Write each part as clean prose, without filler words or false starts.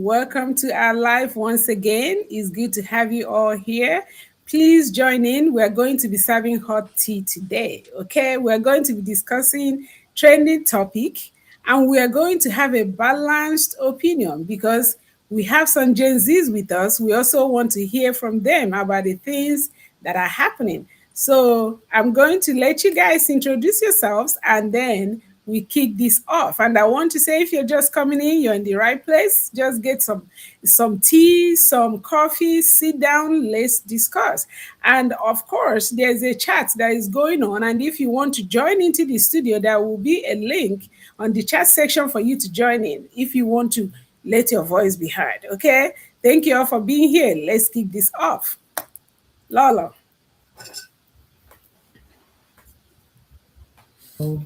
Welcome to our live once again. It's good to have you all here. Please join in. We're going to be serving hot tea today. Okay, we're going to be discussing trending topic and we are going to have a balanced opinion because we have some Gen Zs with us. We also want to hear from them about the things that are happening. So I'm going to let you guys introduce yourselves and then we kick this off. And I want to say, if you're just coming in, you're in the right place. Just get some tea, some coffee, sit down, let's discuss. And of course, there's a chat that is going on. And if you want to join into the studio, there will be a link on the chat section for you to join in if you want to let your voice be heard. Okay. Thank you all for being here. Let's kick this off. Lala. Oh,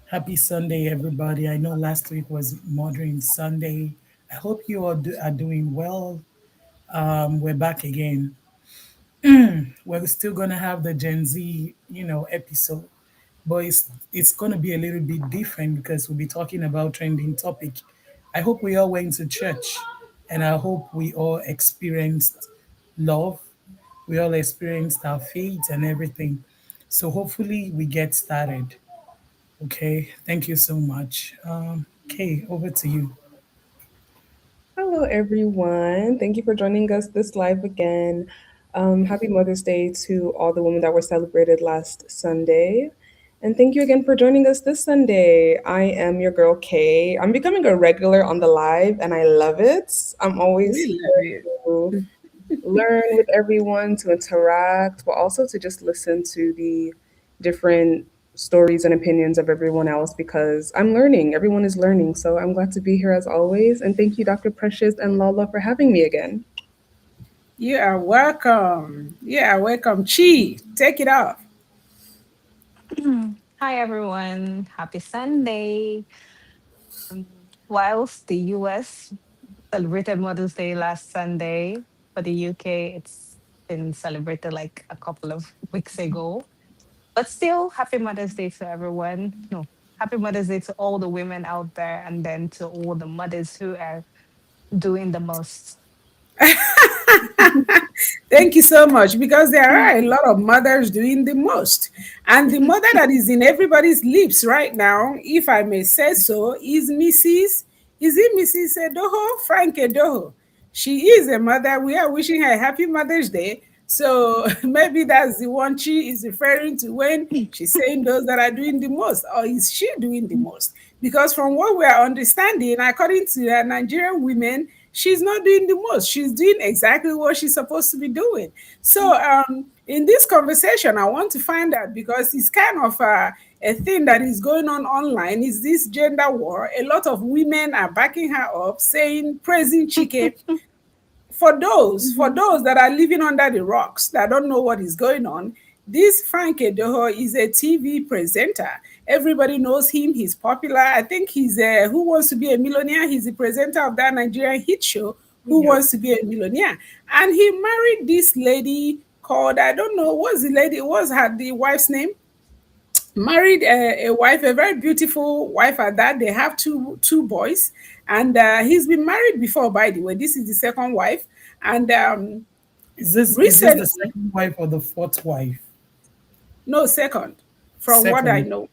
happy Sunday, everybody. I know last week was Modern Sunday. I hope you all are doing well. We're back again. We're still going to have the Gen Z, episode, but it's going to be a little bit different because we'll be talking about trending topic. I hope we all went to church and I hope we all experienced love. We all experienced our faith and everything. So hopefully we get started. Okay, thank you so much. Okay, over to you. Hello, everyone. Thank you for joining us this live again. Happy Mother's Day to all the women that were celebrated last Sunday. And thank you again for joining us this Sunday. I am your girl, Kay. I'm becoming a regular on the live, and I love it. I'm always We love here you. to learn with everyone, to interact, but also to just listen to the different stories and opinions of everyone else because I'm learning. Everyone is learning. So I'm glad to be here as always. And thank you, Dr. Precious and Lala, for having me again. You are welcome. You are welcome. Chi, take it off. Hi everyone, happy Sunday. Whilst the US celebrated Mother's Day last Sunday, for the UK it's been celebrated like a couple of weeks ago. But still, happy Mother's Day to everyone. No, happy Mother's Day to all the women out there and then to all the mothers who are doing the most. Thank you so much because there are a lot of mothers doing the most. And the mother that is in everybody's lips right now, if I may say so, is it Mrs. Edoho? Frank Edoho. She is a mother. We are wishing her a happy Mother's Day. So maybe that's the one she is referring to when she's saying those that are doing the most, or is she doing the most? Because from what we are understanding, according to the Nigerian women, she's not doing the most. She's doing exactly what she's supposed to be doing. So, in this conversation, I want to find out because it's kind of a thing that is going on online. Is this gender war? A lot of women are backing her up, saying, praising Chike. For those that are living under the rocks that don't know what is going on, this Frank Edoho is a TV presenter. Everybody knows him. He's popular. I think he's Who Wants to Be a Millionaire. He's the presenter of that Nigerian hit show, Who Yep. Wants to Be a Millionaire. And he married this lady called, I don't know, what's the lady, what's her the wife's name? Married a wife, a very beautiful wife at that. They have two boys, and he's been married before. By the way, this is the second wife, and Is this the recently, second wife or the fourth wife? no, second, from what I Second. know, All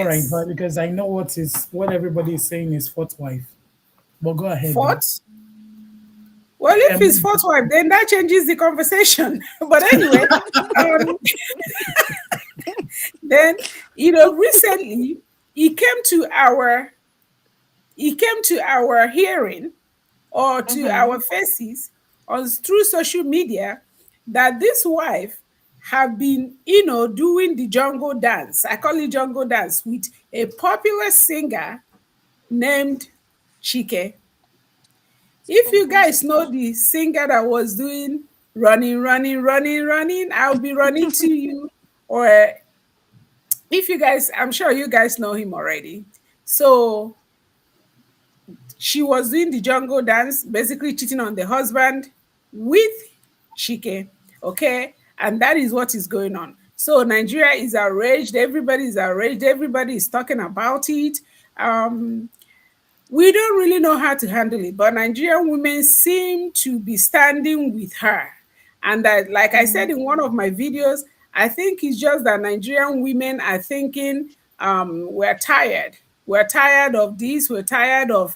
right, yes, but because I know what everybody is saying is fourth wife. But go ahead though. fourth. Well, if it's Um, fourth wife, then that changes the conversation. But anyway, um, then recently he came to our hearing or to Mm-hmm. our faces on through social media that this wife have been doing the jungle dance. I call it jungle dance with a popular singer named Chike. If you guys know the singer that was doing running, running, running, running, I'll be running to you. Or if you guys, I'm sure you guys know him already. So she was doing the jungle dance, basically cheating on the husband with Chike. Okay. And that is what is going on. So Nigeria is outraged. Everybody is outraged. Everybody is talking about it. Um, We don't really know how to handle it, but Nigerian women seem to be standing with her. And that, like I said Mhm. in one of my videos, I think it's just that Nigerian women are thinking, we're tired. We're tired of this. We're tired of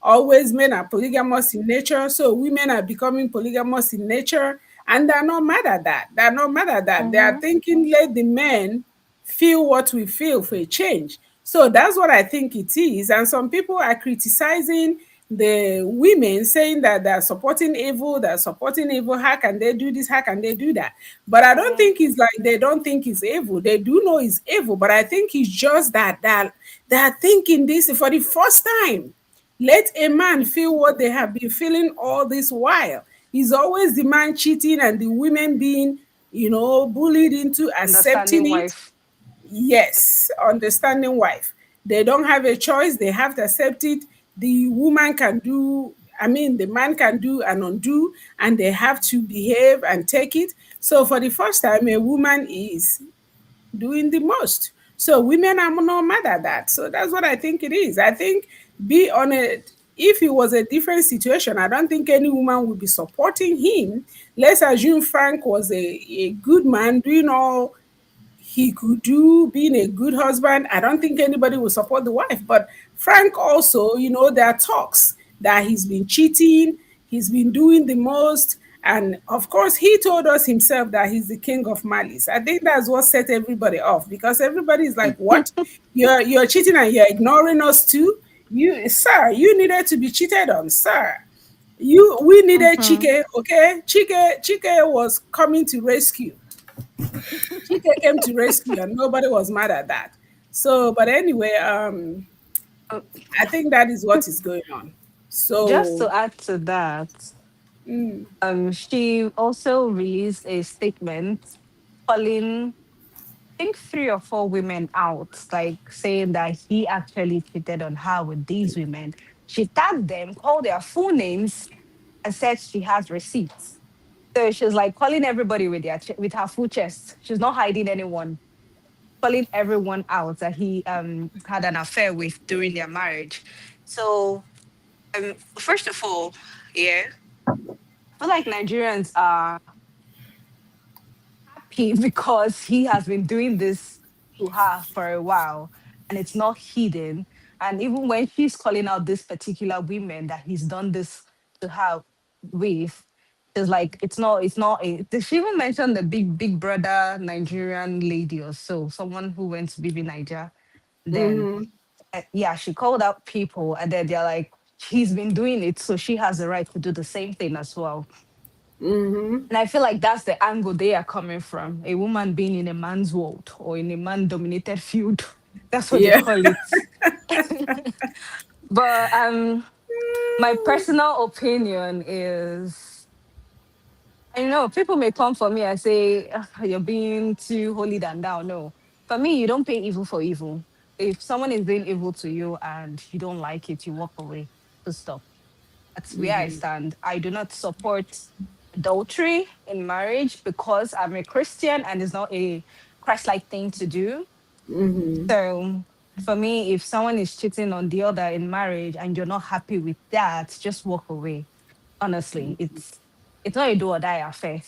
always men are polygamous in nature, so women are becoming polygamous in nature, and they're not mad at that. They're not mad at that. They are Mhm. thinking, let the men feel what we feel for a change. So that's what I think it is. And some people are criticizing the women, saying that they're supporting evil, they're supporting evil. How can they do this? How can they do that? But I don't Mhm. think it's like they don't think it's evil. They do know it's evil, but I think it's just that they're thinking this for the first time. Let a man feel what they have been feeling all this while. It's always the man cheating and the women being, bullied into accepting Understanding it. wife. Yes, understanding wife. They don't have a choice. They have to accept it. The woman can do, I mean, the man can do and undo, and they have to behave and take it. So for the first time, a woman is doing the most. So women are not mad at that. So that's what I think it is. I think, be on it. If it was a different situation, I don't think any woman would be supporting him. Let's assume Frank was a good man doing all he could do, being a good husband. I don't think anybody will support the wife. But Frank also, there are talks that he's been cheating, he's been doing the most. And of course, he told us himself that he's the king of malice. I think that's what set everybody off, because everybody is like, what? You're cheating and you're ignoring us too? You, sir, you needed to be cheated on, sir. We needed Mm-hmm. Chike, okay? Chike was coming to rescue. Chike came to rescue and nobody was mad at that. So, but anyway, Uh, I think that is what is going on. Just So, to add to that, mm, she also released a statement calling, I think, three or four women out, like saying that he actually cheated on her with these women. She tagged them, called their full names, and said she has receipts. So she's like calling everybody with with her full chest. She's not hiding anyone, calling everyone out that he had an affair with during their marriage. So first of all, yeah, I feel like Nigerians are happy because he has been doing this to her for a while and it's not hidden. And even when she's calling out this particular women that he's done this to her with, it's like it's not a, did she even mention the big brother Nigerian lady or so, someone who went to BB Niger? Then mhm, yeah, she called out people and then they're like, he's been doing it, so she has the right to do the same thing as well. mhm, And I feel like that's the angle they are coming from. A woman being in a man's world or in a man dominated field. That's what they yeah. call it. But my personal opinion is, I know people may come for me and say, "Ah, you're being too holy than thou." No. For me, you don't pay evil for evil. If someone is doing evil to you and you don't like it, you walk away. To stop. That's where I stand. I do not support adultery in marriage because I'm a Christian and it's not a Christ-like thing to do. Mhm, So for me, if someone is cheating on the other in marriage and you're not happy with that, just walk away. Honestly, it's not a do or die affair.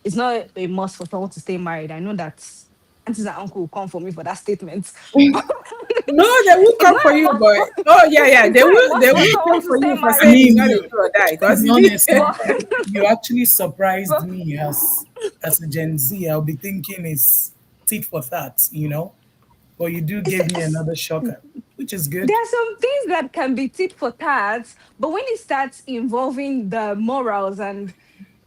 It's not a must for someone to stay married. I know that aunties and uncle will come for me for that statement. But no, they will it's come not for a you, must but oh yeah, yeah, it's they not a will they must for will someone come to for stay you for I saying married. it's mean, not a you, do or die, to because be it honest, is. But, you actually surprised but me as a Gen Z. I'll be thinking it's tit for tat, you know. But you do give me it's, another shocker, which is there good. are some things that can be tit for tat, but when it starts involving the morals and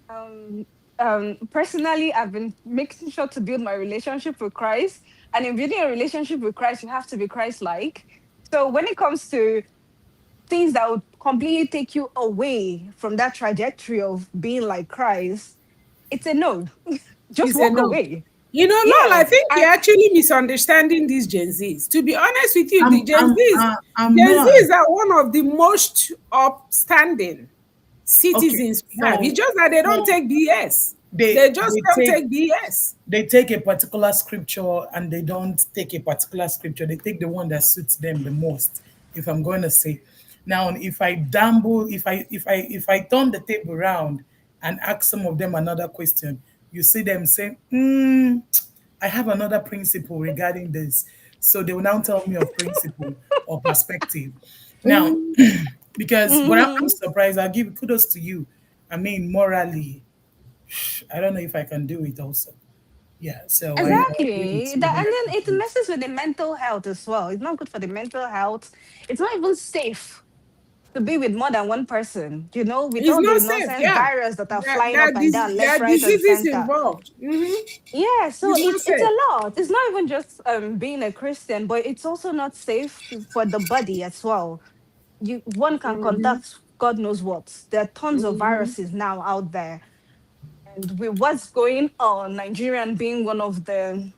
um personally, I've been making sure to build my relationship with Christ, and in building a relationship with Christ, you have to be Christ-like. So when it comes to things that would completely take you away from that trajectory of being like Christ, it's a no. Just It's a walk no. away. Lol, I Yeah, think you're and actually misunderstanding these Gen Zs. To be honest with you, the I'm Gen not. Zs are one of the most upstanding Okay, citizens we have. It's so just that they don't so take BS. they They just they don't take take BS. they take a particular scripture and they don't take a particular scripture. They take the one that suits them the most. if I'm going to say. Now, if I damble, if I turn the table around and ask some of them another question, you see them say, I have another principle regarding this. So they will now tell me of principle or perspective. Now, Mm, because but I'm Mhm. surprised. I'll give kudos to you. I mean, morally, I don't know if I can do it also. Yeah, so I agree Exactly. with you That, and then it 100%. messes with the mental health as well. It's not good for the mental health. It's not even safe to be with more than one person, with it's all the not safe. nonsense Yeah, virus that are there, flying there, are up and dis- down, there left, are right, and diseases center. involved. Yeah, so It's not it's safe. a lot. It's not even just being a Christian, but it's also not safe for the body as well. One can contact God knows what. There are tons of viruses now out there. And with what's going on, Nigerian being one of the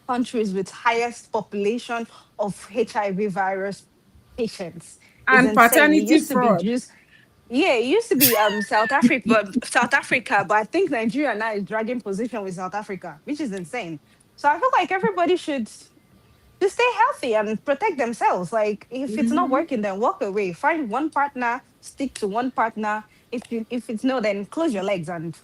countries with highest population of HIV virus patients is And insane. It paternity used to be fraud. just yeah, it used to be South Africa, but I think Nigeria now is dragging position with South Africa, which is insane. So I feel like everybody should just stay healthy and protect themselves. Like if it's not working, then walk away. Find one partner, stick to one partner. If it's no, then close your legs and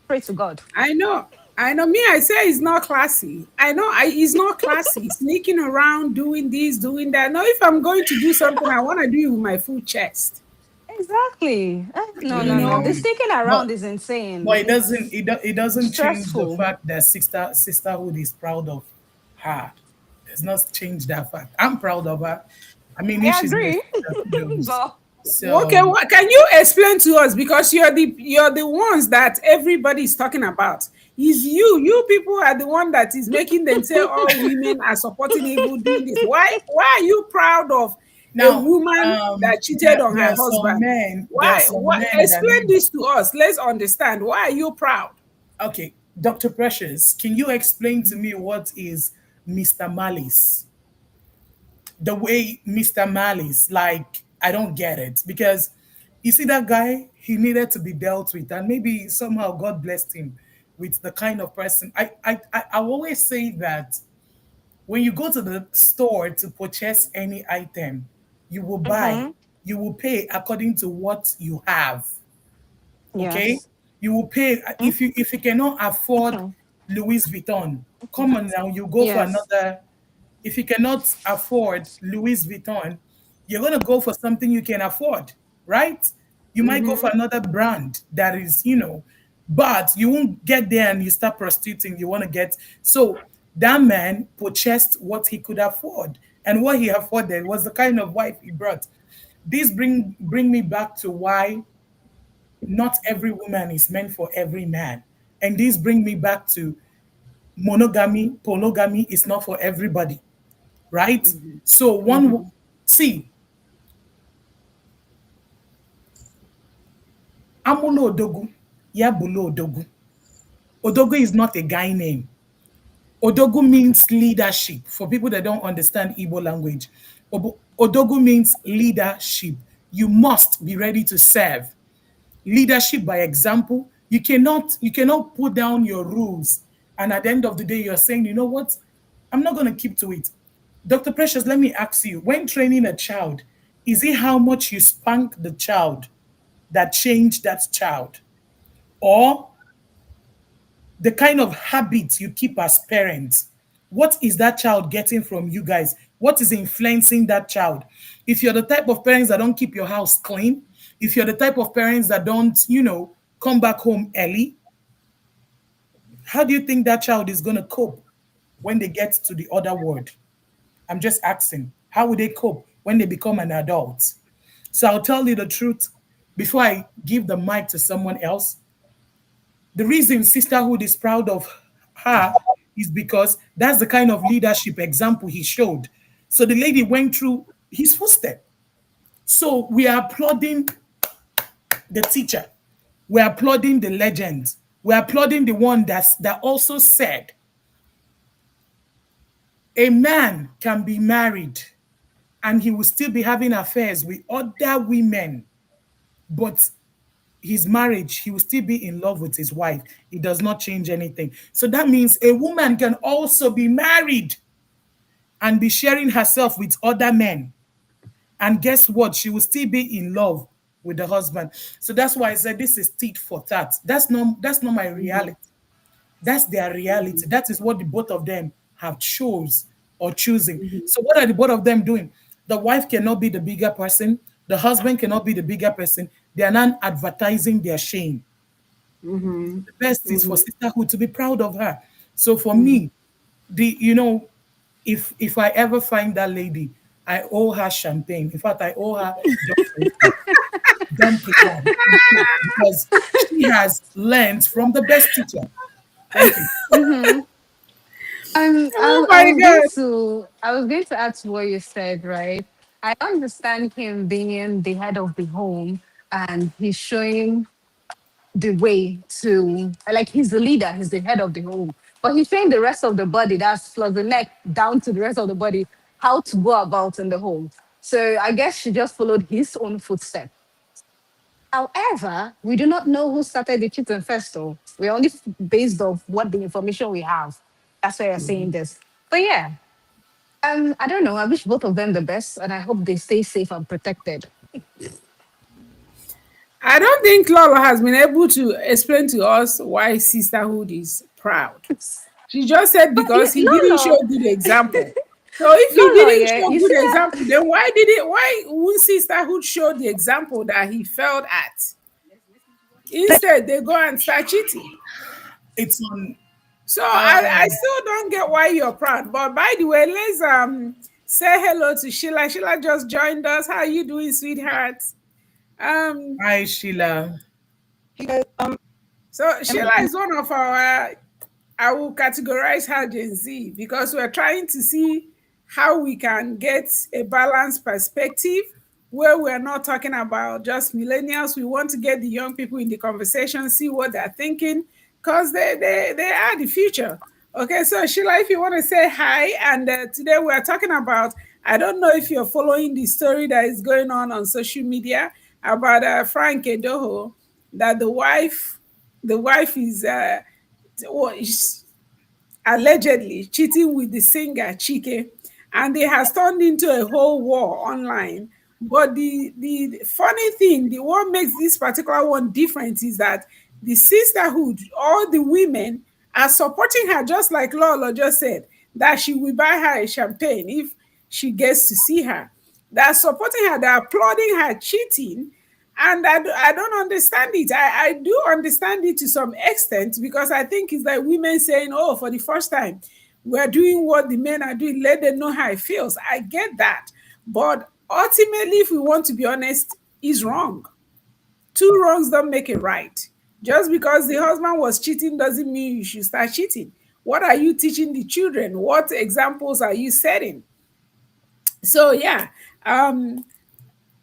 pray to God. I know. I know. Me, I say it's not classy. I know. It's not classy. Sneaking around, doing this, doing that. No, if I'm going to do something, I want to do it with my full chest. Exactly. No, You no, no. The know. sticking But around is but insane. it doesn't It's it doesn't change the stressful. fact that sisterhood is proud of her. Does not change that fact. I'm proud of her. I mean, if I she's my agree. sister, kudos. But Okay, So what can you explain to us? Because you're the ones that everybody is talking about. Is you people are the one that is making them say all women are supporting evil doing this. Why are you proud of a now, woman that cheated there on there her are some husband? men there are Why? some What? men that Explain need. this to us. Let's understand. Why are you proud? Okay, Dr. Precious, can you explain to me what is Mr. Malice? The way Mr. Malice, like, I don't get it because you see that guy, he needed to be dealt with, and maybe somehow God blessed him with the kind of person. I always say that when you go to the store to purchase any item, you will buy, hmm you will pay according to what you have. Okay, yes. you will pay if you cannot afford Mhm. Louis Vuitton. Come on now, you go for Yes. another. If you cannot afford Louis Vuitton, you're gonna go for something you can afford, right? You might go for another brand that is, but you won't get there and you start prostituting. You want to get so that man purchased what he could afford, and what he afforded was the kind of wife he brought. This bring me back to why not every woman is meant for every man. And this bring me back to polygamy is not for everybody, right? So see, Amulo Odogu, Yabulo Odogu. Odogu is not a guy name. Odogu means leadership. For people that don't understand Igbo language, Odogu means leadership. You must be ready to serve. Leadership by example. You cannot put down your rules, and at the end of the day you're saying, you know what, I'm not going to keep to it. Dr. Precious, let me ask you, when training a child, is it how much you spank the child that changed that child, or the kind of habits you keep as parents? What is that child getting from you guys? What is influencing that child? If you're the type of parents that don't keep your house clean, if you're the type of parents that don't, come back home early, how do you think that child is going to cope when they get to the other world? I'm just asking, how will they cope when they become an adult? So I'll tell you the truth before I give the mic to someone else. The reason sisterhood is proud of her is because that's the kind of leadership example he showed. So the lady went through his footstep. So we are applauding the teacher. We're applauding the legend. We're applauding the one that also said a man can be married and he will still be having affairs with other women, but his marriage, he will still be in love with his wife. It does not change anything. So that means a woman can also be married and be sharing herself with other men. And guess what? She will still be in love with the husband. So that's why I said this is tit for tat. That's not my reality. That's their reality. That is what the both of them have chose or choosing. So what are the both of them doing? The wife cannot be the bigger person. The husband cannot be the bigger person. They are not advertising their shame. The best is for sisterhood to be proud of her. So for me, the if I ever find that lady, I owe her champagne. In fact, I owe her Dom Perignon because she has learned from the best teacher. Thank you. Oh I my was going God. to add to what you said, right? I understand him being the head of the home and he's showing the way to, like, he's the leader, he's the head of the home. But he's showing the rest of the body, that's plus the neck down to the rest of the body, how to go about in the home. So I guess she just followed his own footsteps. However, we do not know who started the cheating first, though. We're only based off what the information we have. That's why you're saying this. But yeah, I don't know. I wish both of them the best, and I hope they stay safe and protected. I don't think Lolo has been able to explain to us why sisterhood is proud. She just said But yeah, because he didn't show Lolo, good example. So if he Lolo, didn't yeah, show you good see that? example, then why won't sisterhood show the example that he failed at? Instead, they go and start cheating. It's on. So I still don't get why you're proud. But by the way, let's say hello to Sheila. Sheila just joined us. How are you doing, sweetheart? Um Hi, Sheila. so Sheila is one of our, I will categorize her Gen Z because we're trying to see how we can get a balanced perspective where we're not talking about just millennials. We want to get the young people in the conversation, see what they're thinking, because they are the future. Okay, so Sheila, if you want to say hi, and today we're talking about, I don't know if you're following the story that is going on social media about Frank Edoho, that the wife is allegedly cheating with the singer Chike, and it has turned into a whole war online. But the funny thing, the what makes this particular one different is that the sisterhood, all the women are supporting her, just like Lolo just said, that she will buy her a champagne if she gets to see her. They're supporting her, they're applauding her cheating, and I don't understand it. I do understand it to some extent because I think it's like women saying, oh, for the first time we're doing what the men are doing, let them know how it feels. I get that, but ultimately, if we want to be honest, is wrong. Two wrongs don't make it right. Just because the husband was cheating doesn't mean you should start cheating. What are you teaching the children? What examples are you setting? So yeah, um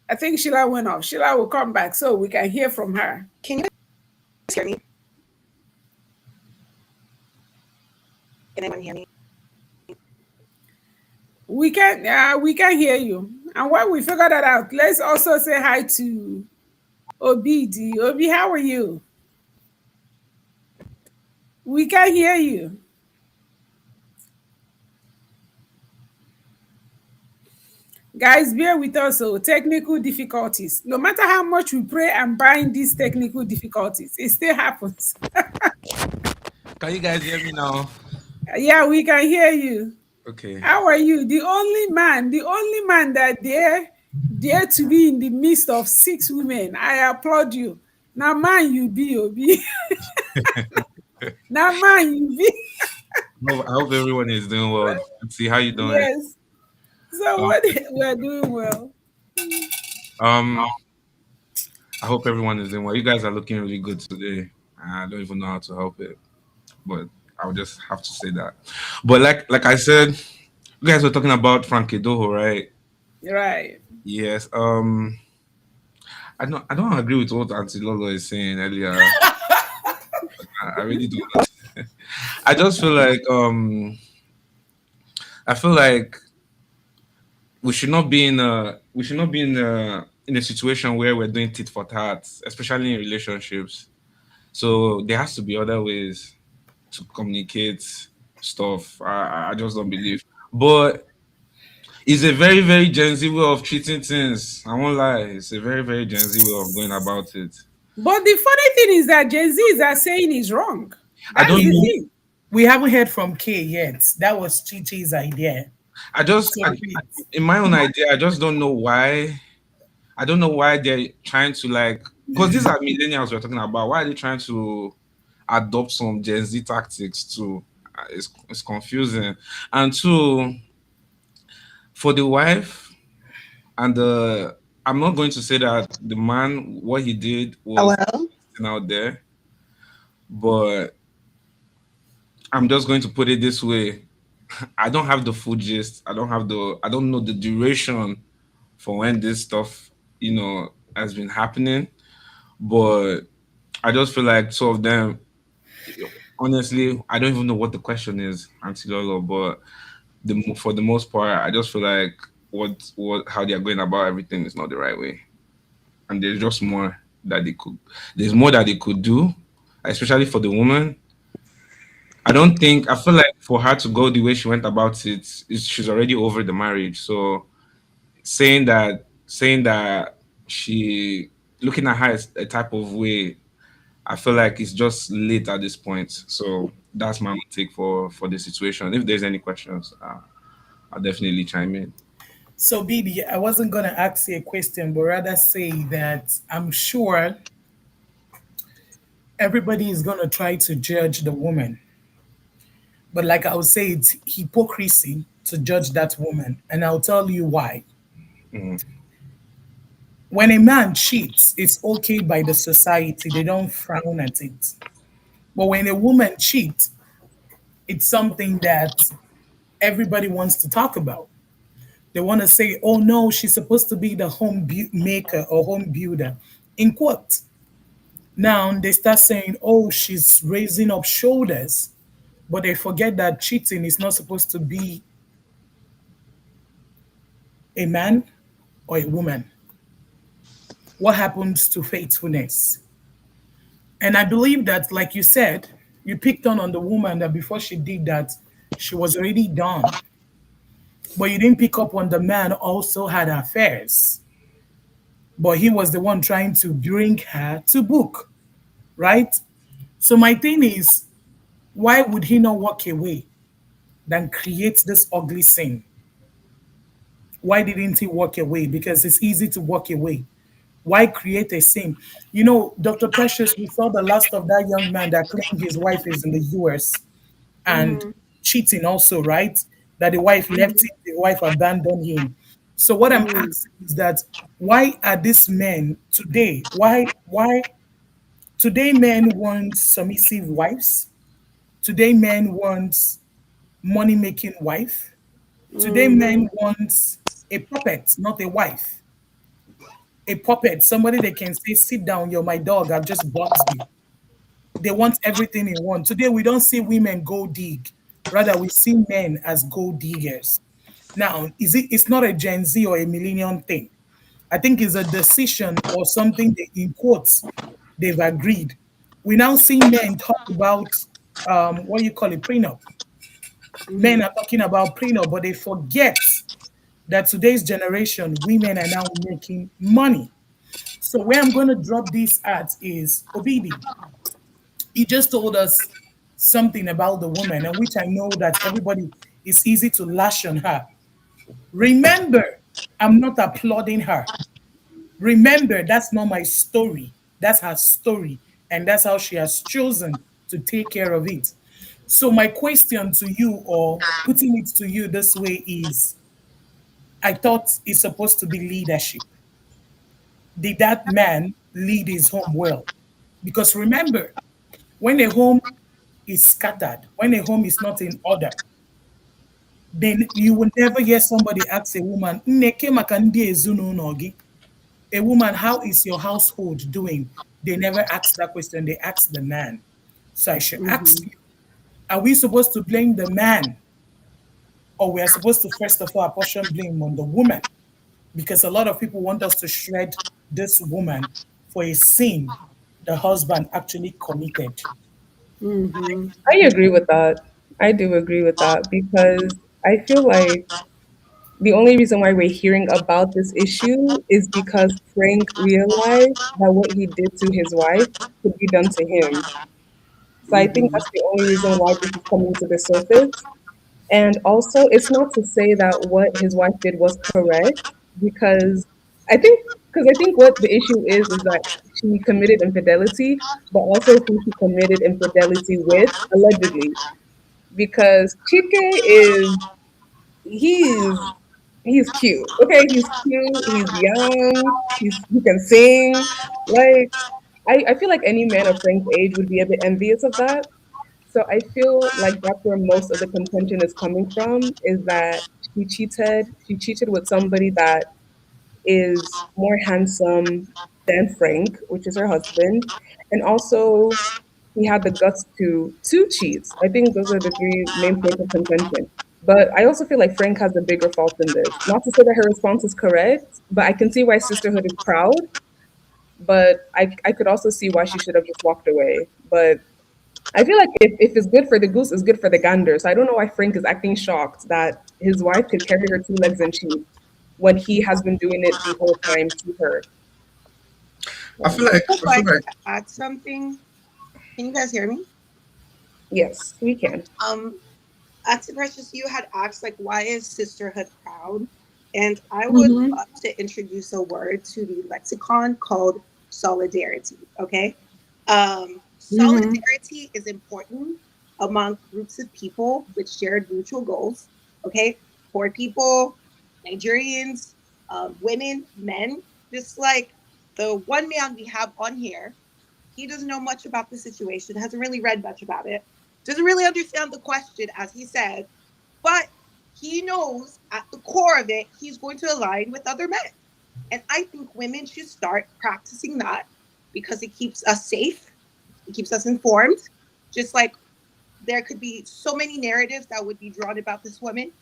I think Sheila went off. Sheila will come back so we can hear from her. Can you guys hear me? Can anyone hear me? We can hear you. And while we figure that out, let's also say hi to Obi D. Obi, how are you? We can hear you. Guys, bear with us. So technical difficulties. No matter how much we pray and bind these technical difficulties, it still happens. Can you guys hear me now? Yeah, we can hear you. Okay. How are you? The only man that dare to be in the midst of six women. I applaud you. Now, man, you be Obi. Now, man, you be. No, I hope everyone is doing well. Let's see how you doing. Yes. So Um, what we're doing well. um, I hope everyone is doing well. You guys are looking really good today. I don't even know how to help it, but I'll just have to say that. But like I said, you guys were talking about Frankie Doho, right? Right. Yes. I don't agree with what Auntie Lolo is saying earlier. I really don't. I just feel like I feel like we should not be in a situation where we're doing tit for tat, especially in relationships. So there has to be other ways to communicate stuff. I just don't believe. But It's a very, very Gen Z way of treating things. I won't lie. It's a very, very Gen Z way of going about it. But the funny thing is that Gen Zs are saying is wrong. I That's don't the know. thing. We haven't heard from K yet. That was Chichi's idea. I just, So I, please. in my own idea, I just don't know why. I don't know why they're trying to like, because these are millennials we're talking about. Why are they trying to adopt some Gen Z tactics too? It's confusing. And two, for the wife and the, I'm not going to say that the man, what he did was Hello? out there, but I'm just going to put it this way. I don't have the full gist. I don't know the duration for when this stuff, has been happening. But I just feel like two of them, honestly, I don't even know what the question is, Auntie Lolo, but for the most part, I just feel like how they're going about everything is not the right way. And there's more that they could do, especially for the woman. I feel like for her to go the way she went about it, she's already over the marriage. So saying that she looking at her as a type of way, I feel like it's just late at this point. So that's my own take for the situation. If there's any questions, I'll definitely chime in. So Bibi, I wasn't gonna ask you a question, but rather say that I'm sure everybody is gonna try to judge the woman. But like I would say, it's hypocrisy to judge that woman. And I'll tell you why. Mhm. When a man cheats, it's okay by the society. They don't frown at it. But when a woman cheats, it's something that everybody wants to talk about. They want to say, oh no, she's supposed to be the maker or home builder. In quote. Now they start saying, oh, she's raising up shoulders. But they forget that cheating is not supposed to be a man or a woman. What happens to faithfulness? And I believe that, like you said, you picked on the woman that before she did that, she was already done. But you didn't pick up on the man also had affairs. But he was the one trying to bring her to book, right? So my thing is, why would he not walk away than create this ugly scene? Why didn't he walk away? Because it's easy to walk away. Why create a scene? You know, Dr. Precious, we saw the last of that young man that claimed his wife is in the US and cheating also, right? That the wife left him, the wife abandoned him. So what I'm asking is that why are these men today? Why today men want submissive wives? Today men want money making wife. Today men want a puppet, not a wife. A puppet, somebody they can say, sit down, you're my dog, I've just boxed you. They want everything in one. Today we don't see women go dig. Rather, we see men as gold diggers. Now, it's not a Gen Z or a millennium thing. I think it's a decision or something they, in quotes they've agreed. We now see men talk about what you call it, prenup. Men are talking about prenup, but they forget that today's generation, women are now making money. So where I'm going to drop this at is Obidi. He just told us something about the woman, and which I know that everybody is easy to lash on her. Remember, I'm not applauding her. Remember, that's not my story. That's her story. And that's how she has chosen to take care of it. So, my question to you, or putting it to you this way, is I thought it's supposed to be leadership. Did that man lead his home well? Because remember, when a home is scattered, when a home is not in order, then you will never hear somebody ask a woman, "Nneke maka ndị ezinụlọ gị?" A woman, how is your household doing? They never ask that question, they ask the man. So I should ask you, are we supposed to blame the man? Or we are supposed to first of all apportion blame on the woman? Because a lot of people want us to shred this woman for a sin the husband actually committed. I agree with that. I do agree with that because I feel like The only reason why we're hearing about this issue is because Frank realized that what he did to his wife could be done to him. So I think that's the only reason why this is coming to the surface. And also, it's not to say that what his wife did was correct, because I think what the issue is that she committed infidelity, but also who she committed infidelity with, allegedly. Because Chike is he's he's cute. Okay, he's cute. He's young. He can sing. Like I feel like any man of Frank's age would be a bit envious of that. So I feel like that's where most of the contention is coming from, is that she cheated. She cheated with somebody that is more handsome than Frank, which is her husband. And also he had the guts to cheat. I think those are the three main points of contention. But I also feel like Frank has the bigger fault in this. Not to say that her response is correct, but I can see why sisterhood is proud. But I could also see why she should have just walked away. But I feel like if it's good for the goose, it's good for the gander. So I don't know why Frank is acting shocked that his wife could carry her two legs and cheat when he has been doing it the whole time to her. I Yeah. feel like I'd I feel like like to add something. Can you guys hear me? Yes, we can. Um, Auntie Precious, you had asked like, why is sisterhood proud? And I would Mm-hmm. love to introduce a word to the lexicon called solidarity. Okay, Mm-hmm. solidarity is important among groups of people with shared mutual goals. Okay, poor people, Nigerians, women, men, just like the one man we have on here. He doesn't know much about the situation, hasn't really read much about it, doesn't really understand the question, as he said, but he knows at the core of it, he's going to align with other men. And I think women should start practicing that because it keeps us safe, it keeps us informed. Just like there could be so many narratives that would be drawn about this woman.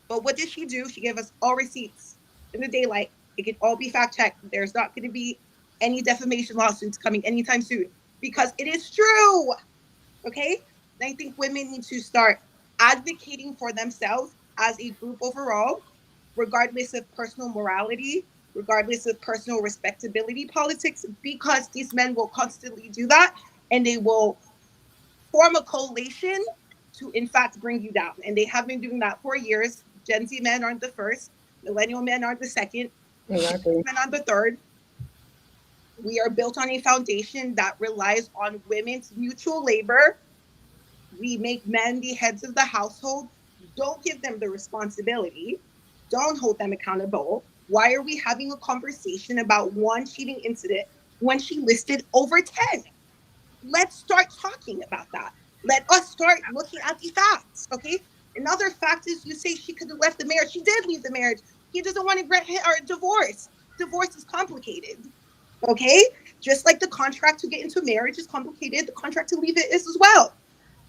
But what did she do? She gave us all receipts in the daylight. It can all be fact checked. There's not going to be any defamation lawsuits coming anytime soon because it is true. Okay? And I think women need to start advocating for themselves as a group overall, regardless of personal morality, regardless of personal respectability politics, because these men will constantly do that and they will form a coalition to, in fact, bring you down. And they have been doing that for years. Gen Z men aren't the first, millennial men aren't the second, Exactly. men aren't the third. We are built on a foundation that relies on women's mutual labor. We make men the heads of the household. Don't give them the responsibility. Don't hold them accountable. Why are we having a conversation about one cheating incident when she listed over 10? Let's start talking about that. Let us start looking at the facts, okay? Another fact is you say she could have left the marriage. She did leave the marriage. He doesn't want to grant her a divorce. Divorce is complicated, okay? Just like the contract to get into marriage is complicated, the contract to leave it is as well.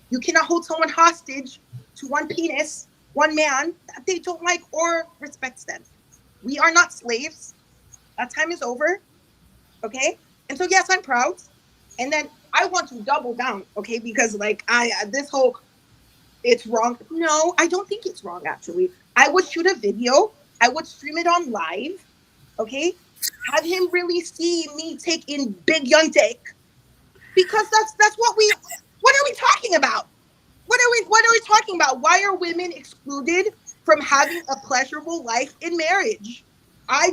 You cannot hold someone hostage to one penis, one man that they don't like or respects them. We are not slaves. That time is over. Okay. And so yes, I'm proud. And then I want to double down, okay, because like I this whole it's wrong. No, I don't think it's wrong actually. I would shoot a video, I would stream it on live, okay? Have him really see me take in big young dick because that's what are we talking about? What are we talking about? Why are women excluded from having a pleasurable life in marriage? I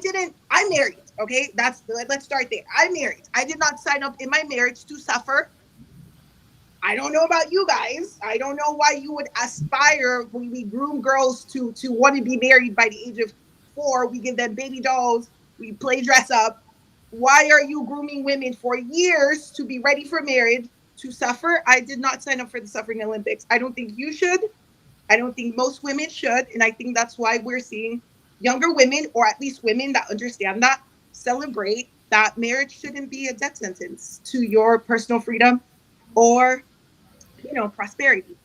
married, okay? Let's start there. I married. I did not sign up in my marriage to suffer. I don't know about you guys. I don't know why you would aspire when we groom girls to want to be married by the age of 4. We give them baby dolls. We play dress up. Why are you grooming women for years to be ready for marriage to suffer? I did not sign up for the suffering Olympics. I don't think you should. I don't think most women should. And I think that's why we're seeing younger women, or at least women that understand that, celebrate that marriage shouldn't be a death sentence to your personal freedom or, prosperity.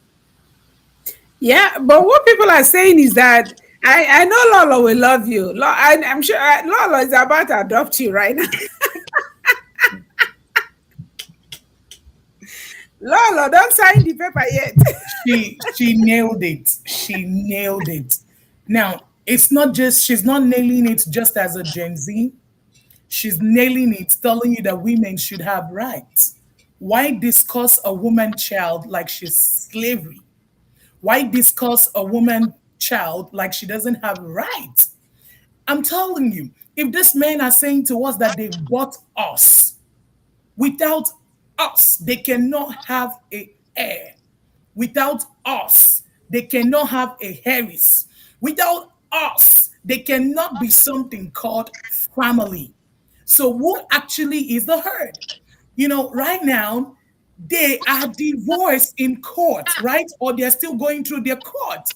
Yeah, but what people are saying is that I know Lolo will love you. I'm sure Lolo is about to adopt you right now. Lolo, don't sign the paper yet. She nailed it. She nailed it. Now, It's not just, she's not nailing it just as a Gen Z. She's nailing it, telling you that women should have rights. Why discuss a woman child like she's slavery? Why discuss a woman child like she doesn't have rights? I'm telling you, if these men are saying to us that they've bought us, without us, they cannot have a heir. Without us, they cannot have a Harris. Without us, they cannot be something called family. So, who actually is the herd? Right now, they are divorced in court, right? Or they're still going through their court.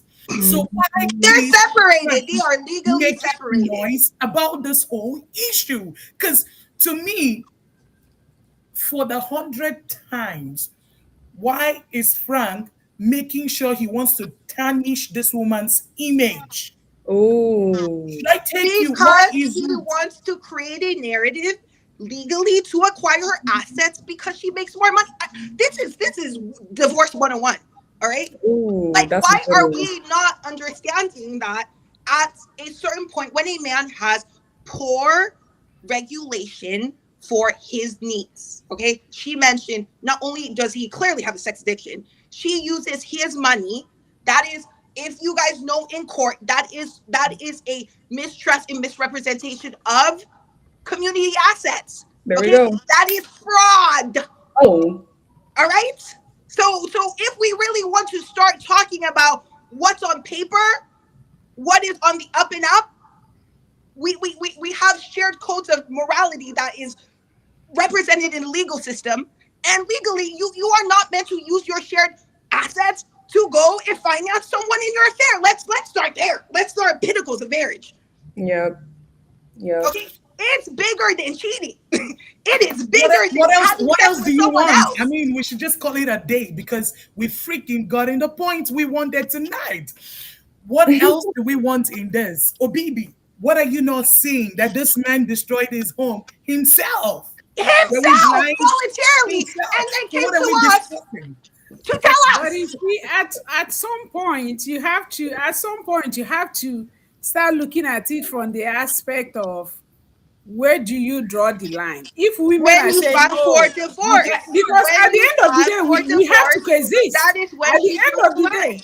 So, why They're is separated. They are legally making separated. noise about this whole issue? Because to me, for the 100th times, why is Frank making sure he wants to tarnish this woman's image? Oh, Should I take you? Why Because is he it? wants to create a narrative legally to acquire her assets because she makes more money. This is divorce 101. All right. oh, Like, that's why are important. we not understanding that at a certain point, when a man has poor regulation for his needs, okay? She mentioned not only does he clearly have a sex addiction, she uses his money. That is, if you guys know in court, that is a mistrust and misrepresentation of community assets. There we Okay, go. that is fraud. Oh, All right. So if we really want to start talking about what's on paper, what is on the up and up, we have shared codes of morality that is represented in the legal system. And legally, you are not meant to use your shared assets to go and finance someone in your affair. Let's start there. Let's start pinnacles of marriage. yep, yep. Okay. It's bigger than cheating. It is What, bigger than what else? having What sex else do with you someone want? I else. mean, we should just call it a day because we freaking got in the point we wanted tonight. What else do we want in this? Obibi, what are you not seeing that this man destroyed his home himself? Were we Himself blind? voluntarily, Himself. and then So came what are we to us discussing? to tell But us. you see, at some point, you have to start looking at it from the aspect of where do you draw the line? If women When are you saying, file for "Oh, divorce, because when at the you end of the file day, for we have to divorce, that coexist. is when At the she end drew of the the line. day,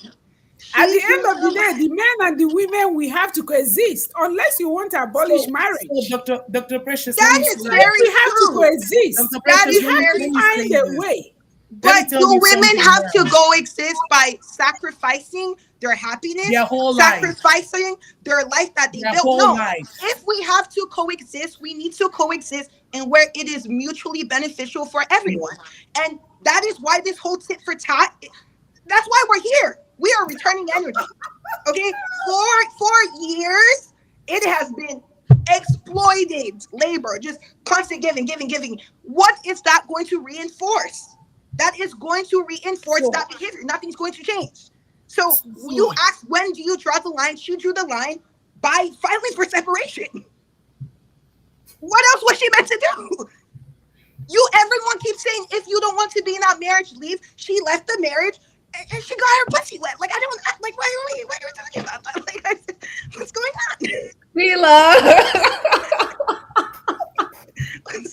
at the She end drew of the the day, line. the men and the women, we have to coexist, unless you want to abolish So marriage. Dr. Precious, let That me say is this. very We have to true. coexist. Dr. That We Precious, is let me, have let to very me true. find say a this. way. Let me But tell do you women something have to now. coexist by sacrificing their happiness, Their whole life. sacrificing their life that they Their built? whole No. life. If we have to coexist, we need to coexist in where it is mutually beneficial for everyone. And that is why this whole tit for tat, that's why we're here. We are returning energy. Okay? For years, it has been exploited labor, just constant giving, giving, giving. What is that going to reinforce? That is going to reinforce So, that behavior. Nothing's going to change. So you so asked, when do you draw the line? She drew the line by filing for separation. What else was she meant to do? Everyone keeps saying, if you don't want to be in that marriage, leave. She left the marriage and she got her pussy wet. Like, I don't, like, why are we talking about that? Like, what's going Sheila. on?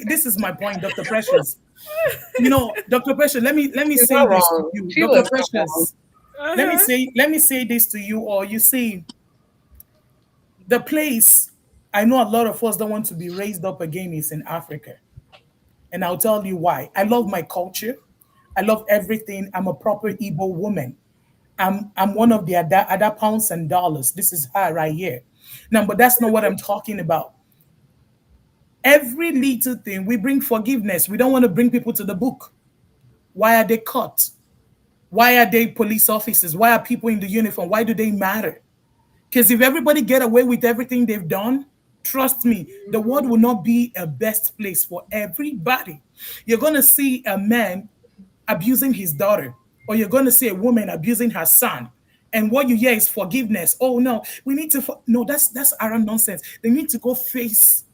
this is my point, Dr. Precious. Dr. Precious, let me She's say not this to wrong. you. Dr. Sheila's not wrong. Precious, Uh-huh. let me say this to you, or you see, the place I know a lot of us don't want to be raised up again is in Africa. And I'll tell you why. I love my culture. I love everything. I'm a proper Igbo woman. I'm one of the other pounds and dollars. This is her right here. Now, but that's not what I'm talking about. Every little thing we bring forgiveness. We don't want to bring people to the book. Why are they caught? Why are they police officers? Why are people in the uniform? Why do they matter? Because if everybody get away with everything they've done, trust me, the world will not be a best place for everybody. You're going to see a man abusing his daughter, or you're going to see a woman abusing her son. And what you hear is forgiveness. Oh no, we need to. No, that's around nonsense. They need to go face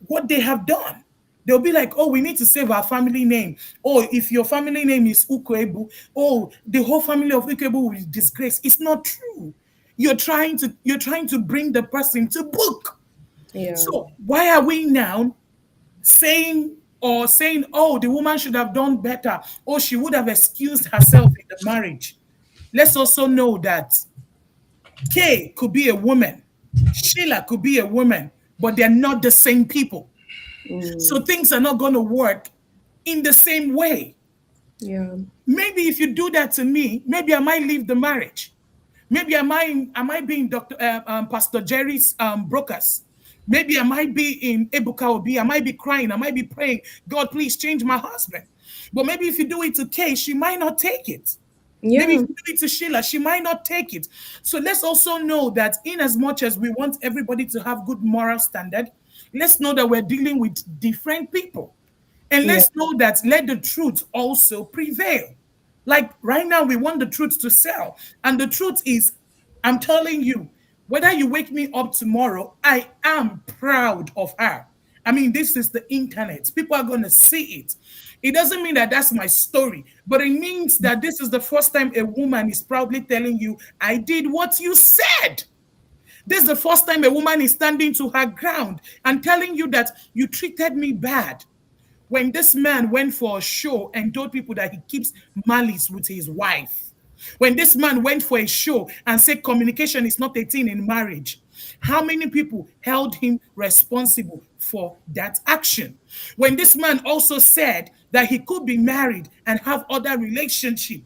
what they have done. They'll be like, oh, we need to save our family name. Oh, if your family name is Ukwebu, oh, the whole family of Ukwebu will be disgraced. It's not true. You're trying to bring the person to book. Yeah. So why are we now saying, oh, the woman should have done better, or she would have excused herself in the marriage? Let's also know that Kay could be a woman, Sheila could be a woman, but they're not the same people. So Mm. things are not going to work in the same way. Yeah. Maybe if you do that to me, maybe I might leave the marriage. Maybe I might be in Dr. Pastor Jerry's brokers. Maybe I might be in Ebuka Obi. I might be crying. I might be praying, God, please change my husband. But maybe if you do it to Kay, she might not take it. Maybe if Yeah. you do it to Sheila, she might not take it. So let's also know that in as much as we want everybody to have good moral standard, let's know that we're dealing with different people. And Yeah. let's know that let the truth also prevail. Like right now, we want the truth to sell. And the truth is, I'm telling you, whether you wake me up tomorrow, I am proud of her. I mean, this is the internet. People are going to see it. It doesn't mean that that's my story, but it means that this is the first time a woman is proudly telling you, I did what you said. This is the first time a woman is standing to her ground and telling you that you treated me bad. When this man went for a show and told people that he keeps malice with his wife, when this man went for a show and said communication is not a thing in marriage, how many people held him responsible for that action? When this man also said that he could be married and have other relationship,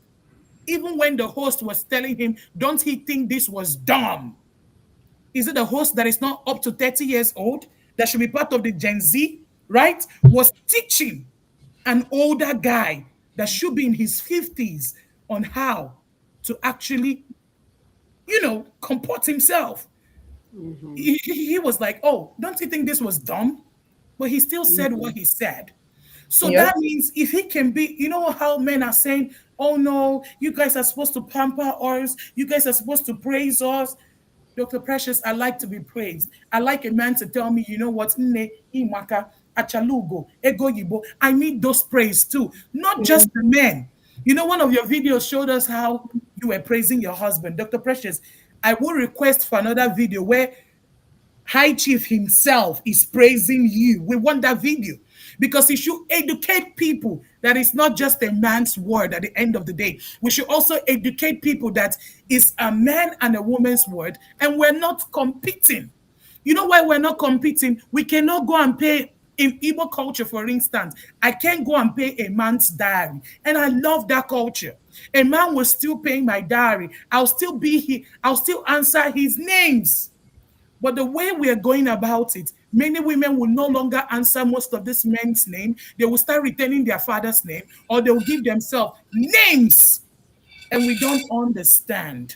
even when the host was telling him, don't he think this was dumb? Is it a host that is not up to 30 years old that should be part of the Gen Z, right? Was teaching an older guy that should be in his 50s on how to actually, comport himself. He was like, oh, don't you think this was dumb? But he still said what he said. So Yep. that means if he can be, you know how men are saying, oh no, you guys are supposed to pamper us, you guys are supposed to praise us. Dr. Precious, I like to be praised. I like a man to tell me, you know what, Nne, Imaka, Achalugo, Ego Yibo. I need those praise too, not just the men. You know, one of your videos showed us how you were praising your husband. Dr. Precious, I will request for another video where High Chief himself is praising you. We want that video because it should educate people that it's not just a man's word at the end of the day. We should also educate people that it's a man and a woman's word, and we're not competing. You know why we're not competing? We cannot go and pay in Igbo culture, for instance. I can't go and pay a man's diary, and I love that culture. A man will still pay my diary. I'll still be here. I'll still answer his names. But the way we are going about it, many women will no longer answer most of these men's name. They will start returning their father's name, or they will give themselves names. And we don't understand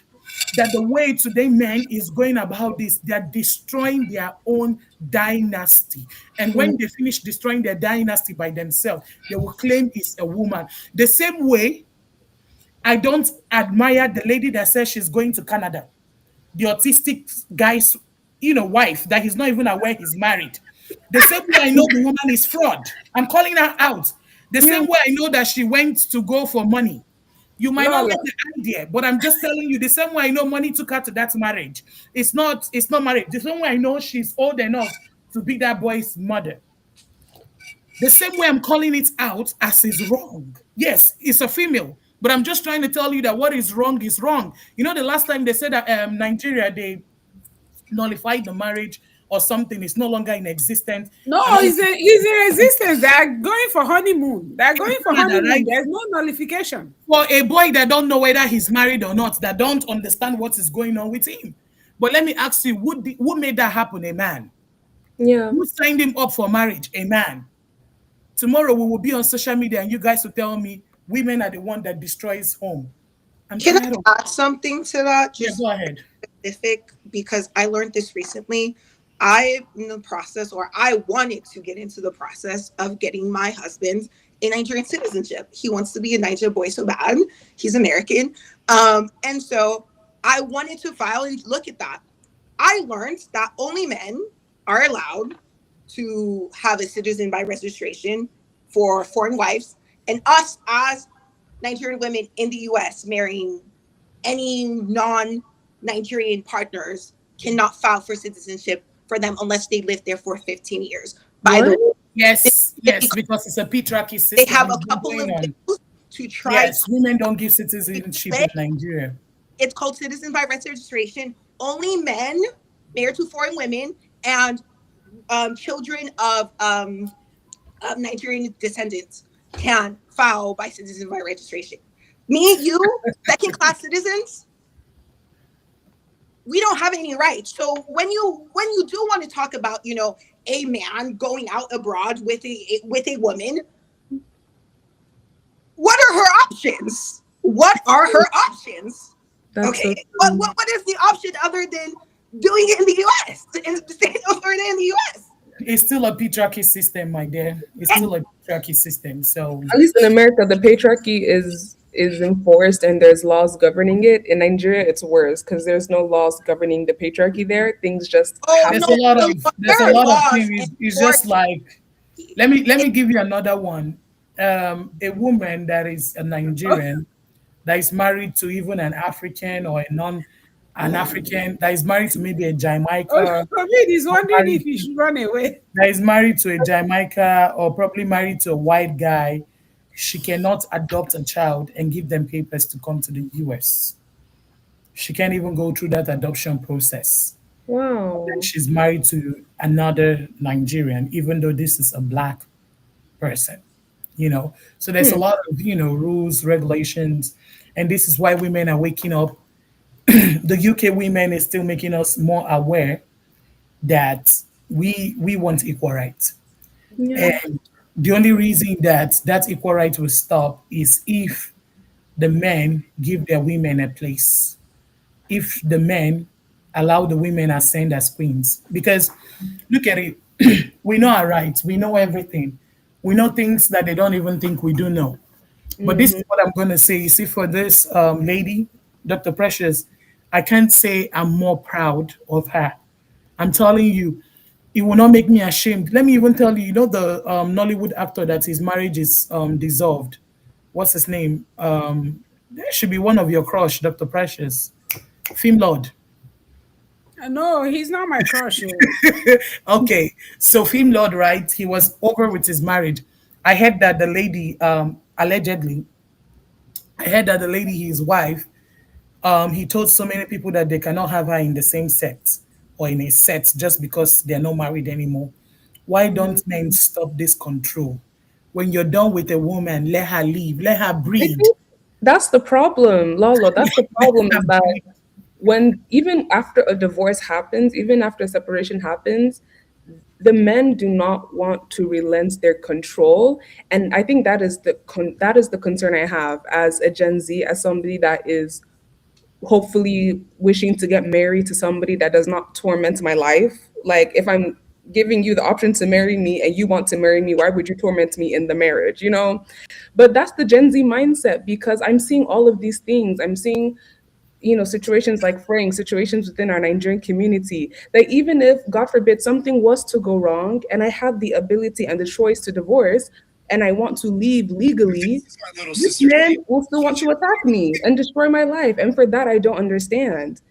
that the way today men is going about this, they're destroying their own dynasty. And when they finish destroying their dynasty by themselves, they will claim it's a woman. The same way, I don't admire the lady that says she's going to Canada, the autistic guy's, wife that he's not even aware he's married. The same way I know the woman is fraud. I'm calling her out. The Yeah. same way I know that she went to go for money. You might not Lala. get the idea, but I'm just telling you the same way I know money took her to that marriage. It's not marriage. The same way I know she's old enough to be that boy's mother. The same way I'm calling it out as is wrong. Yes, it's a female, but I'm just trying to tell you that what is wrong is wrong. You know, the last time they said that Nigeria, they nullified the marriage or something, is no longer in existence. No, And all it's in existence. They are going for honeymoon. They are going for Canada, honeymoon. right? There's no nullification. For a boy that don't know whether he's married or not, that don't understand what is going on with him. But let me ask you, who made that happen? A man. Yeah. Who signed him up for marriage? A man. Tomorrow we will be on social media and you guys will tell me women are the one that destroys home. I'm Can tired of. I add something to that? Yeah, Just go ahead. specific, because I learned this recently. I in the process, or I wanted to get into the process of getting my husband a Nigerian citizenship. He wants to be a Niger boy so bad. He's American. And so I wanted to file and look at that. I learned that only men are allowed to have a citizen by registration for foreign wives, and us as Nigerian women in the US marrying any non Nigerian partners cannot file for citizenship for them unless they lived there for 15 years. By the What? way, Yes, they, yes, because it's a patriarchy they system. have It's a been couple going of on. bills to try Yes, women don't give to citizenship in delay. Nigeria. It's called citizen by registration. Only men married to foreign women and children of Nigerian descendants can file by citizen by registration. Me, you, second class citizens, we don't have any rights. So when you do want to talk about, a man going out abroad with a woman, what are her options? What are her options? That's so Okay, true. what is the option other than doing it in the US and staying over there in the US? It's still a patriarchy system, my dear. It's still a patriarchy system. So At least in America, the patriarchy is enforced and there's laws governing it. In Nigeria, it's worse because there's no laws governing the patriarchy there. Things just Oh there's no, a happen. lot of there there's a are lot of laws things. It's just enforced. like let me give you another one. A woman that is a Nigerian that is married to even an African or a non an African that is married to maybe a Jamaica David is or wondering married if he to, should run away. that is married to a Jamaica or probably married to a white guy, she cannot adopt a child and give them papers to come to the US. She can't even go through that adoption process. And Wow. she's married to another Nigerian, even though this is a black person, you know. So there's a Hmm. lot of, rules, regulations, and this is why women are waking up. The UK women is still making us more aware that we want equal rights. Yeah. And the only reason that that equal right will stop is if the men give their women a place, if the men allow the women ascend as queens. Because look at it, we know our rights, we know everything, we know things that they don't even think we do know. But this Hmm. is what I'm going to say. You see, for this lady, Dr. Precious, I can't say I'm more proud of her. I'm telling you, it will not make me ashamed. Let me even tell you, the Nollywood actor that his marriage is dissolved. What's his name? There should be one of your crush, Dr. Precious. Film Lord. No, he's not my crush. Oh. Okay, so Film Lord, right? He was over with his marriage. I heard that the lady, allegedly, I heard that the lady, his wife, he told so many people that they cannot have her in the same set or in a set just because they're not married anymore. Why don't men stop this control? When you're done with a woman, let her live, let her I breed. think that's the problem, Lolo. That's the Let problem her is that breed. when even after a divorce happens, even after a separation happens, the men do not want to relent their control, and I think that is the concern I have as a Gen Z, as somebody that is hopefully wishing to get married to somebody that does not torment my life. Like if I'm giving you the option to marry me and you want to marry me, why would you torment me in the marriage, you know? But that's the Gen Z mindset because I'm seeing all of these things. I'm seeing situations like fraying, situations within our Nigerian community, that even if, God forbid, something was to go wrong and I have the ability and the choice to divorce and I want to leave legally, this man will still want to attack me and destroy my life. And for that, I don't understand.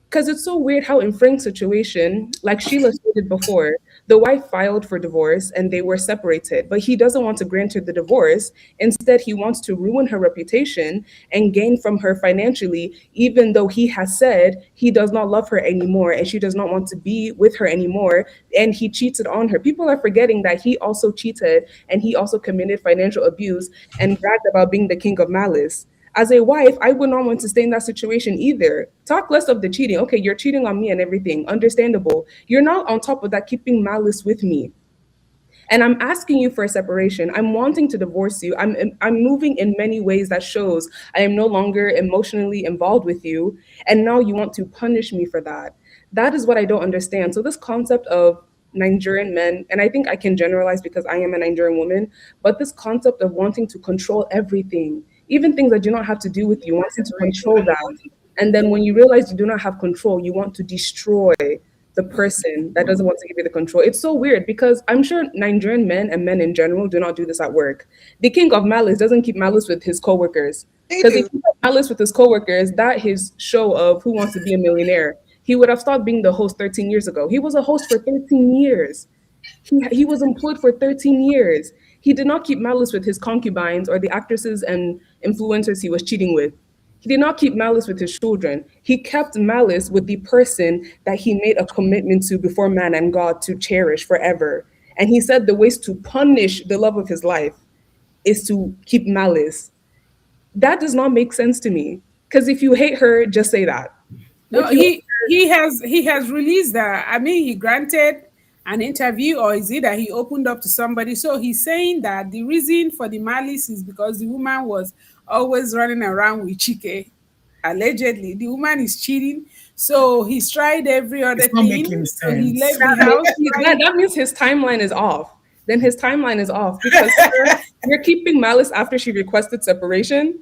Because it's so weird how in Frank's situation, like Sheila stated before, the wife filed for divorce and they were separated, but he doesn't want to grant her the divorce. Instead, he wants to ruin her reputation and gain from her financially, even though he has said he does not love her anymore and she does not want to be with her anymore. And he cheated on her. People are forgetting that he also cheated and he also committed financial abuse and bragged about being the king of malice. As a wife, I would not want to stay in that situation either. Talk less of the cheating. Okay, you're cheating on me and everything. Understandable. You're not on top of that keeping malice with me. And I'm asking you for a separation. I'm wanting to divorce you. I'm moving in many ways that shows I am no longer emotionally involved with you. And now you want to punish me for that. That is what I don't understand. So this concept of Nigerian men, and I think I can generalize because I am a Nigerian woman, but this concept of wanting to control everything, even things that do not have to do with you, wanting to control that. And then when you realize you do not have control, you want to destroy. the person that doesn't want to give you the control. It's so weird because I'm sure Nigerian men and men in general do not do this at work. The king of malice doesn't keep malice with his coworkers. They Because if do. he had malice with his coworkers, that his show of Who Wants to Be a Millionaire, he would have stopped being the host 13 years ago. He was a host for 13 years. He was employed for 13 years. He did not keep malice with his concubines or the actresses and influencers he was cheating with. He did not keep malice with his children. He kept malice with the person that he made a commitment to before man and God to cherish forever. And he said the ways to punish the love of his life is to keep malice. That does not make sense to me. Because if you hate her, just say that. No, If you he has released that. I mean, he granted an interview, or is it that he opened up to somebody? So he's saying that the reason for the malice is because the woman was always running around with Chike. Allegedly, the woman is cheating. So he's tried every other It's not making thing. So he sense. left the house. that means his timeline is off. Then his timeline is off because you're keeping malice after she requested separation,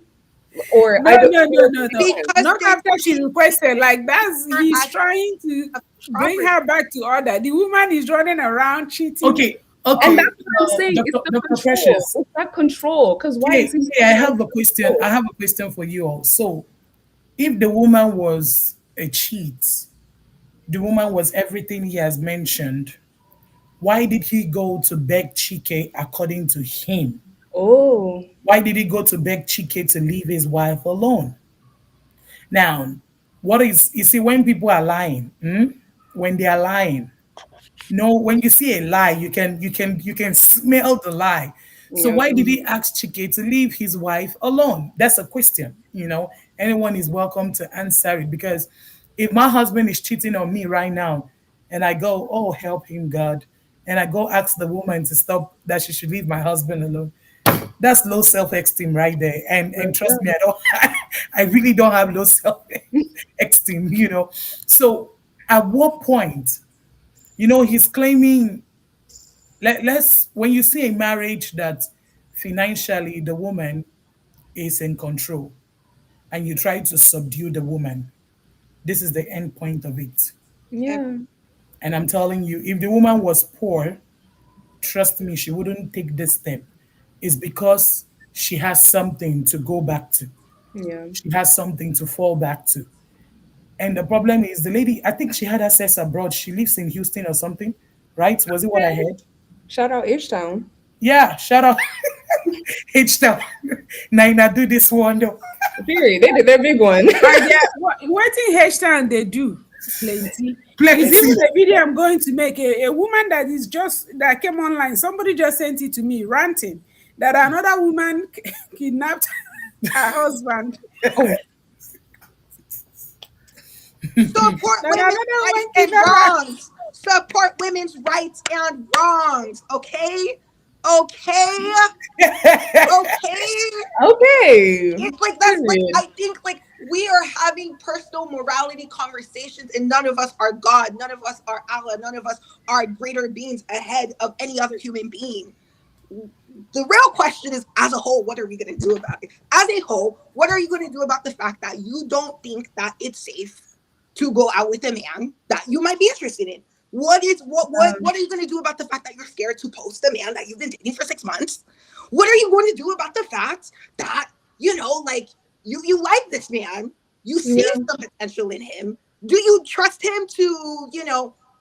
or No, I don't no, no, no, no. Because Not they're after she requested. Like that's he's at trying to bring property. her back to order. The woman is running around cheating. Okay, And okay, that's what I'm saying. It's Dr. the Dr. control. Precious. It's that control. Because why Okay, is he? I have a question. I have a question for you all. So, if the woman was a cheat, the woman was everything he has mentioned, why did he go to beg Chike according to him? Oh, Why did he go to beg Chike to leave his wife alone? Now, what is you see when people are lying, when they are lying, no, when you see a lie, you can smell the lie. So yeah. why did he ask Chike to leave his wife alone? That's a question. Anyone is welcome to answer it because if my husband is cheating on me right now, and I go, oh help him God, and I go ask the woman to stop that she should leave my husband alone, that's low self-esteem right there. And trust me, I don't I really don't have low self-esteem. So at what point, he's claiming let's when you see a marriage that financially the woman is in control and you try to subdue the woman, this is the end point of it. Yeah. And I'm telling you, if the woman was poor, trust me, she wouldn't take this step. It's because she has something to go back to. Yeah. She has something to fall back to. And the problem is the lady, I think she had access abroad. She lives in Houston or something, right? Was it what I heard? Shout out H Town. Yeah, shout out H Town. Naina do this one though. Period. They did their big one. What in H-Town they do? Plenty. Plenty. It's even a video I'm going to make. A woman that came online, somebody just sent it to me, ranting that another woman kidnapped her husband. Oh, Support No, no, women's no, no, rights Wendy, and no. wrongs. Support women's rights and wrongs. Okay? Okay? Okay? okay. It's like that's like Period. I think like we are having personal morality conversations and none of us are God, none of us are Allah, none of us are greater beings ahead of any other human being. The real question is, as a whole, what are we going to do about it? As a whole, what are you going to do about the fact that you don't think that it's safe to go out with a man that you might be interested in? What are you going to do about the fact that you're scared to post a man that you've been dating for 6 months? What are you going to do about the fact that like you like this man, you see Yeah. some potential in him? Do you trust him to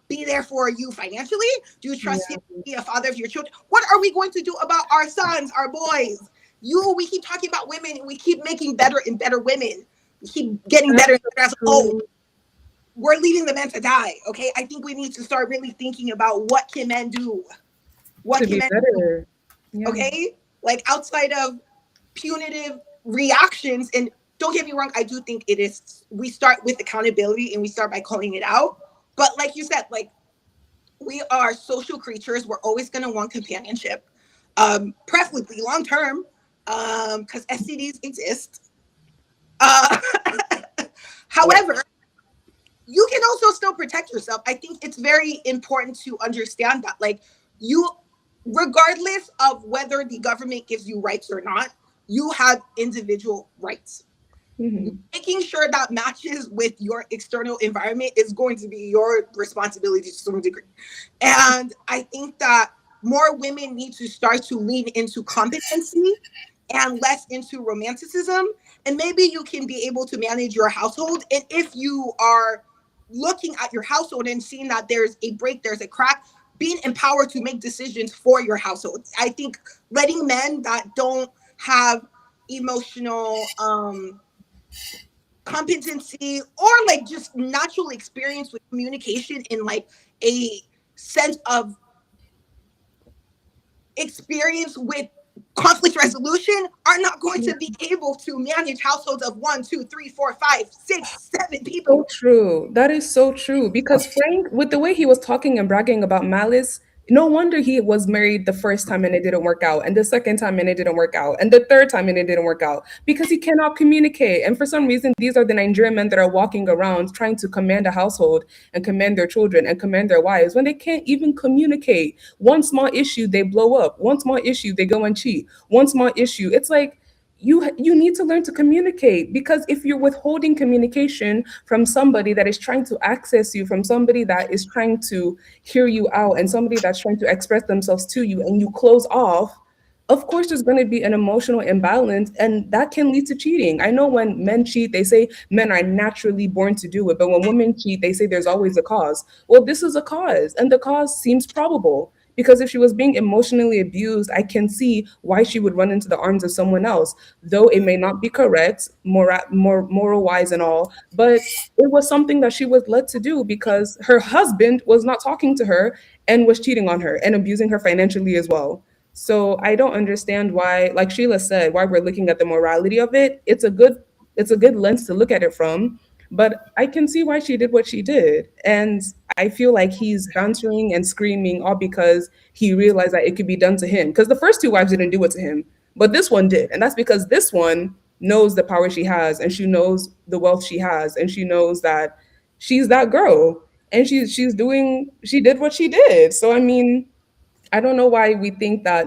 be there for you financially? Do you trust him to be a father of your children? What are we going to do about our sons, our boys? We keep talking about women, and we keep making better and better women. We keep getting better and better as a whole. We're leaving the men to die. Okay, I think we need to start really thinking about what can men do. What To can be men do? better. Yeah. Okay, like outside of punitive reactions. And don't get me wrong, I do think it is. We start with accountability and we start by calling it out. But like you said, like we are social creatures. We're always going to want companionship, preferably long term, because STDs exist. Uh, however, you can also still protect yourself. I think it's very important to understand that, like, regardless of whether the government gives you rights or not, you have individual rights. Hmm. Making sure that matches with your external environment is going to be your responsibility to some degree. And I think that more women need to start to lean into competency and less into romanticism. And maybe you can be able to manage your household. And if you are looking at your household and seeing that there's a break, there's a crack, being empowered to make decisions for your household. I think letting men that don't have emotional competency or like just natural experience with communication in like a sense of experience with conflict resolution are not going to be able to manage households of one, two, three, four, five, six, seven So people. true. That is so true. Because Frank, with the way he was talking and bragging about Malice, no wonder he was married the first time and it didn't work out, and the second time and it didn't work out, and the third time and it didn't work out because he cannot communicate. And for some reason, these are the Nigerian men that are walking around trying to command a household and command their children and command their wives when they can't even communicate. One small issue, they blow up. One small issue, they go and cheat. One small issue, it's like you need to learn to communicate, because if you're withholding communication from somebody that is trying to access you, from somebody that is trying to hear you out, and somebody that's trying to express themselves to you, and you close off, of course there's going to be an emotional imbalance, and that can lead to cheating. I know when men cheat, they say men are naturally born to do it, but when women cheat, they say there's always a cause. Well, this is a cause, and the cause seems probable, because if she was being emotionally abused, I can see why she would run into the arms of someone else, though it may not be correct, moral wise and all, but it was something that she was led to do because her husband was not talking to her and was cheating on her and abusing her financially as well. So I don't understand why, like Sheila said, why we're looking at the morality of it. It's a good lens to look at it from, but I can see why she did what she did. And I feel like he's bantering and screaming all because he realized that it could be done to him. Because the first two wives didn't do it to him, but this one did. And that's because this one knows the power she has, and she knows the wealth she has, and she knows that she's that girl. And she did what she did. So I mean, I don't know why we think that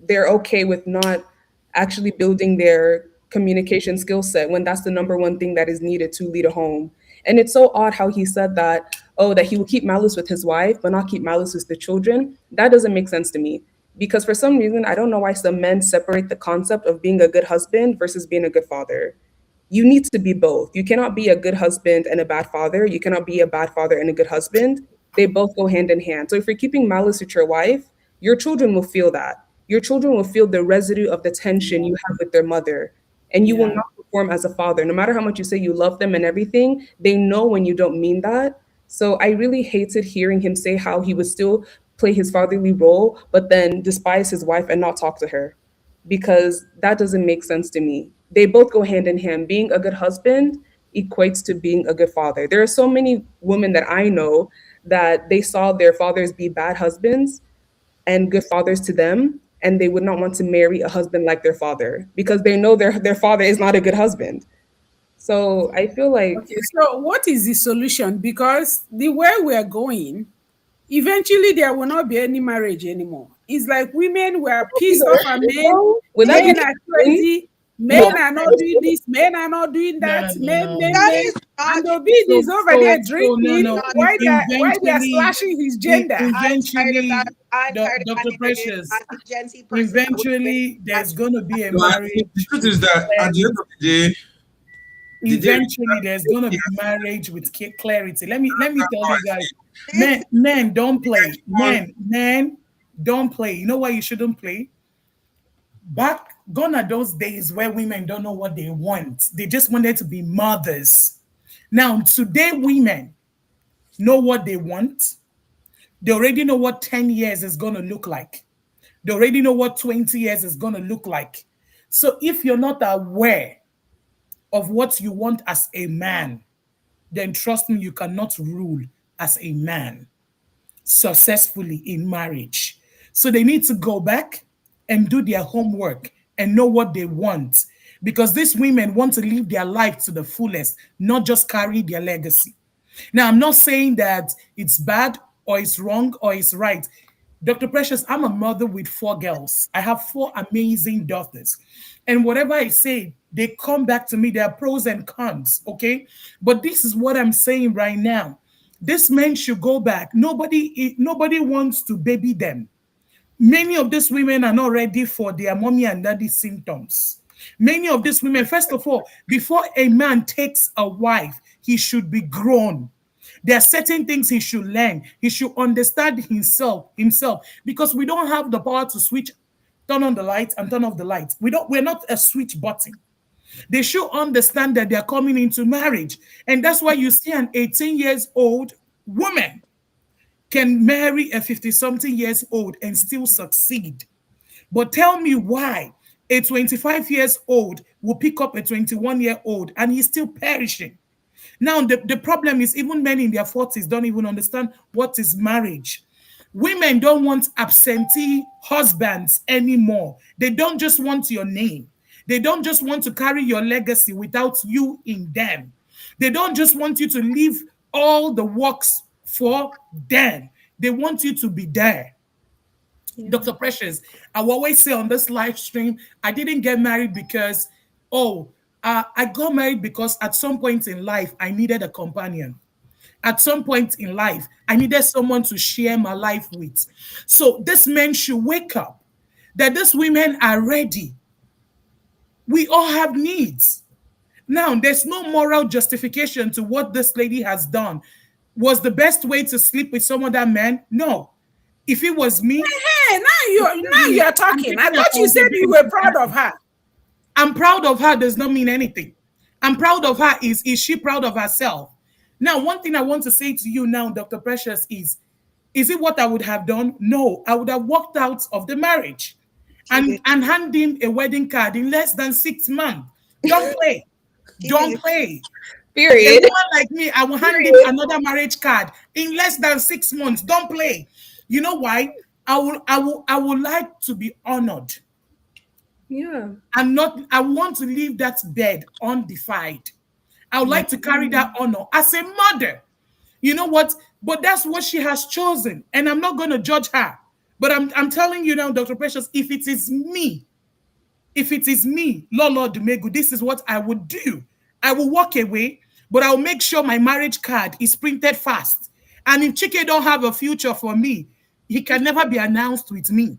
they're okay with not actually building their communication skill set when that's the number one thing that is needed to lead a home. And it's so odd how he said that, oh, that he will keep malice with his wife, but not keep malice with the children. That doesn't make sense to me. Because for some reason, I don't know why some men separate the concept of being a good husband versus being a good father. You need to be both. You cannot be a good husband and a bad father. You cannot be a bad father and a good husband. They both go hand in hand. So if you're keeping malice with your wife, your children will feel that. Your children will feel the residue of the tension you have with their mother. And you will Yeah. not perform as a father. No matter how much you say you love them and everything, they know when you don't mean that. So I really hated hearing him say how he would still play his fatherly role, but then despise his wife and not talk to her, because that doesn't make sense to me. They both go hand in hand. Being a good husband equates to being a good father. There are so many women that I know that they saw their fathers be bad husbands and good fathers to them, and they would not want to marry a husband like their father because they know their father is not a good husband. So I feel like Okay, so what is the solution? Because the way we are going, eventually there will not be any marriage anymore. It's like women were pissed off at men. would that be Men are crazy. no? Men are not doing this. Men are not doing No, that. no, no, Men, no. men, That men. is not And Obid So, is over so, there so no, drinking no. while they are Eventually, slashing his gender. I'm tired of that. eventually, I'm tired of that Dr. narrative. Precious, As a Gen Z person, I would say eventually that there's going to be a No, the marriage truth with is that at the end clarity. of the day, the day Eventually there's going to be marriage with clarity. Let me tell you guys, this men don't play. one, Men don't play. You know why you shouldn't play? Back gone are those days where women don't know what they want. They just wanted to be mothers. Now, today women know what they want. They already know what 10 years is going to look like. They already know what 20 years is going to look like. So if you're not aware of what you want as a man, then trust me, you cannot rule as a man successfully in marriage. So they need to go back and do their homework and know what they want. Because these women want to live their life to the fullest, not just carry their legacy. Now, I'm not saying that it's bad or it's wrong or it's right. Dr. Precious, I'm a mother with four girls. I have four amazing daughters. And whatever I say, they come back to me. There are pros and cons, okay? But this is what I'm saying right now. This men should go back. Nobody wants to baby them. Many of these women are not ready for their mommy and daddy symptoms. Many of these women, first of all, before a man takes a wife, he should be grown. There are certain things he should learn. He should understand himself, because we don't have the power to switch, turn on the lights and turn off the lights. We're not a switch button. They should understand that they're coming into marriage. And that's why you see an 18 years old woman can marry a 50 something years old and still succeed. But tell me why a 25 years old will pick up a 21-year-old and he's still perishing. Now, the problem is even men in their 40s don't even understand what is marriage. Women don't want absentee husbands anymore. They don't just want your name. They don't just want to carry your legacy without you in them. They don't just want you to leave all the works for them. They want you to be there. Dr. Precious, I will always say on this live stream, I didn't get married because, I got married because at some point in life, I needed a companion. At some point in life, I needed someone to share my life with. So this men should wake up that these women are ready. We all have needs. Now, there's no moral justification to what this lady has done. Was the best way to sleep with some other man? No. If it was me, Hey, now you're talking. I thought you said you were proud of her. I'm proud of her does not mean anything. I'm proud of her is she proud of herself? Now, one thing I want to say to you now, Dr. Precious, is it what I would have done? No, I would have walked out of the marriage and hand him a wedding card in less than 6 months. Don't play. Don't play. A Period. woman like me, I will hand him another marriage card in less than 6 months. Don't play. You know why? I would like to be honored. Yeah. I want to leave that bed undefied. I would like to carry that honor as a mother. You know what? But that's what she has chosen. And I'm not going to judge her. But I'm telling you now, Dr. Precious, if it is me, Lolo Dumegu, this is what I would do. I will walk away, but I'll make sure my marriage card is printed fast. And if Chike don't have a future for me, he can never be announced with me.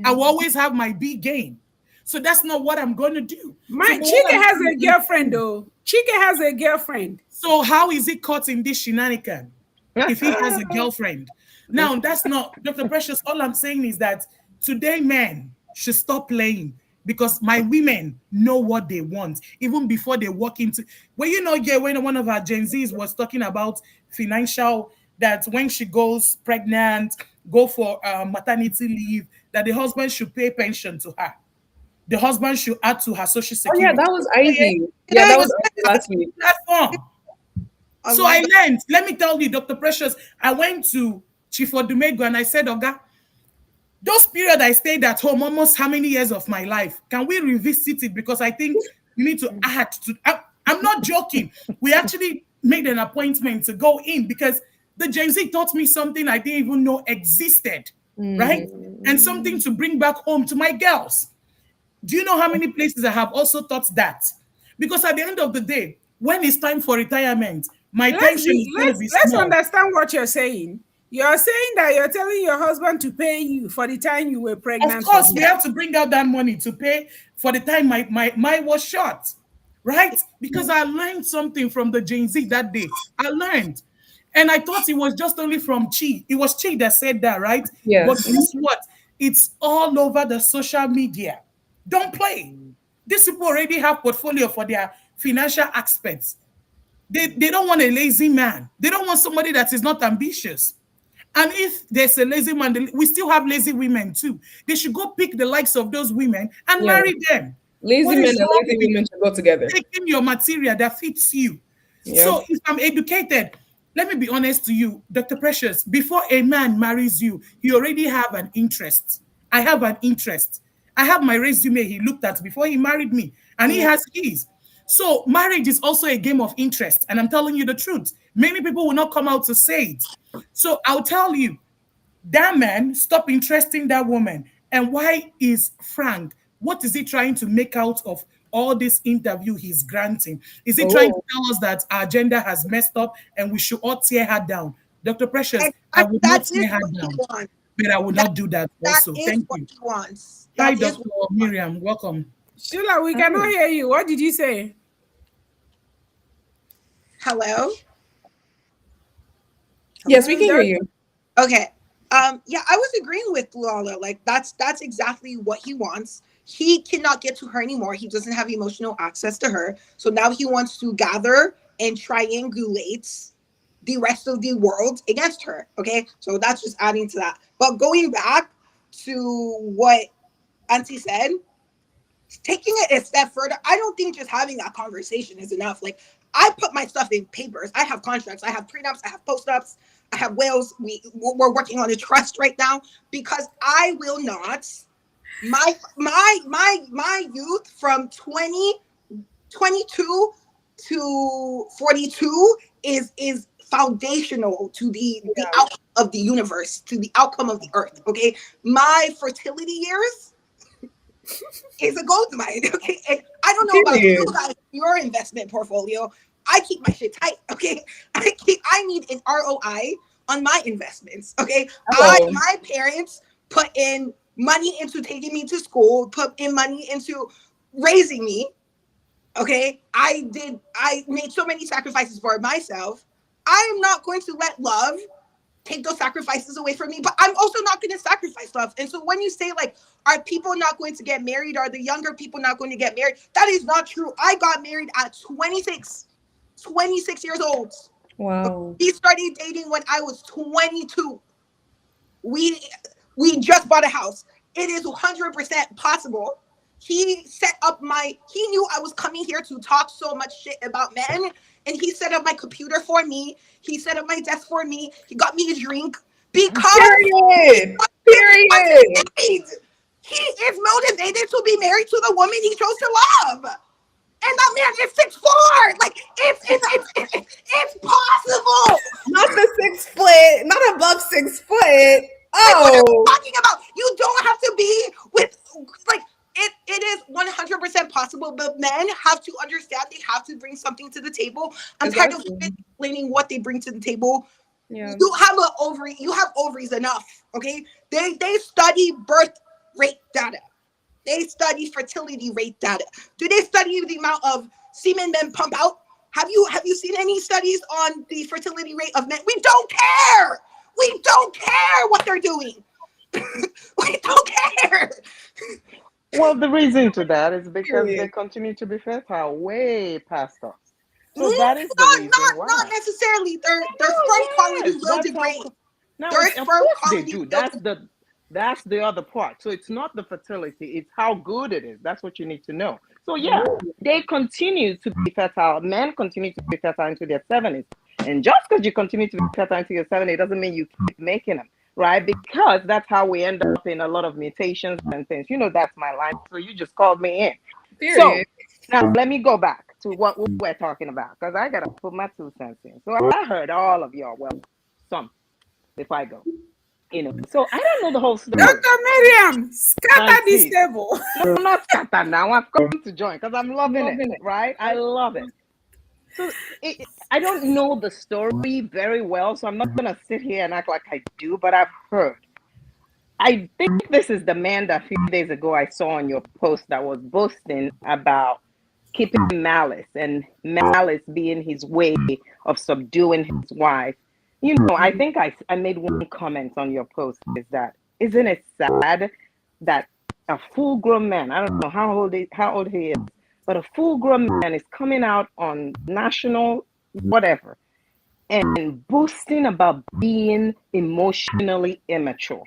I will always have my big game. So that's not what I'm going to do. Chike has a girlfriend, though. Chike has a girlfriend. So how is he caught in this shenanigan if he has a girlfriend? Now, that's not, Dr. Precious, all I'm saying is that today men should stop playing because my women know what they want, even before they walk into, well, yeah, when one of our Gen Zs was talking about financial, that when she goes pregnant, go for maternity leave, that the husband should pay pension to her. The husband should add to her social Oh security. yeah, that was Ivy. Yeah, that was Ivy last week. Platform. So I learned, let me tell you, Dr. Precious, I went to Chief Odumego and I said, Oga, those period I stayed at home, almost how many years of my life, can we revisit it? Because I think you need to add to, I'm not joking. We actually made an appointment to go in because the Gen Z taught me something I didn't even know existed, right? And something to bring back home to my girls. Do you know how many places I have also taught that? Because at the end of the day, when it's time for retirement, my pension is going to be Let's small. understand what you're saying. You're saying that you're telling your husband to pay you for the time you were pregnant. Of course, we have to bring out that money to pay for the time my was short, right? Because I learned something from the Gen Z that day. I learned. And I thought it was just only from Chi. It was Chi that said that, right? Yes. But guess what? It's all over the social media. Don't play. These people already have portfolio for their financial aspects. They don't want a lazy man. They don't want somebody that is not ambitious. And if there's a lazy man, we still have lazy women too. They should go pick the likes of those women and marry them. Lazy What men is and wrong lazy with women should go together. taking your material that fits you? Yeah. So if I'm educated, let me be honest to you, Dr. Precious, before a man marries you, you already have an interest. I have an interest. I have my resume he looked at before he married me, and he has his. So marriage is also a game of interest, and I'm telling you the truth. Many people will not come out to say it. So I'll tell you, That man stop interesting that woman. And why is Frank? What is he trying to make out of all this interview he's granting? Is he trying to Oh, tell us that our agenda has messed up and we should all tear her down? Dr. Precious, And I would that not is tear her what he down, wants. but I would That not do that that also. is Thank what you. he wants. Hi, That is Dr. what he wants. Miriam. Welcome. Shula, we hi. cannot hear you. What did you say? Hello? Yes, we Hello? can hear you. Okay. Yeah, I was agreeing with Lala. Like that's exactly what he wants. He cannot get to her anymore. He doesn't have emotional access to her. So now he wants to gather and triangulate the rest of the world against her. Okay. So that's just adding to that. But going back to what Auntie said, taking it a step further, I don't think just having that conversation is enough. Like, I put my stuff in papers. I have contracts. I have prenups. I have post-ups. I have wills. We're working on a trust right now because I will not. My youth from 22 to 42 is foundational to the Yeah. outcome of the universe, to the outcome of the earth. Okay, my fertility years is a gold mine. Okay. And I don't know about you Period. guys, your investment portfolio. I keep my shit tight. Okay. I need an ROI on my investments. Okay. Oh, My parents put in money into taking me to school, put in money into raising me. Okay. I made so many sacrifices for myself. I am not going to let love take those sacrifices away from me, but I'm also not going to sacrifice love. And so when you say, like, are people not going to get married? Are the younger people not going to get married? That is not true. I got married at 26 years old. wow. He started dating when I was 22. We we just bought a house. It is 100% possible. He knew I was coming here to talk so much shit about men, and he set up my computer for me. He set up my desk for me. He got me a drink because Period. he wants to Period. be married. He is motivated to be married to the woman he chose to love. And that man is 6'4". Like, it's possible. Not the 6 foot, not above 6 foot. Like, what are we Oh, talking about? You don't have to be with, like, it is 100% possible, but men have to understand they have to bring something to the table. I'm tired of exactly. explaining what they bring to the table. Yeah. You have ovaries enough. Okay. They study birth rate data. They study fertility rate data. Do they study the amount of semen men pump out? Have you seen any studies on the fertility rate of men? We don't care. We don't care what they're doing. We don't care. Well, the reason to that is because they Period. continue to be fertile way past us. So Mm, that is the Not reason not why. necessarily. Their sperm Oh quality yes, will that's how. degrade. Now, Their of sperm course they quality do. will That's the other part. So it's not the fertility; it's how good it is. That's what you need to know. So yeah, they continue to be fertile. Men continue to be fertile into their 70s, and just because you continue to be fertile into your 70s doesn't mean you keep making them, right? Because that's how we end up in a lot of mutations and things. You know, that's my line. So you just called me in. So Period. now let me go back to what we were talking about because I gotta put my 2 cents in. So I heard all of y'all. Well, some if I go. So I don't know the whole story. Dr. Miriam, scatter this Auntie, table. no, not scatter now. I've come to join because I'm loving it, right? I love it. So I don't know the story very well, so I'm not gonna sit here and act like I do, but I've heard. I think this is the man that a few days ago I saw on your post that was boasting about keeping malice and malice being his way of subduing his wife. I think I made one comment on your post is that isn't it sad that a full grown man, I don't know how old he is, but a full grown man is coming out on national whatever and boasting about being emotionally immature.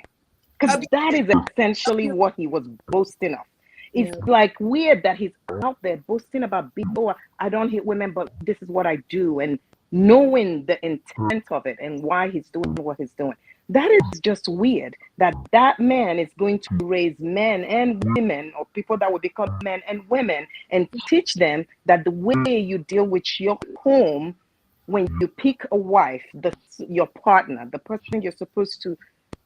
Because that is essentially what he was boasting of. It's like weird that he's out there boasting about being, oh, I don't hit women, but this is what I do, and knowing the intent of it and why he's doing what he's doing. That is just weird that that man is going to raise men and women or people that will become men and women and teach them that the way you deal with your home when you pick a wife, your partner, the person you're supposed to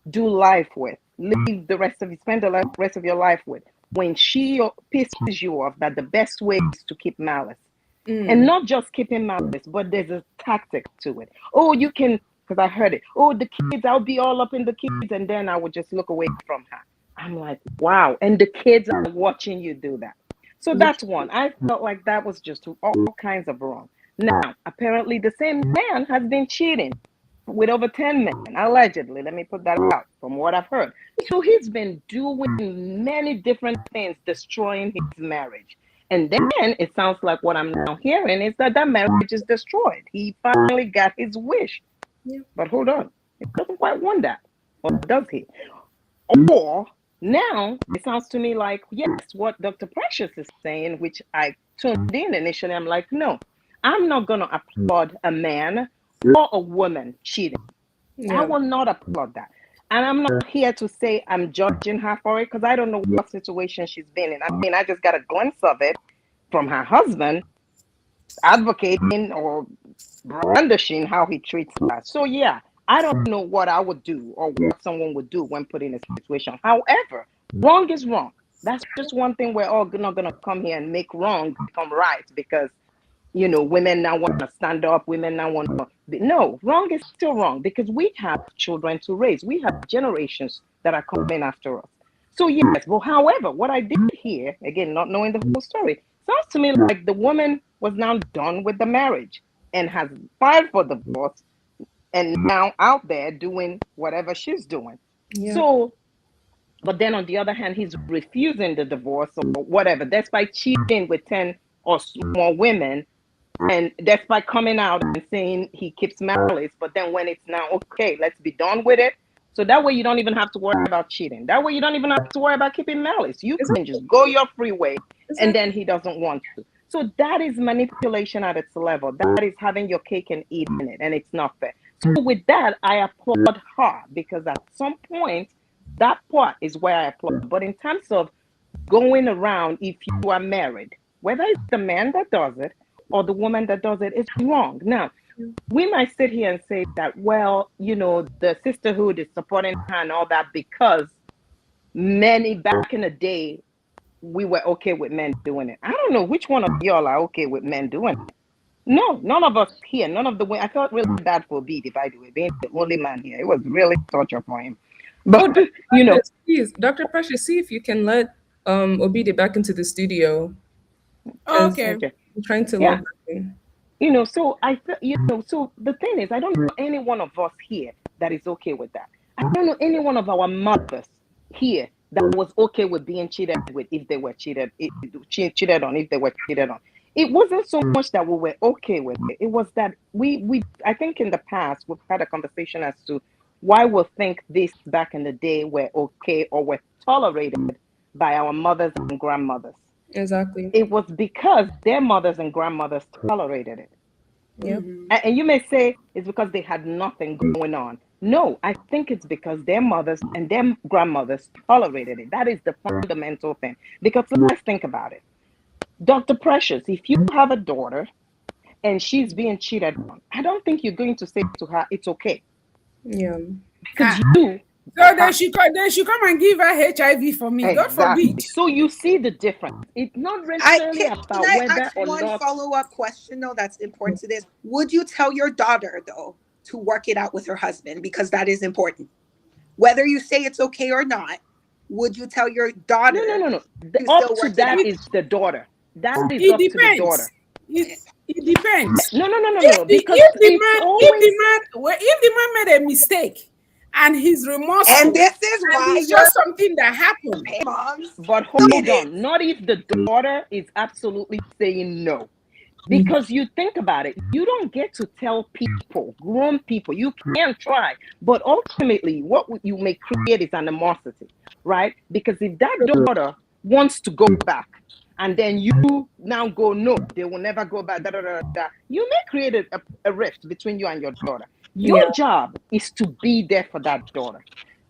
do life with, live the rest of you, spend the rest of your life with, when she pisses you off, that the best way is to keep malice. And not just keeping malice, but there's a tactic to it. Oh, you can, because I heard it. Oh, the kids, I'll be all up in the kids, and then I would just look away from her. I'm like, wow. And the kids are watching you do that. So that's one. I felt like that was just all kinds of wrong. Now, apparently, the same man has been cheating with over 10 men, allegedly. Let me put that out from what I've heard. So he's been doing many different things, destroying his marriage. And then it sounds like what I'm now hearing is that marriage is destroyed. He finally got his wish. Yeah. But hold on, he doesn't quite want that. Or does he? Or now it sounds to me like, yes, what Dr. Precious is saying, which I tuned in initially, I'm like, no, I'm not going to applaud a man or a woman cheating. Yeah. I will not applaud that. And I'm not here to say I'm judging her for it, because I don't know what situation she's been in. I mean, I just got a glimpse of it from her husband advocating or brandishing how he treats her. So yeah, I don't know what I would do or what someone would do when put in a situation. However, wrong is wrong. That's just one thing we're all not going to come here and make wrong become right, because women now want to stand up. Women now want to. No, wrong is still wrong, because we have children to raise. We have generations that are coming after us. So yes, but however, what I did hear, again, not knowing the whole story, sounds to me like the woman was now done with the marriage and has filed for divorce, and now out there doing whatever she's doing. Yeah. So, but then on the other hand, he's refusing the divorce or whatever, despite cheating with 10 or more women. And that's by coming out and saying he keeps malice, but then when it's now, okay, let's be done with it. So that way you don't even have to worry about cheating. That way you don't even have to worry about keeping malice. You can just go your free way, and then he doesn't want to. So that is manipulation at its level. That is having your cake and eating it, and it's not fair. So with that, I applaud her, because at some point, that part is where I applaud. But in terms of going around, if you are married, whether it's the man that does it or the woman that does it, it's wrong. Now, we might sit here and say that, well, the sisterhood is supporting her and all that, because many back in the day, we were okay with men doing it. I don't know which one of y'all are okay with men doing it. No, none of us here, none of the women. I felt really bad for Obidi, by the way, being the only man here. It was really torture for him. But, Please, Dr. Precious, see if you can let Obidi back into the studio. Okay. I'm trying to Yeah. log in. So I feel, so the thing is, I don't know any one of us here that is okay with that. I don't know any one of our mothers here that was okay with being cheated with if they were cheated on, if they were cheated on. It wasn't so much that we were okay with it. It was that we I think in the past we've had a conversation as to why we think this back in the day were okay or were tolerated by our mothers and grandmothers. Exactly. It was because their mothers and grandmothers tolerated it. Yeah. And you may say it's because they had nothing going on. No, I think it's because their mothers and their grandmothers tolerated it. That is the fundamental thing. Because let's think about it. Dr. Precious, if you have a daughter and she's being cheated on, I don't think you're going to say to her, it's okay. Yeah. Because So they should come and give her HIV for me. God exactly. forbid. So you see the difference. It's not necessarily Can about I whether ask or one not. follow-up question, though, that's important to this? Would you tell your daughter, though, to work it out with her husband? Because that is important. Whether you say it's okay or not, would you tell your daughter? No. Up to that is the daughter. That is It up to the depends. daughter. It depends. No. Because if the man made a mistake and he's remorseful, And this is and why it's just something that happened. Hey, moms. But hold on. Not if the daughter is absolutely saying no. Because you think about it, you don't get to tell people, grown people, you can try, but ultimately what you may create is animosity, right? Because if that daughter wants to go back and then you now go, no, they will never go back, you may create a rift between you and your daughter. Your job is to be there for that daughter.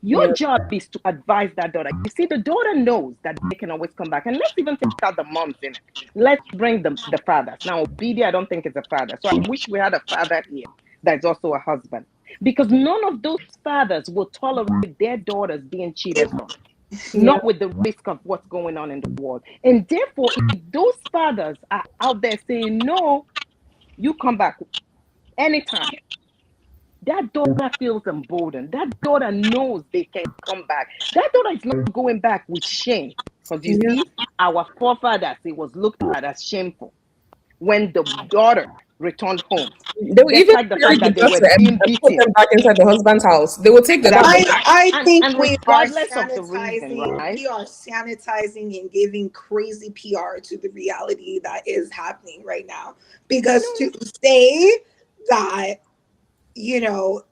Your job is to advise that daughter. You see, the daughter knows that they can always come back. And let's even take out the moms in it. Let's bring the fathers. Now, Obidi, I don't think it's a father. So I wish we had a father here that's also a husband. because none of those fathers will tolerate their daughters being cheated on, Yeah. not with the risk of what's going on in the world. And therefore, if those fathers are out there saying, no, you come back anytime, that daughter feels emboldened. That daughter knows they can come back. That daughter is not going back with shame. Because you see, our forefathers, it was looked at as shameful when the daughter returned home. They will even Despite the carry fact the that they were daughter being and put beaten. them back inside the husband's house. They will take the daughter Exactly. back. I think And we are regardless of the reason, sanitizing. right? We are sanitizing and giving crazy PR to the reality that is happening right now. Because to say that, you know,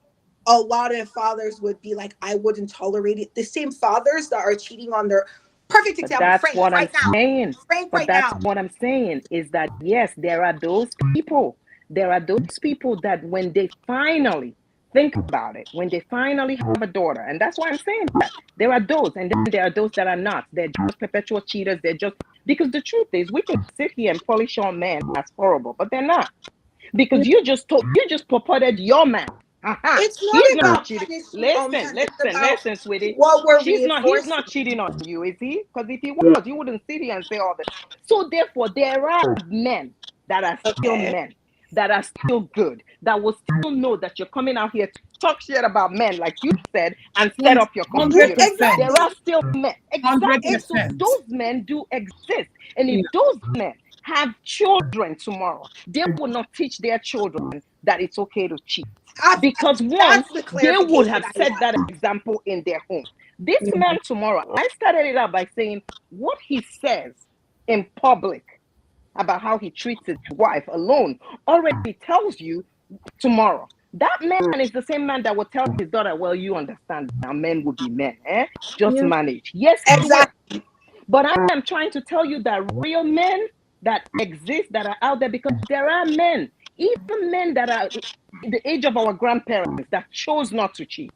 a lot of fathers would be like, I wouldn't tolerate it. The same fathers that are cheating on their perfect But example, that's Frank, what I'm right now. saying. Frank, But right that's now. what I'm saying is that, yes, there are those people. There are those people that when they finally think about it, when they finally have a daughter, and that's why I'm saying that there are those, and then there are those that are not. They're just perpetual cheaters. They're just, because the truth is, we can sit here and polish our man as horrible, but they're not. Because you just purported your man. It's He's not not about cheating. punishing a Listen, man. It's listen, about listen, sweetie. what we're He's reinforcing. not cheating on you, is he? Because if he was, you wouldn't sit here and say all this. So therefore, there are men that are still Okay. men, that are still good, that will still know that you're coming out here to talk shit about men, like you said, and set up your computer. 100%. There are still men. Exactly. So 100%. those men do exist. And if those men have children tomorrow, they will not teach their children that it's okay to cheat. Because one, That's the they clarification would have I set want. that example in their home. This man tomorrow, I started it out by saying what he says in public about how he treats his wife alone already tells you tomorrow. That man is the same man that will tell his daughter, well, you understand now, men will be men, just manage. Yes, he will. Exactly. But I am trying to tell you that real men that exist, that are out there, because there are men, even men that are the age of our grandparents that chose not to cheat,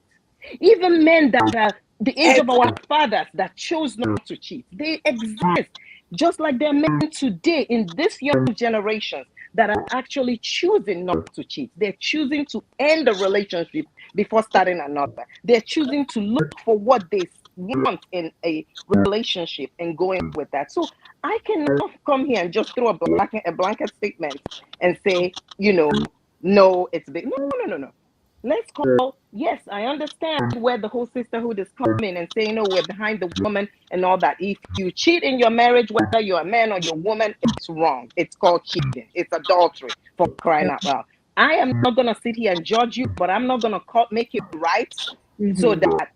even men that are the age of our fathers that chose not to cheat. They exist. Just like there are men today in this young generation that are actually choosing not to cheat. They're choosing to end the relationship before starting another. They're choosing to look for what they want in a relationship and going with that. So I cannot come here and just throw a blanket statement and say, no, it's big. No. Let's call, yes, I understand where the whole sisterhood is coming and saying, no, we're behind the woman and all that. If you cheat in your marriage, whether you're a man or you're a woman, it's wrong. It's called cheating. It's adultery, for crying out loud. I am not going to sit here and judge you, but I'm not going to make it right so that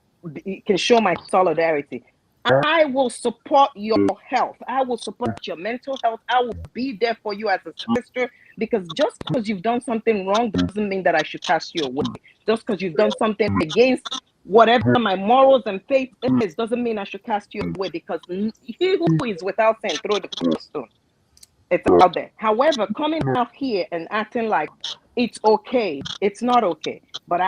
it can show my solidarity. I will support your health. I will support your mental health. I will be there for you as a sister, because just because you've done something wrong doesn't mean that I should cast you away. Just because you've done something against whatever my morals and faith is doesn't mean I should cast you away, because he who is without sin, throw the first stone. It's out there. However, coming out here and acting like it's okay, it's not okay. But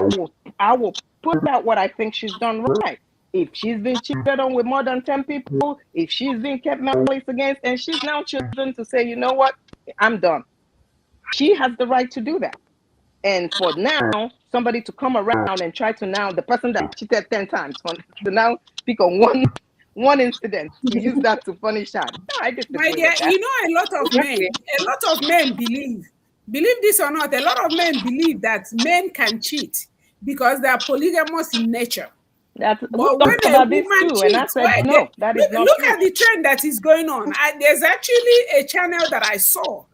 I will put out what I think she's done right. If she's been cheated on with more than 10 people, if she's been kept malice against, and she's now chosen to say, you know what, I'm done. She has the right to do that. And for now, somebody to come around and try to now, the person that cheated 10 times, to now pick on one incident to use that to punish her. No, I My disagree dear, with that. a lot of men believe this or not, a lot of men believe that men can cheat because they are polygamous in nature. We But when talked a about this woman too, and I cheats, said no, that is not look true. at the trend that is going on. There's actually a channel that I saw.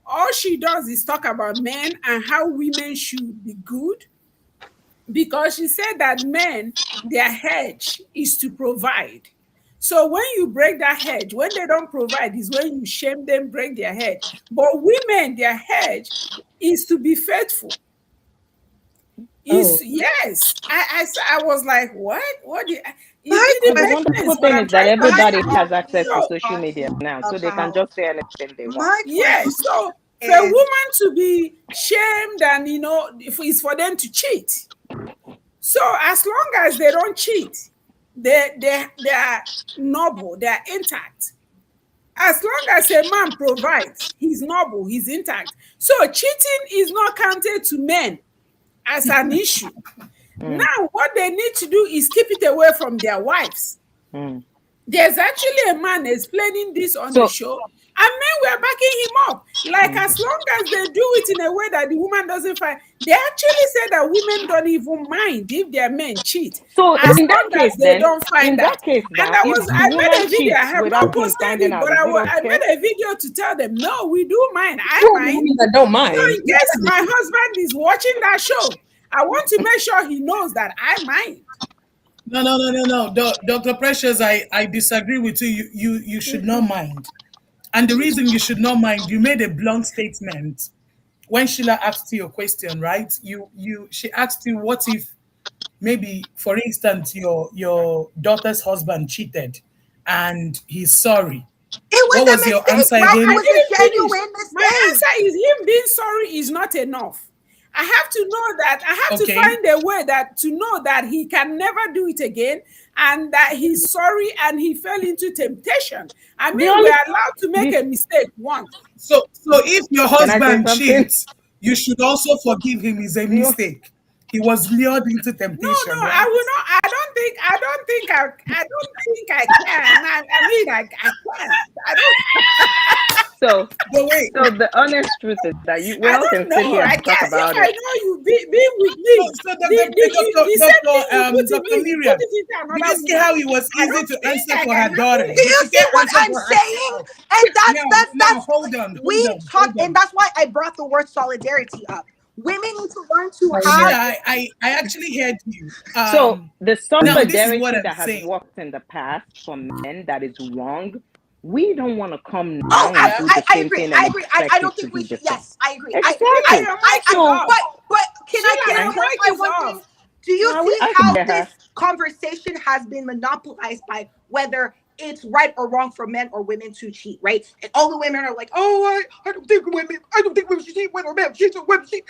All she does is talk about men and how women should be good, because she said that men, their hedge is to provide. So when you break that hedge, when they don't provide, is when you shame them, break their hedge. But women, their hedge is to be faithful. Yes. I was like, what? What did it didn't The make wonderful sense, but thing I'm is that trying to everybody understand. has access to So social media now, so they can About just say anything they want. my yes, so for a is woman to be shamed and it's for them to cheat. So as long as they don't cheat, they are noble, they are intact. As long as a man provides, he's noble, he's intact. So cheating is not counted to men. as an issue. Now, what they need to do is keep it away from their wives. There's actually a man explaining this on the show, and men were backing him up. Like, as long as they do it in a way that the woman doesn't find, they actually say that women don't even mind if their men cheat. So as in long that case, as they then, don't find in that case, and now, I if the made a woman video. I cheats have without not him posted finding it, out, but is it I okay? made a video to tell them, no, we do mind. I Well, mind. women that don't mind. So in case my husband is watching that show, I want to make sure he knows that I mind. No. Dr. Precious, I disagree with you. You should not mind. And the reason you should not mind, you made a blunt statement when Sheila asked you a question, right? She asked you, what if maybe, for instance, your daughter's husband cheated and he's sorry. It What was was a your mistake, answer right? again? It was a genuine My mistake. answer is him being sorry is not enough. I have to know that I have to find a way that to know that he can never do it again, and that he's sorry and he fell into temptation. I mean, only- we're allowed to make a mistake once. So if your Can I say husband something? cheats, you should also forgive him. It's a mistake. He was lured into temptation. No, right? I will not. I don't think I can. I mean, I can. I don't. So, But wait, so the honest truth is that we I all don't can sit know. here I and talk can't. about If I it. know you be with me. so The same thing you put Dr. in me, you Miriam, put it into did another you see woman. how it was I easy don't to think answer I for her can daughter? do it. Do you see what I'm saying? And that's and that's why I brought the word solidarity up. Women need to learn to have. Yeah, I actually heard you. So the now this is solidarity what I'm that has saying. worked in the past for men that is wrong, we don't want to come now Oh, and do the I same agree. thing I and agree. expect I it don't to think be we should. different. Yes, I agree. Exactly. But can I Sheila, clarify one off. thing? Do you No, see I how can hear her. this conversation has been monopolized by whether it's right or wrong for men or women to cheat, right? And all the women are like, "Oh, I don't think women should cheat when men cheat when women cheat."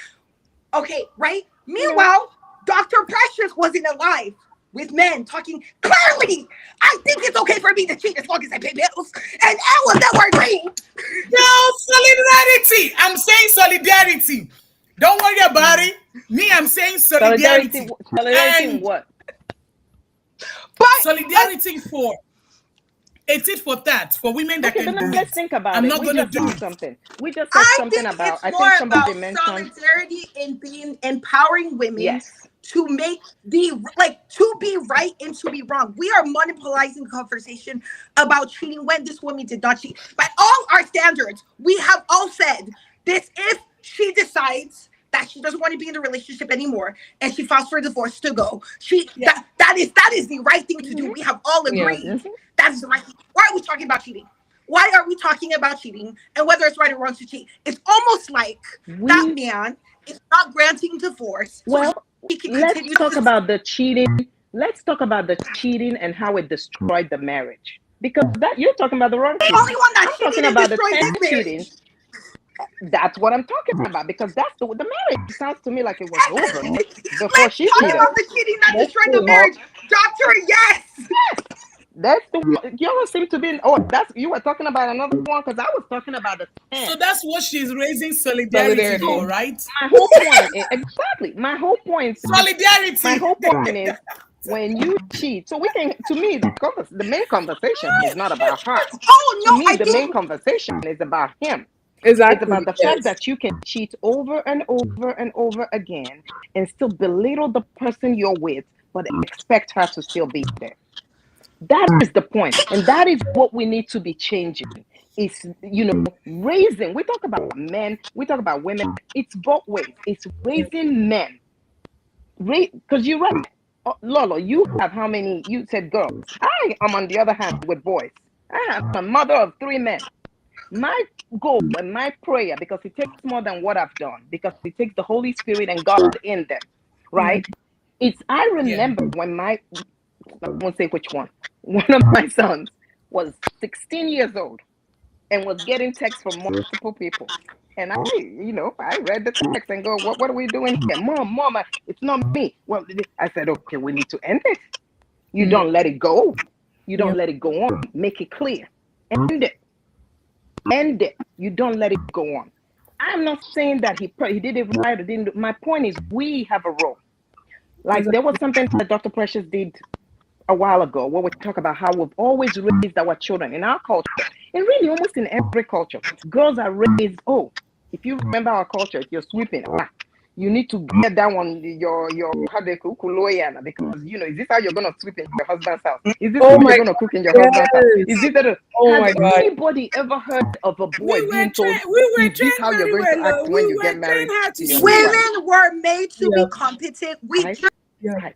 Okay, right? Meanwhile, Dr. Precious wasn't alive with men talking clearly. I think it's okay for me to cheat as long as I pay bills. And Ella never agreed. No, solidarity. I'm saying solidarity. Don't worry about it. Me, I'm saying solidarity. Solidarity in And what? But solidarity for a tit for tat for women that Okay, can but do let's it. think about I'm it. not We going to just do said it. something. We just said I something think about. it's I more think somebody about mentioned. solidarity in being empowering women Yes. to make to be right and to be wrong. We are monopolizing conversation about cheating when this woman did not cheat. By all our standards, we have all said this: if she decides that she doesn't want to be in the relationship anymore and she files for divorce to go, that is the right thing to do. We have all agreed that is the right thing. Why are we talking about cheating? Why are we talking about cheating and whether it's right or wrong to cheat? It's almost like that man is not granting divorce. Well, he can let's continue talk to about the cheating. Let's talk about the cheating and how it destroyed the marriage. Because that you're talking about the wrong the cheating. only one that I'm cheated talking and about the destroyed 10 his cheating. marriage. That's what I'm talking about because that's the marriage sounds to me like it was over before Let's she talk cheated. about the cheating that destroyed the marriage. Doctor, yes. That's the y'all seem to be. Oh, that's you were talking about another one because I was talking about the 10. So that's what she's raising solidarity for, right? My whole point is, exactly. My whole point is, Solidarity. my whole point is when you cheat. So we can. To me, the main conversation is not about her. Oh To no, me, I the think main conversation is about him. Exactly. It's about the fact that you can cheat over and over and over again and still belittle the person you're with, but expect her to still be there. That is the point, and that is what we need to be changing. It's raising. We talk about men, we talk about women. It's both ways. It's raising men, because you're right. Lolo, you have how many? You said girls. I am on the other hand with boys. I have a mother of 3 men. My goal and my prayer, because it takes more than what I've done, because it takes the Holy Spirit and God in them, right? I remember when I won't say which one of my sons was 16 years old and was getting texts from multiple people. And I read the text and go, what are we doing here? Mom, it's not me. Well, I said, okay, we need to end it. You don't let it go. You don't let it go on. Make it clear. End it. You don't let it go on. I'm not saying that he did it right or didn't. My point is, we have a role. Like there was something that Dr. Precious did a while ago where we talk about how we've always raised our children in our culture, and really almost in every culture. Girls are raised, oh, if you remember our culture, if you're sweeping, you need to get down on your how they cook kuloyana, because is this how you're gonna sweep in your husband's house? Is this how you're gonna cook in your husband's house? Is this has anybody ever heard of a boy being told, is this how you're going to act when you get married to your husband? Women were made to be competent. We Right? just Right.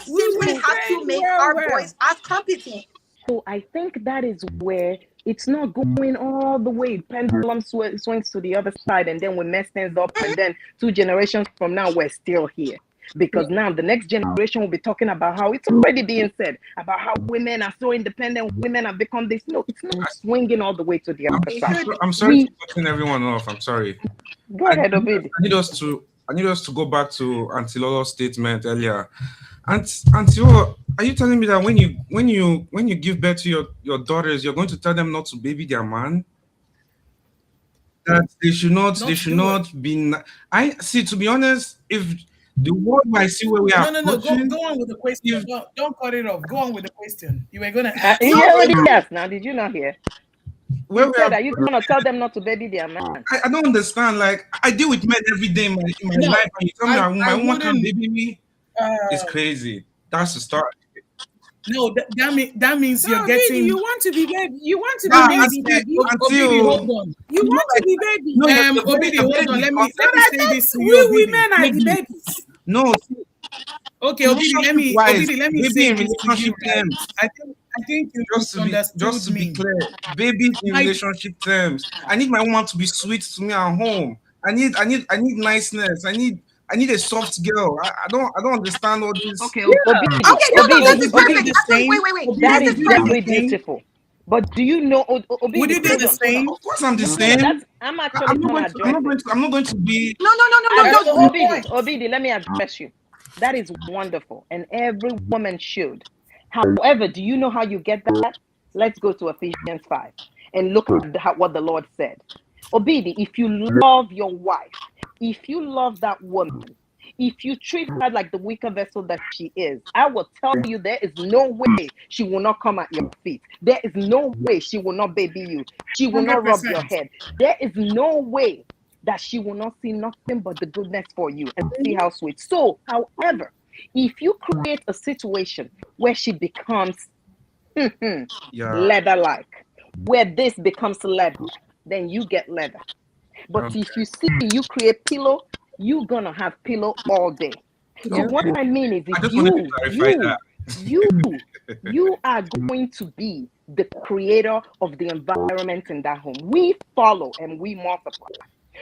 simply have to make our boys as competent. So I think that is where it's not going all the way. Pendulum swings to the other side, and then we mess things up. And then 2 generations from now, we're still here. Because now the next generation will be talking about how it's already being said about how women are so independent, women have become this. No, it's not swinging all the way to the other side. I'm sorry for cutting everyone off. I'm sorry. Go ahead, Obidi. I need us to go back to Auntie Lolo's statement earlier. Auntie Lolo, are you telling me that when you give birth to your daughters, you're going to tell them not to baby their man? That they should not be. I see. To be honest, if the world might see where we are. No. Go on with the question. Don't cut it off. Go on with the question. You were gonna ask. Yes. Now, did you not hear? Where You we said are. that you're gonna tell them not to baby their man. I don't understand. Like, I deal with men every day in my life, and you tell me my woman can't baby me. It's crazy. That's the start. No, that means So, you're getting. you want to be baby. You want to be baby. Obidi, hold on. You want to be baby. No, Obidi, hold on. Let me say this to you. We Obidi. women are the babies. No, Okay, Obidi, let me baby say in this to you. relationship terms. I think you Just to be me. clear, baby in relationship terms. I need my woman to be sweet to me at home. I need niceness. I need a soft girl. I don't understand all this. Okay, Okay, no, this is perfect. the Actually, same? wait. That This is is very perfect. beautiful. But do you know, Obidi, Would you do the same? Of course, I'm the same. I'm actually I'm going not to address it. I'm not going to be. No. Obidi, let me address you. That is wonderful, and every woman should. However, do you know how you get that? Let's go to Ephesians 5 and look at what the Lord said. Obidi, if you love your wife, if you love that woman, if you treat her like the weaker vessel that she is, I will tell you there is no way she will not come at your feet. There is no way she will not baby you. She will not rub your 100%. head. There is no way that she will not see nothing but the goodness for you and see how sweet. So, however, if you create a situation where she becomes leather-like, where this becomes leather, then you get leather. But if you see you create pillow, you're gonna have pillow all day. So what I mean is, I just wanted to clarify that. you are going to be the creator of the environment in that home. We follow and we multiply.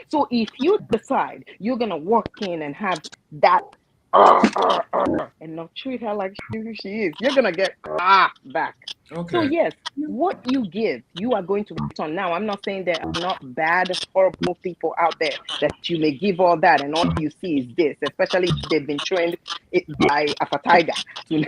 So if you decide you're gonna walk in and have that and not treat her like she is, you're gonna get back. Okay. So yes, what you give, you are going to return. Now, I'm not saying there are not bad, horrible people out there that you may give all that and all you see is this, especially if they've been trained by a tiger to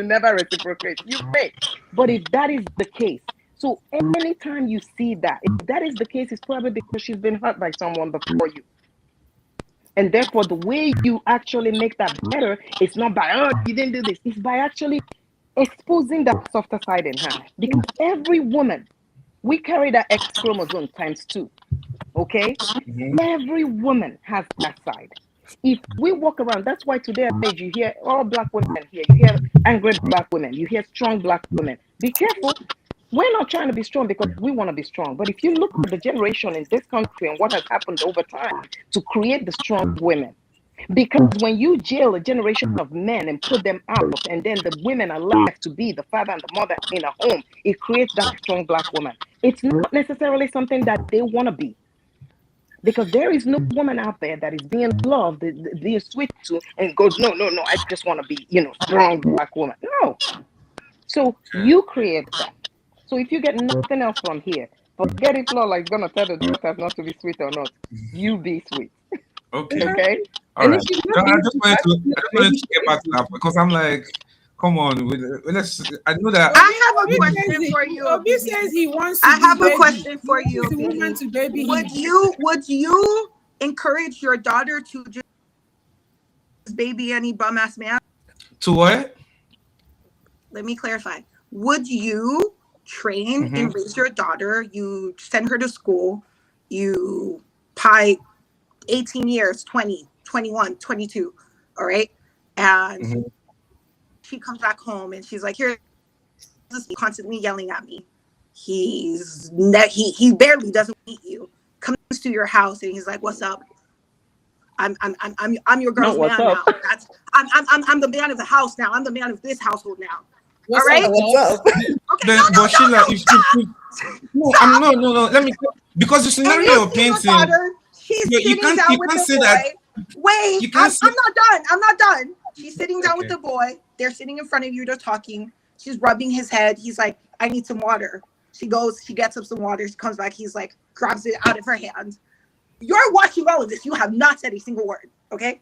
never reciprocate. You may. But if that is the case, so anytime you see that, if that is the case, it's probably because she's been hurt by someone before you. And therefore, the way you actually make that better is not by, oh, you didn't do this. It's by actually exposing that softer side in her. Because every woman, we carry that X chromosome times 2. Okay? Mm-hmm. Every woman has that side. If we walk around, that's why today at age you hear all black women here. You hear angry black women. You hear strong black women. Be careful. We're not trying to be strong because we want to be strong. But if you look at the generation in this country and what has happened over time to create the strong women, because when you jail a generation of men and put them out, and then the women are left to be the father and the mother in a home, it creates that strong black woman. It's not necessarily something that they want to be. Because there is no woman out there that is being loved, being sweet to, and goes, no, I just want to be, strong black woman. No. So you create that. So if you get nothing else from here, forget if Lola is gonna tell the daughters not to be sweet or not. You be sweet. Okay. Okay. All right. I just wanted to get back to that because I'm like, Come on, let's. I know that. I have a Obi question says for you. Obi Bibi. says he wants to I be have a baby. question for He you, wants the woman Bibi. to baby Would him. you encourage your daughter to just baby any bum ass man? To what? Let me clarify. Would you train and raise your daughter? You send her to school, you pie 18 years, 20, 21, 22, all right? And she comes back home and she's like, here's this constantly yelling at me. He barely doesn't meet you. Comes to your house and he's like, what's up? I'm your girl's what's man up? now. I'm the man of the house now. I'm the man of this household now. What's All right? up? What's up? Okay, But Sheila, if no, no. Let me, because the and scenario you you're see your painting, daughter, she's you sitting can't down with the say boy. that. Wait, You can't say. I'm not done. I'm not done. She's sitting down with Okay. the boy. They're sitting in front of you. They're talking. She's rubbing his head. He's like, I need some water. She goes, she gets up some water. She comes back. He's like, grabs it out of her hand. You're watching all of this. You have not said a single word. Okay.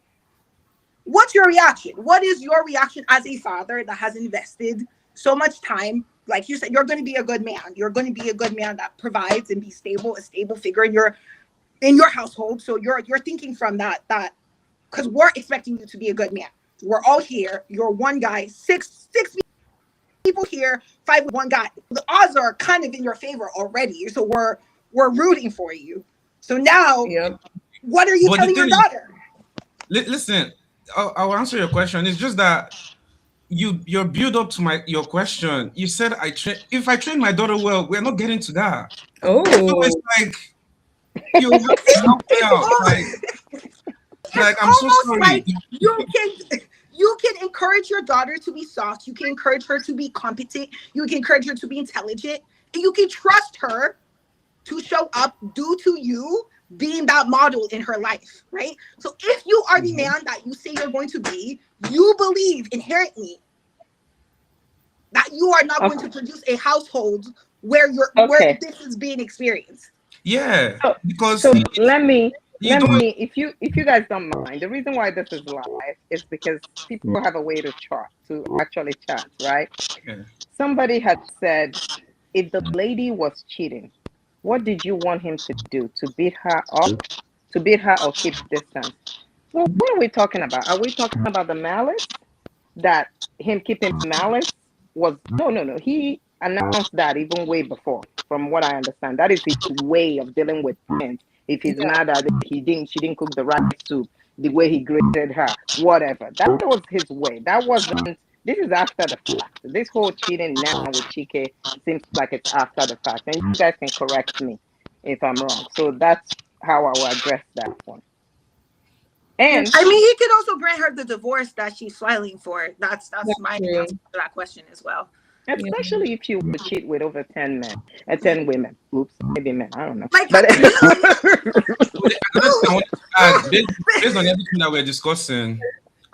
What's your reaction? What is your reaction as a father that has invested so much time? Like you said, you're going to be a good man. You're going to be a good man that provides and be stable, a stable figure in your household. So you're thinking from that because we're expecting you to be a good man. We're all here. You're one guy, six people here, 5 with one guy. The odds are kind of in your favor already. So we're rooting for you. So now, what are you But the telling your thing is, daughter? listen, I'll answer your question. It's just that your build up to your question. You said if I train my daughter well, we're not getting to that. So it's like you have to help me out. Like I'm so sorry. Like you can encourage your daughter to be soft. You can encourage her to be competent. You can encourage her to be intelligent. And you can trust her to show up due to you being that model in her life, right? So if you are the man that you say you're going to be, you believe inherently that you are not going to produce a household where where this is being experienced. Yeah, because so let me if you guys don't mind, the reason why this is live is because people have a way to actually chat, right? Yeah. Somebody had said, if the lady was cheating, what did you want him to do? To beat her up? To beat her or keep distance? Well, what are we talking about? Are we talking about the malice? That him keeping malice was no. He announced that even way before, from what I understand. That is his way of dealing with things. If he's mad at it, she didn't cook the right soup, the way he graded her, whatever. That was his way. That wasn't. This is after the fact. This whole cheating now with Chike seems like it's after the fact. And you guys can correct me if I'm wrong. So that's how I will address that one. And I mean, he could also grant her the divorce that she's filing for. That's my answer to that question as well. Especially if you would cheat with over 10 men and 10 women. Oops, maybe men. I don't know. Like, But based on everything that we're discussing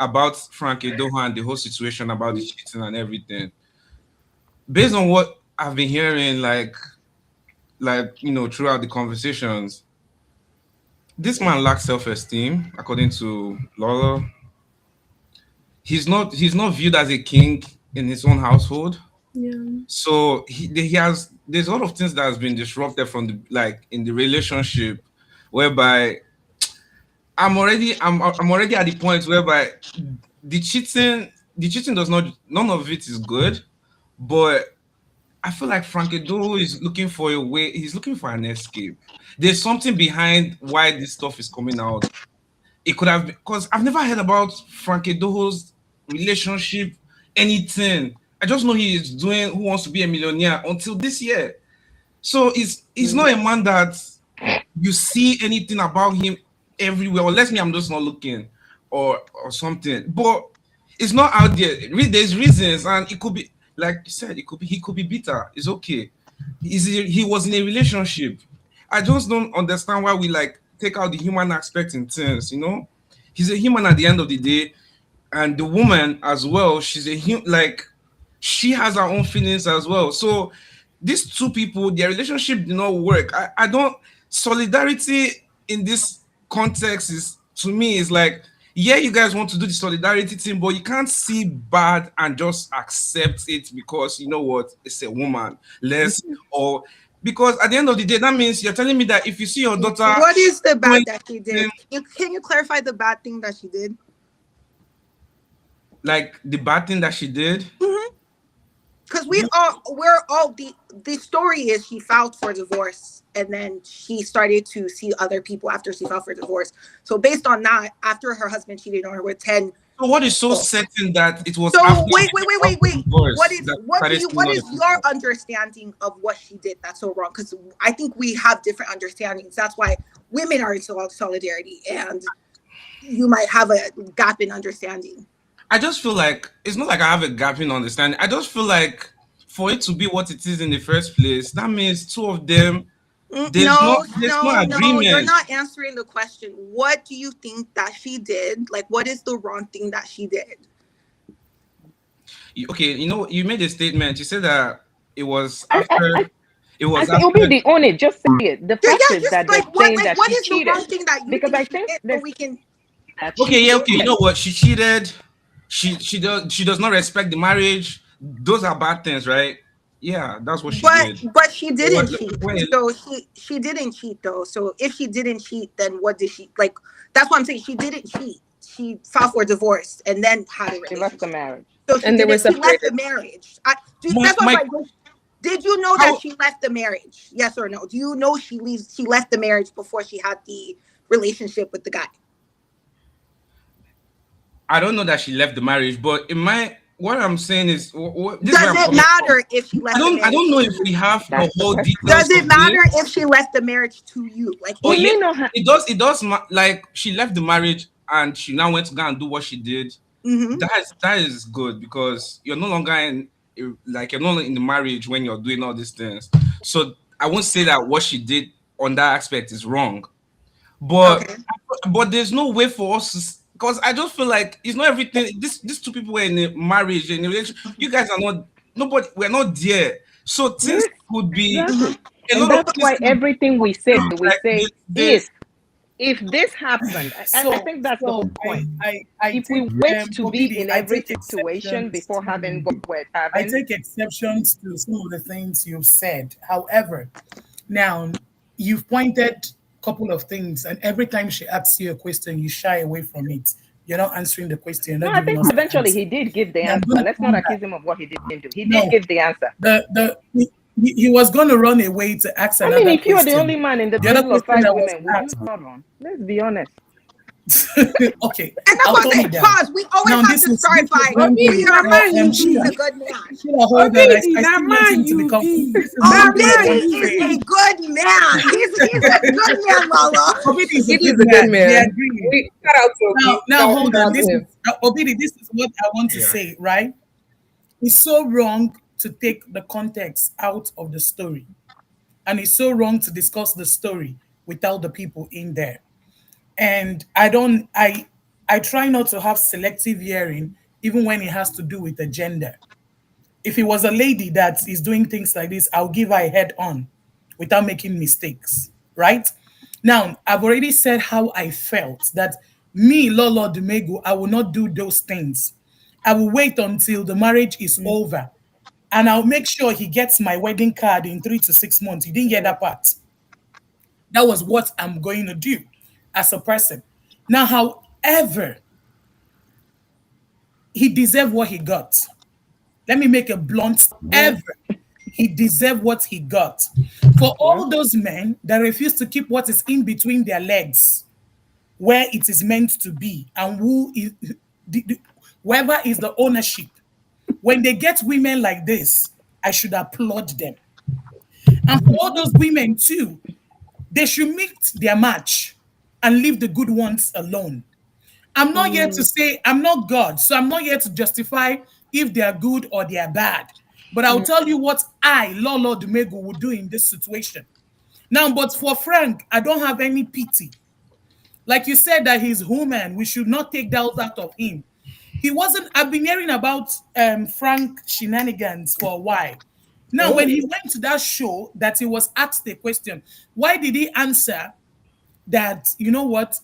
about Frank Edoha and the whole situation about the cheating and everything, based on what I've been hearing, like throughout the conversations, this man lacks self-esteem, according to Laura. He's not viewed as a king in his own household. Yeah. So there's a lot of things that has been disrupted from in the relationship, whereby I'm already at the point whereby the cheating does not, none of it is good, but I feel like Frank Edo is looking for a way. He's looking for an escape. There's something behind why this stuff is coming out. It could have, because I've never heard about Frank Edo's relationship, anything. I just know he is doing Who Wants to Be a Millionaire until this year. So he's not a man that you see anything about him everywhere, unless I'm just not looking or something. But it's not out there. There's reasons, and it could be, like you said, he could be bitter. It's okay. He was in a relationship. I just don't understand why we take out the human aspect in things. He's a human at the end of the day, and the woman as well. She's she has her own feelings as well. So these two people, their relationship did not work. I don't, solidarity in this context is, to me, is like, yeah, you guys want to do the solidarity thing, but you can't see bad and just accept it because you know what, it's a woman. Less or because at the end of the day, that means you're telling me that if you see your daughter, What is the doing bad that she did? Can you clarify the bad thing that she did? like the bad thing that she did, Because we're all the story is she filed for divorce and then she started to see other people after she filed for divorce. So based on that, after her husband cheated on her with 10. so what is so certain that it was So after wait. divorce What is that what do started you seeing what other is people? your understanding of what she did that's so wrong? Because I think we have different understandings. That's why women are in solidarity, and you might have a gap in understanding. I just feel like it's not like I have a gap in understanding. I just feel like for it to be what it is in the first place, that means two of them, there's no No, you're agreement. not answering the question. What do you think that she did? Like, what is the wrong thing that she did? Okay, you know, you made a statement. You said that it was I, I, after I, it I was say, after Obidi, own it. Just say it. The Yeah, fact yeah, is just that they're saying that what she is the wrong cheated. thing that you Because think I she think did so there's we can that okay, she yeah, okay. You cheated. know what? She cheated. She does not respect the marriage. Those are bad things, right? Yeah, that's what she did. but she didn't What, cheat. well, So she didn't cheat though. So if she didn't cheat, then what did she like? That's what I'm saying. She didn't cheat. She filed for divorce and then had a She left the relationship. marriage. So she And they were didn't. She left the separated. marriage. my That's what I'm my like. Did you know that how she left the marriage? Yes or no? Do you know she leaves? She left the marriage before she had the relationship with the guy. I don't know that she left the marriage, but in my what I'm saying is this is where Does I'm it coming from. matter if she I left the don't I marriage don't know to if you? we have the That's the whole question. Does details it of this. matter if she left the marriage to you? Like Oh if He yeah, may not have. like she left the marriage and she now went to go and do what she did. mhm. That is good because you're no longer like you're no longer in the marriage when you're doing all these things. So I won't say that what she did on that aspect is wrong, but Okay. there's no way for us to because I just feel like it's not everything. These two people were in a marriage in a relationship. You guys are not nobody. We're not there. So things Yes, could be Mhm. exactly. a And lot of that's things why everything we say, we like say this. if this happened. I So, think that's the so whole point. I If take we wait to be Obidi, in I every take situation exceptions before having to what we're I having, take exceptions to some of the things you've said. However, now you've pointed a couple of things, and every time she asks you a question, you shy away from it. You're not answering the question. You're no, not I giving think us the eventually answer. he did give the Now I'm answer. going to Let's not come accuse back. him of what he didn't do. He did No, give the answer. he was going to run away to ask I mean, another if you are the only question. man in the The other middle of question five that was women, would you asked. not run? Let's be honest. Okay, And that's I'll what I'm calm saying. it down. Pause. We always Now have to this start is by when Obidi, na man you he's Sheila, a be. good man. Sheila, hold on. Obidi, I na still want man him to you become. be. This is Na one thing I Obidi man want to you is say. a be. good man. He's a good man, Lala. Obidi is a Obidi good is a good man. We man. agree. We shout out to Obi. Now hold Shout on. out to This is him. Obidi. This is what I want to Yeah. say. Right? It's so wrong to take the context out of the story, and it's so wrong to discuss the story without the people in there. And I try not to have selective hearing, even when it has to do with the gender. If it was a lady that is doing things like this, I'll give her a head on without making mistakes, right? Now, I've already said how I felt that me, Lolo Dumego, I will not do those things. I will wait until the marriage is over and I'll make sure he gets my wedding card in 3 to 6 months. You didn't get that part. That was what I'm going to do as a person. Now, however, he deserved what he got. Let me make a blunt Yeah, ever. He deserved what he got. For yeah. all those men that refuse to keep what is in between their legs where it is meant to be and who is whoever is the ownership, when they get women like this, I should applaud them. And for all those women too, they should meet their match and leave the good ones alone. I'm not here to say I'm not God, so I'm not here to justify if they are good or they are bad. But I'll tell you what I, Lolo Dumego, would do in this situation. Now, but for Frank, I don't have any pity. Like you said that he's human, we should not take that out of him. He wasn't. I've been hearing about Frank shenanigans for a while. Now, when Oh, he went to that show, that he was asked a question, why did he answer that? You know what?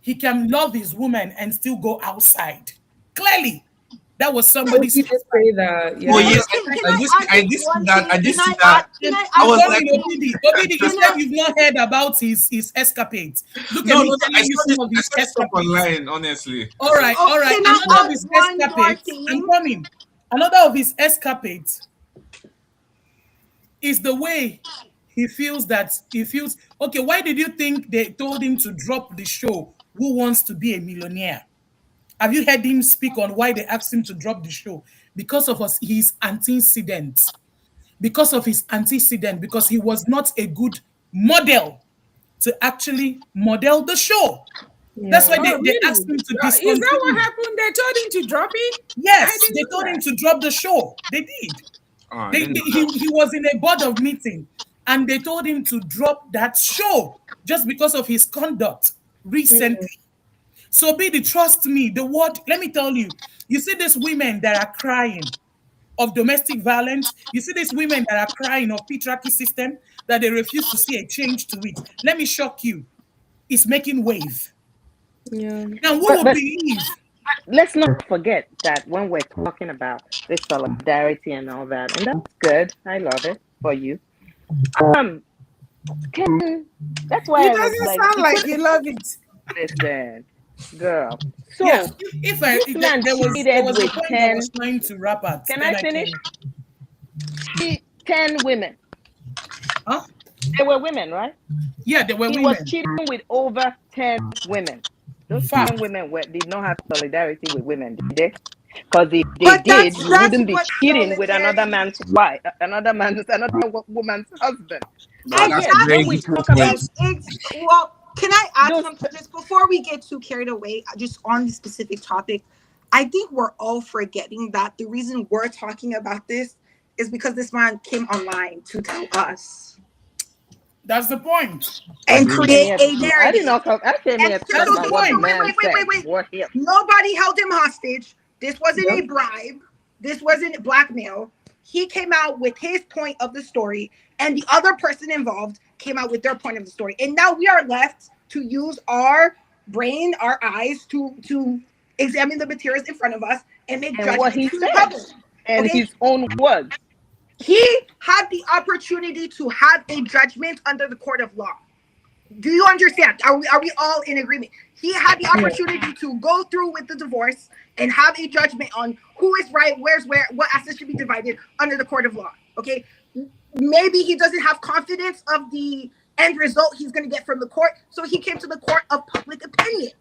he can love his woman and still go outside. Clearly, that was Oh, somebody's he did first say time. that. Oh Yeah. yes, I did see that. I did see that. I I'm was like, coming, Obidi. Obidi, you said you've not heard about his escapades. Look at no, me no, no. telling you some of I his saw this stuff escapades. online. Honestly, I All saw. right, Oh, all right. can I Another of add his one more escapades, I'm thing? coming. Another of his escapades is the way he feels, okay, why did you think they told him to drop the show? Who Wants to Be a Millionaire? Have you heard him speak on why they asked him to drop the show? Because of his antecedents. Because of his antecedent, because he was not a good model to actually model the show. That's why Yeah. Oh, they really? asked him to Is that what discontinue. happened? They told him to drop it? I Yes, didn't they know told him that. to drop the show. They did. Oh, I didn't know He was in a board of meeting and they told him to drop that show just because of his conduct recently. So, Biddy, trust me, the word, let me tell you, you see these women that are crying of domestic violence, you see these women that are crying of patriarchy system, that they refuse to see a change to it. Let me shock you, it's making wave. Yeah. Now, who But will believe? let's not forget that when we're talking about this solidarity and all that, and that's good. I love it for you. Um, can that's why It I was doesn't like, sound he like could you love it. listen, girl. Yeah, So if this man there cheated was a with point I 10. was trying to wrap at, Can then I I finish? can, 10 women. huh? They were women, right? Yeah, there were He was women. cheating with over 10 women. Those 10 Fact. women did not have solidarity with women, did they? Because if they But did, you that's wouldn't be what cheating with another solidarity. man's wife, another woman's husband. So that. That's yes, a very when Exactly. we good talk about point. It's well, can I add those, something just before we get too carried away, just on the specific topic? I think we're all forgetting that the reason we're talking about this is because this man came online to tell us That's the point. and Agree. came create here a I didn't narrative. know. I came And here to so, talk That's so, the about so, what the so point. wait, man wait, wait, said wait, wait. for him. Nobody held him hostage. This wasn't Yep. a bribe. This wasn't blackmail. He came out with his point of the story, and the other person involved came out with their point of the story. And now we are left to use our brain, our eyes to examine the materials in front of us and make And what he judgments to the said public. and Okay? his own words. He had the opportunity to have a judgment under the court of law. Do you understand? Are we all in agreement? He had the opportunity to go through with the divorce and have a judgment on who is right, where's where, what assets should be divided under the court of law. Okay. Maybe he doesn't have confidence of the end result he's going to get from the court, so he came to the court of public opinion.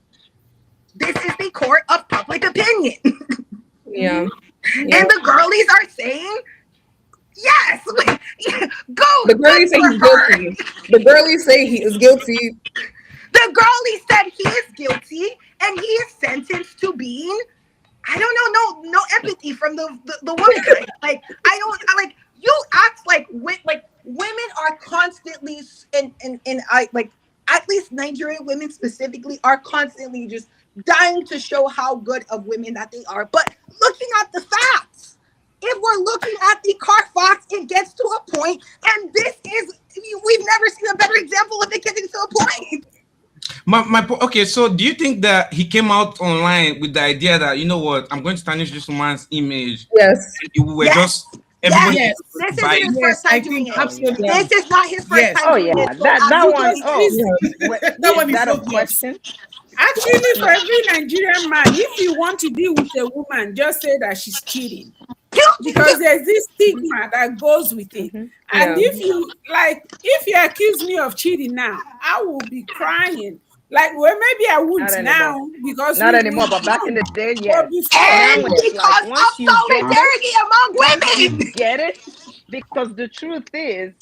This is the court of public opinion. Yeah. And the girlies are saying, yes, go. The girlies say good he's for her. guilty. The girlies say he is guilty. The girlie said he is guilty and he is sentenced to being, I don't know, no empathy from the womankind. Like I like you act like women are constantly and I like at least Nigerian women specifically are constantly just dying to show how good of women that they are. But looking at the facts, if we're looking at the Carfax, it gets to a point, and this is we've never seen a better example of it getting to a point. Okay, so do you think that he came out online with the idea that, you know what, I'm going to tarnish this woman's image? Yes. And we were Yes. just everybody Yes. This buy isn't his it. Yes, first time I doing think it. absolutely. This is not his first Yes. time Oh doing yeah, it. So that one. absolutely. Oh, That one is is that a obvious. question? Actually, for every Nigerian man, if you want to deal with a woman, just say that she's cheating. Because there's this stigma that goes with it. Mhm. And Yeah. if you accuse me of cheating now, I will be crying. Like, well, maybe I won't Not anymore. now because Not we anymore, but back in the day, but yes. before, And Now it's like because once of you get solidarity among women. it, get it? Because the truth is,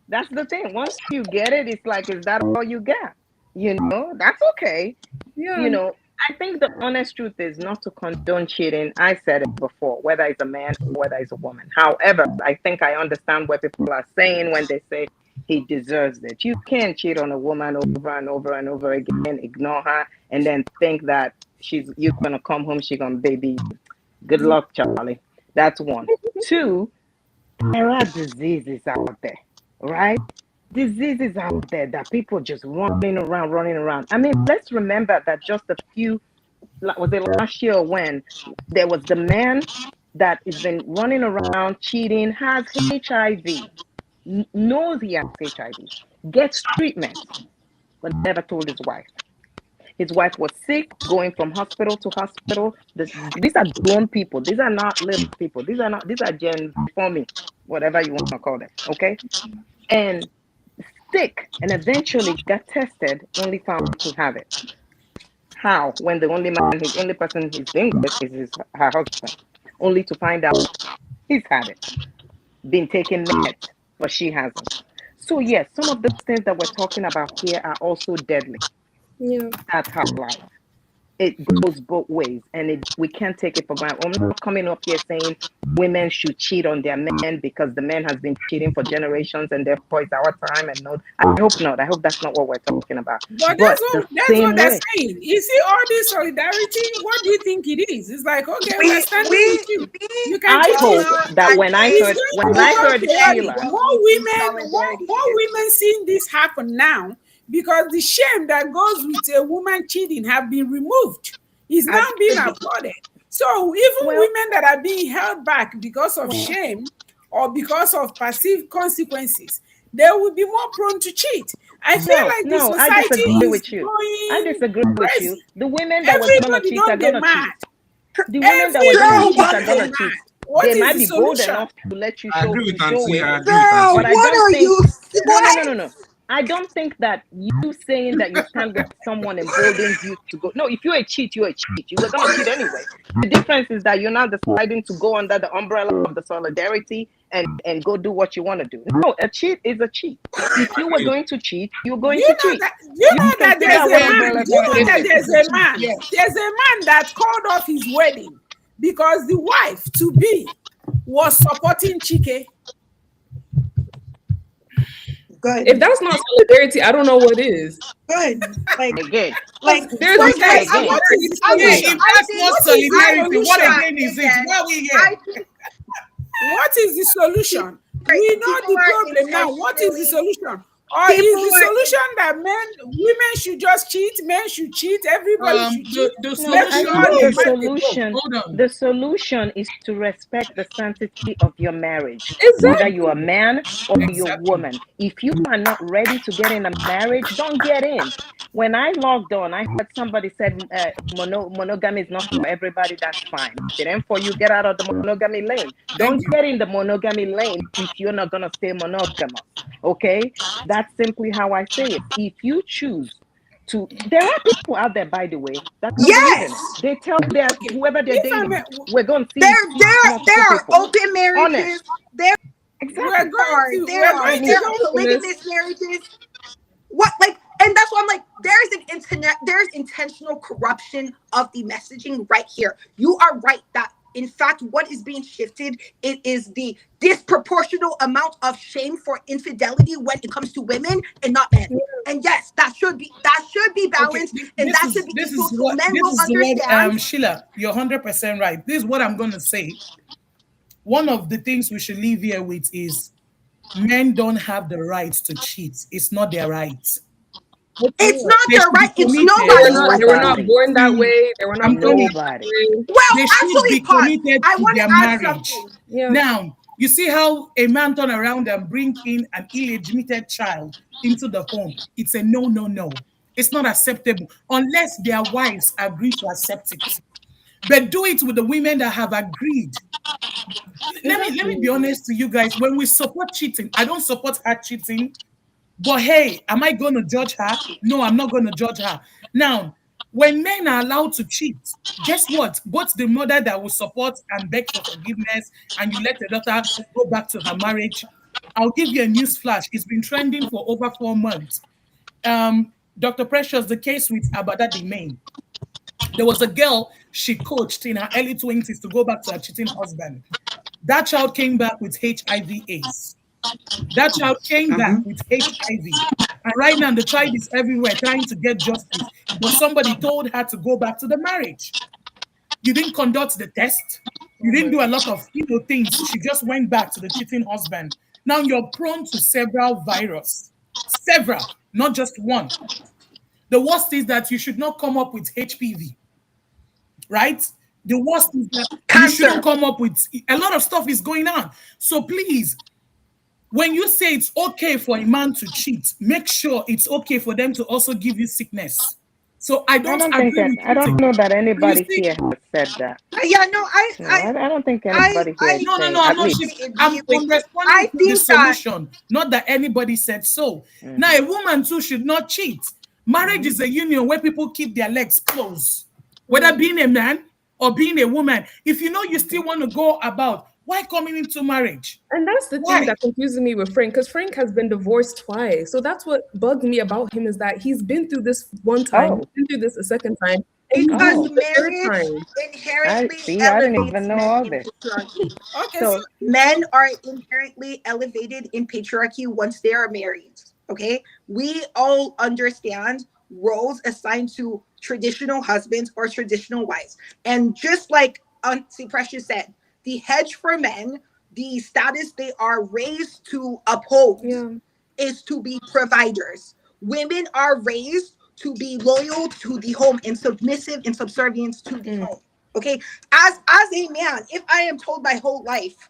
that's the thing. Once you get it, it's like, is that all you got? You know, that's okay. Yeah. You know, I think the honest truth is not to condone cheating. I said it before, whether it's a man or whether it's a woman. However, I think I understand what people are saying when they say he deserves it. You can't cheat on a woman over and over and over again, ignore her, and then think that you're gonna come home, she's gonna baby you. Good luck, Charlie. That's one. Two, there are diseases out there, right? diseases out there that people just running around, running around. I mean, let's remember that just a few, was it last year when there was the man that has been running around cheating, has HIV, knows he has HIV, gets treatment, but never told his wife. His wife was sick, going from hospital to hospital. These are grown people. These are not little people. These are Gen for me, whatever you want to call them. Okay. And sick, and eventually got tested, only found to have it. How? When the only person he's been with is her husband, only to find out he's had it, been taking meds, but she hasn't. So yes, some of the things that we're talking about here are also deadly. Yeah. That's how life. It goes both ways, and we can't take it for granted. I'm not coming up here saying women should cheat on their men because the man has been cheating for generations and therefore it's our time. And no, I hope not. I hope that's not what we're talking about. But that's what they're saying. You see all this solidarity. What do you think it is? It's like, okay, we're standing with you. You can. I hope that when I heard Sheila, more women seeing this happen now. Because the shame that goes with a woman cheating have been removed. It's now being applauded. So even women that are being held back because of shame or because of perceived consequences, they will be more prone to cheat. I feel like the society I disagree is with you. going I disagree with crazy. you. The women that was going to cheat are going to cheat. The women that were going to cheat are going to cheat. They might be bold enough to let you show. I agree with Auntie. Girl, what are you? No. I don't think that you saying that you stand with someone emboldens you to go. No, if you're a cheat, you're a cheat. You were going to cheat anyway. The difference is that you're not deciding to go under the umbrella of the solidarity and go do what you want to do. No, a cheat is a cheat. If you were going to cheat, you're going to cheat. There's a man. There's a man that called off his wedding because the wife to be was supporting Chike. Good. If that's not solidarity, I don't know what is. Good. Like again. Like there's if that's not solidarity, what again is it? Why are we here? What is the solution? We know the problem now. What is the solution? Or is the solution that women should just cheat, men should cheat, everybody should cheat? The solution is to respect the sanctity of your marriage. Exactly. Whether you're a man or you're a woman. If you are not ready to get in a marriage, don't get in. When I logged on, I heard somebody said monogamy is not for everybody. That's fine. If it ain't for you, get out of the monogamy lane. Don't get in the monogamy lane if you're not going to stay monogamous. Okay? That's simply how I say it. If you choose to, there are people out there, by the way, that they tell whoever they're dating, we're going to see. There are open marriages. There are polygamous marriages. What, like, and that's why I'm like, there's intentional corruption of the messaging right here. You are right that in fact, what is being shifted, it is the disproportional amount of shame for infidelity when it comes to women and not men. And yes, that should be balanced, and that should be equal so men will understand. Sheila, you're 100% right. This is what I'm going to say. One of the things we should leave here with is men don't have the right to cheat. It's not their right. It's not their right. It's nobody's right. They were not born that way. They were not nobody. Well, actually, I want to add something. Yeah. Now, you see how a man turn around and bring in an illegitimate child into the home. It's a no. It's not acceptable unless their wives agree to accept it. But do it with the women that have agreed. Let me be honest to you guys. When we support cheating, I don't support her cheating. But hey, am I going to judge her? No, I'm not going to judge her. Now, when men are allowed to cheat, guess what? Both the mother that will support and beg for forgiveness, and you let the daughter go back to her marriage. I'll give you a news flash. It's been trending for over 4 months. Dr. Precious, the case with Abada Demain. There was a girl she coached in her early 20s to go back to her cheating husband. That child came back with HIV/AIDS. That child came back with HIV. And right now, the child is everywhere trying to get justice. But somebody told her to go back to the marriage. You didn't conduct the test. You didn't do a lot of things. She just went back to the cheating husband. Now you're prone to several viruses. several, not just one. The worst is that you should not come up with HPV, right? The worst is that you shouldn't Cancer. come up with a lot of stuff is going on. So please, when you say it's okay for a man to cheat, make sure it's okay for them to also give you sickness. So I don't agree with I don't cheating. know that You anybody see, here has said that. Yeah, no, No, I don't think anybody here is no, saying, I'm at not. least. I'm responding I to the think that solution, not that anybody said so. Now, a woman too should not cheat. Marriage is a union where people keep their legs closed, whether being a man or being a woman. If you know you still want to go about, why coming into marriage? And that's the Why? thing that confuses me with Frank, because Frank has been divorced twice. So that's what bugs me about him, is that he's been through this one time, Oh, he's been through this a second time, and he's because doing it the third marriage time. inherently I didn't elevates even know men all in this. patriarchy. Okay, So, Men are inherently elevated in patriarchy once they are married. Okay, we all understand roles assigned to traditional husbands or traditional wives, and just like Auntie Precious said, the hedge for men, the status they are raised to uphold, Yeah. is to be providers. Women are raised to be loyal to the home and submissive and subservient to the home. Okay, as a man, if I am told my whole life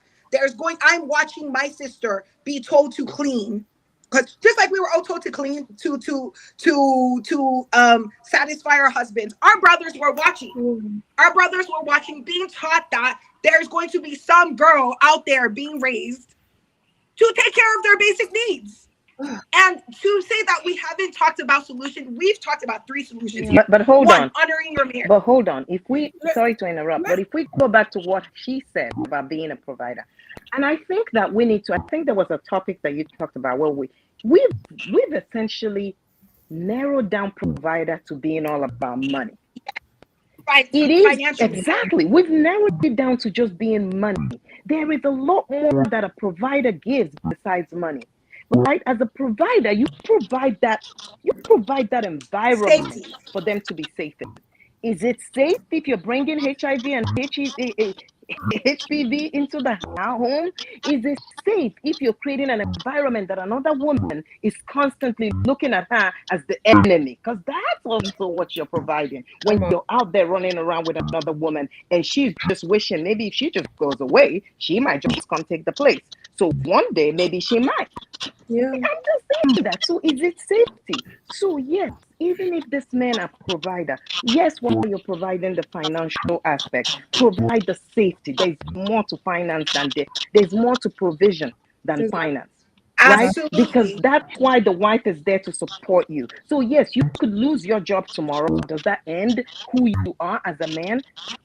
I'm watching my sister be told to clean, because just like we were all told to clean to satisfy our husbands, our brothers were watching. Our brothers were watching, being taught that there's going to be some girl out there being raised to take care of their basic needs. And to say that we haven't talked about solutions, we've talked about 3 solutions here. but hold One, on. honoring your marriage. But hold on. If we, sorry to interrupt, but if we go back to what she said about being a provider, and I think that we need to, I think there was a topic that you talked about where we've essentially narrowed down provider to being all about money. Right, It is financially. exactly. We've narrowed it down to just being money. There is a lot more that a provider gives besides money. Right? As a provider, you provide that environment Safety. for them to be safe in. Is it safe if you're bringing HIV and HPV into the home? Is it safe if you're creating an environment that another woman is constantly looking at her as the enemy? Because that's also what you're providing when you're out there running around with another woman and she's just wishing maybe if she just goes away, she might just come take the place. So one day, maybe she might. Yeah. I'm just saying that. So is it safety? So yes, even if this man a provider, yes, while you're providing the financial aspect, provide the safety. There's more to finance than there's more to provision than finance. Right? Absolutely. Because that's why the wife is there to support you. So yes, you could lose your job tomorrow. Does that end who you are as a man?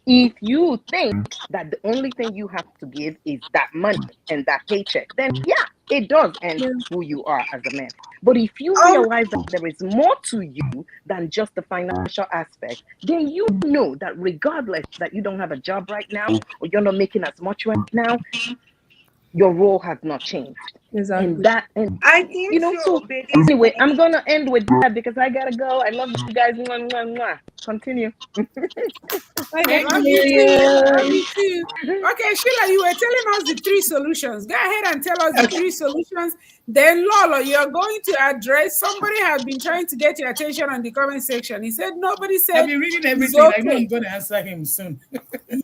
If you think that the only thing you have to give is that money and that paycheck, then yeah, it does end who you are as a man. But if you realize that there is more to you than just the financial aspect, then you know that regardless that you don't have a job right now or you're not making as much right now, your role has not changed. Exactly. And I think you know, so anyway, I'm gonna end with that because I gotta go. I love you guys. Mwah, mwah, mwah. Continue. Thank you. Okay, Sheila, you were telling us the 3 solutions. Go ahead and tell us the 3 solutions. Then, Lolo, you're going to address. Somebody has been trying to get your attention on the comment section. He said nobody said. I've been reading everything. Okay. I know I'm going to answer him soon.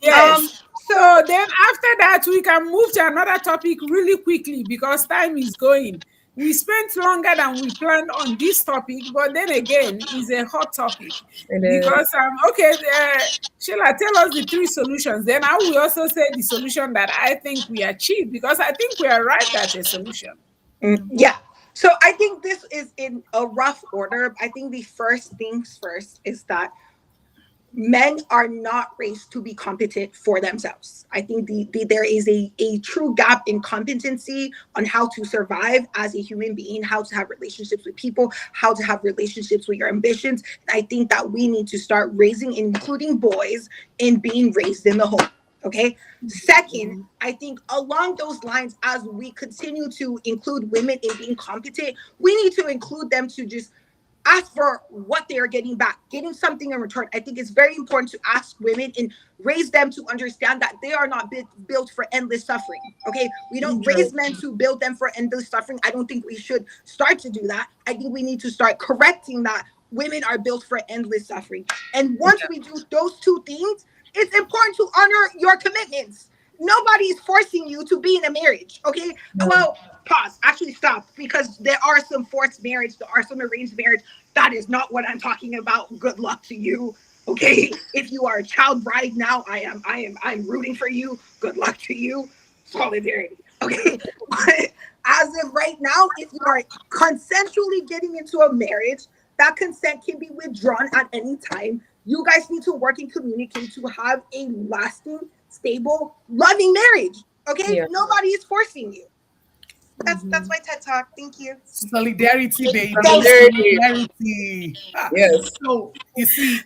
Yes. So then after that, we can move to another topic really quickly because time is going. We spent longer than we planned on this topic, but then again, it's a hot topic. Because, Sheila, tell us the 3 solutions. Then I will also say the solution that I think we achieved because I think we arrived at a solution. Yeah. So I think this is in a rough order. I think the first things first is that men are not raised to be competent for themselves. I think there is a true gap in competency on how to survive as a human being, how to have relationships with people, how to have relationships with your ambitions. And I think that we need to start raising, including boys, in being raised in the home. Okay. Second, I think along those lines, as we continue to include women in being competent, we need to include them to just ask for what they are getting back, getting something in return. I think it's very important to ask women and raise them to understand that they are not built for endless suffering. Okay, we don't raise men to build them for endless suffering. I don't think we should start to do that. I think we need to start correcting that women are built for endless suffering. And once we do those two things, it's important to honor your commitments. Nobody is forcing you to be in a marriage. Okay, well, pause, actually stop, because there are some forced marriage, there are some arranged marriage. That is not what I'm talking about. Good luck to you. Okay, if you are a child bride now, I'm rooting for you. Good luck to you. Solidarity. Okay, but as of right now, if you are consensually getting into a marriage, that consent can be withdrawn at any time. You guys need to work and communicate to have a lasting, stable, loving marriage. Okay, Yeah. nobody is forcing you. That's my TED talk. Thank you. Solidarity, baby. Solidarity. Solidarity. Yes. So you see,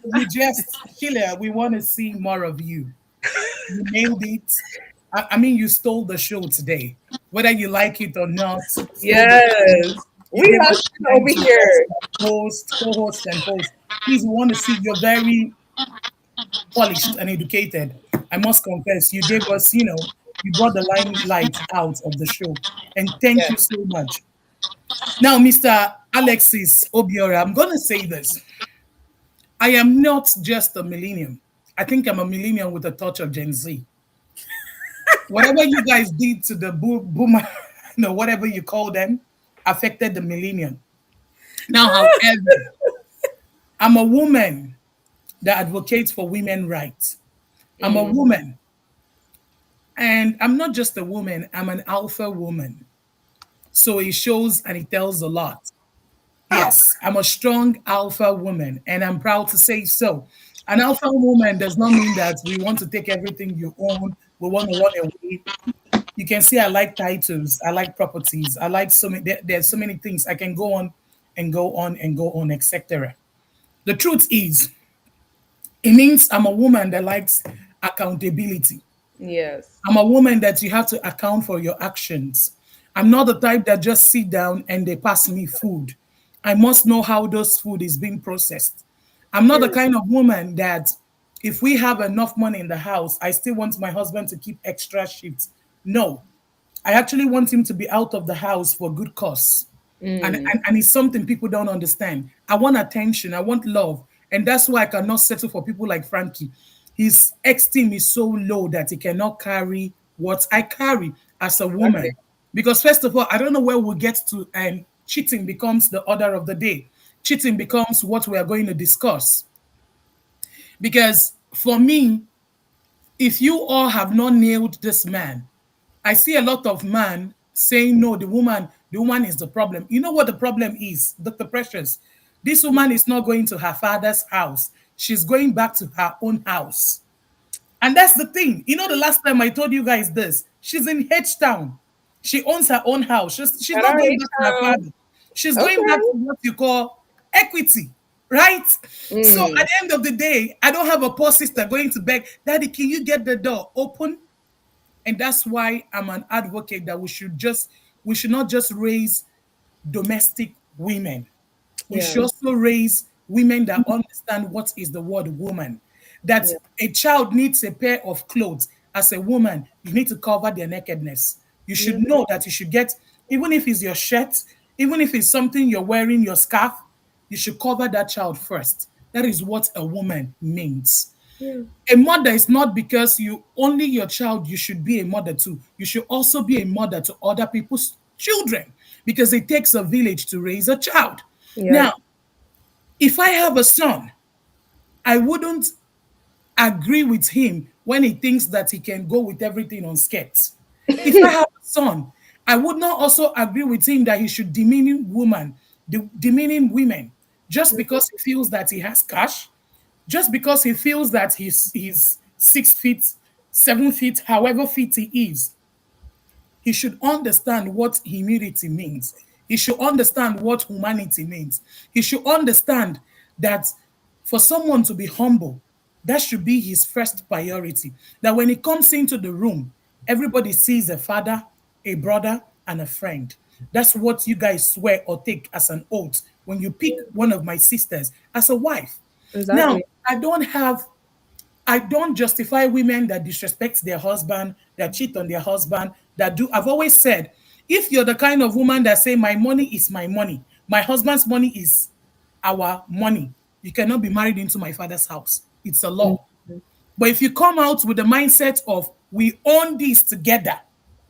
Sheila, we want to see more of you. You nailed it. I mean, you stole the show today, whether you like it or not. Yes. We have over here. Host, co-host, and host. Please, we want to see you're very polished and educated. I must confess, you gave us, you brought the limelight out of the show. And thank you Yes. so much. Now, Mr. Alexis Obiora, I'm going to say this. I am not just a millennium. I think I'm a millennium with a touch of Gen Z. Whatever you guys did to the boomer, whatever you call them, affected the millennium. Now, however, I'm a woman that advocates for women rights. I'm a woman. And I'm not just a woman, I'm an alpha woman. So it shows and it tells a lot. Yes, I'm a strong alpha woman, and I'm proud to say so. An alpha woman does not mean that we want to take everything you own, we want to run away. You can see I like titles, I like properties, I like so many, there's so many things I can go on and go on and go on, etc. The truth is, it means I'm a woman that likes accountability. Yes. I'm a woman that you have to account for your actions. I'm not the type that just sit down and they pass me food. I must know how those food is being processed. I'm not the kind of woman that if we have enough money in the house, I still want my husband to keep extra shifts. No, I actually want him to be out of the house for good cause. And it's something people don't understand. I want attention, I want love. And that's why I cannot settle for people like Frankie. His esteem is so low that he cannot carry what I carry as a woman. Because first of all, I don't know where we'll get to, and cheating becomes the order of the day. Cheating becomes what we are going to discuss. Because for me, if you all have not nailed this man, I see a lot of men saying no, the woman is the problem. You know what the problem is, Dr. Precious? This woman is not going to her father's house. She's going back to her own house. And that's the thing. The last time I told you guys this, she's in H Town. She owns her own house. She's At not our going H back to her Town. father. She's going back Okay. to what you call equity, right? So at the end of the day, I don't have a poor sister going to beg, Daddy, can you get the door open? And that's why I'm an advocate that we should not just raise domestic women. We Yeah. should also raise women that understand what is the word woman. That Yeah. a child needs a pair of clothes. As a woman, you need to cover their nakedness. You should know that you should get, even if it's your shirt, even if it's something you're wearing, your scarf, you should cover that child first. That is what a woman means. Yeah. A mother is not because you only your child, you should be a mother too. You should also be a mother to other people's children because it takes a village to raise a child. Yeah. Now, if I have a son, I wouldn't agree with him when he thinks that he can go with everything on skirts. If I have a son, I would not also agree with him that he should demeaning women just because he feels that he has cash, just because he feels that he's 6 feet, 7 feet, however fit he is. He should understand what humility means. He should understand what humanity means. He should understand that for someone to be humble, that should be his first priority. That when he comes into the room, everybody sees a father, a brother, and a friend. That's what you guys swear or take as an oath when you pick one of my sisters as a wife. Now, Exactly. I don't justify women that disrespect their husband, that cheat on their husband, that do. I've always said, if you're the kind of woman that say my money is my money, my husband's money is our money, you cannot be married into my father's house. It's a Mm. law. But if you come out with the mindset of we own this together,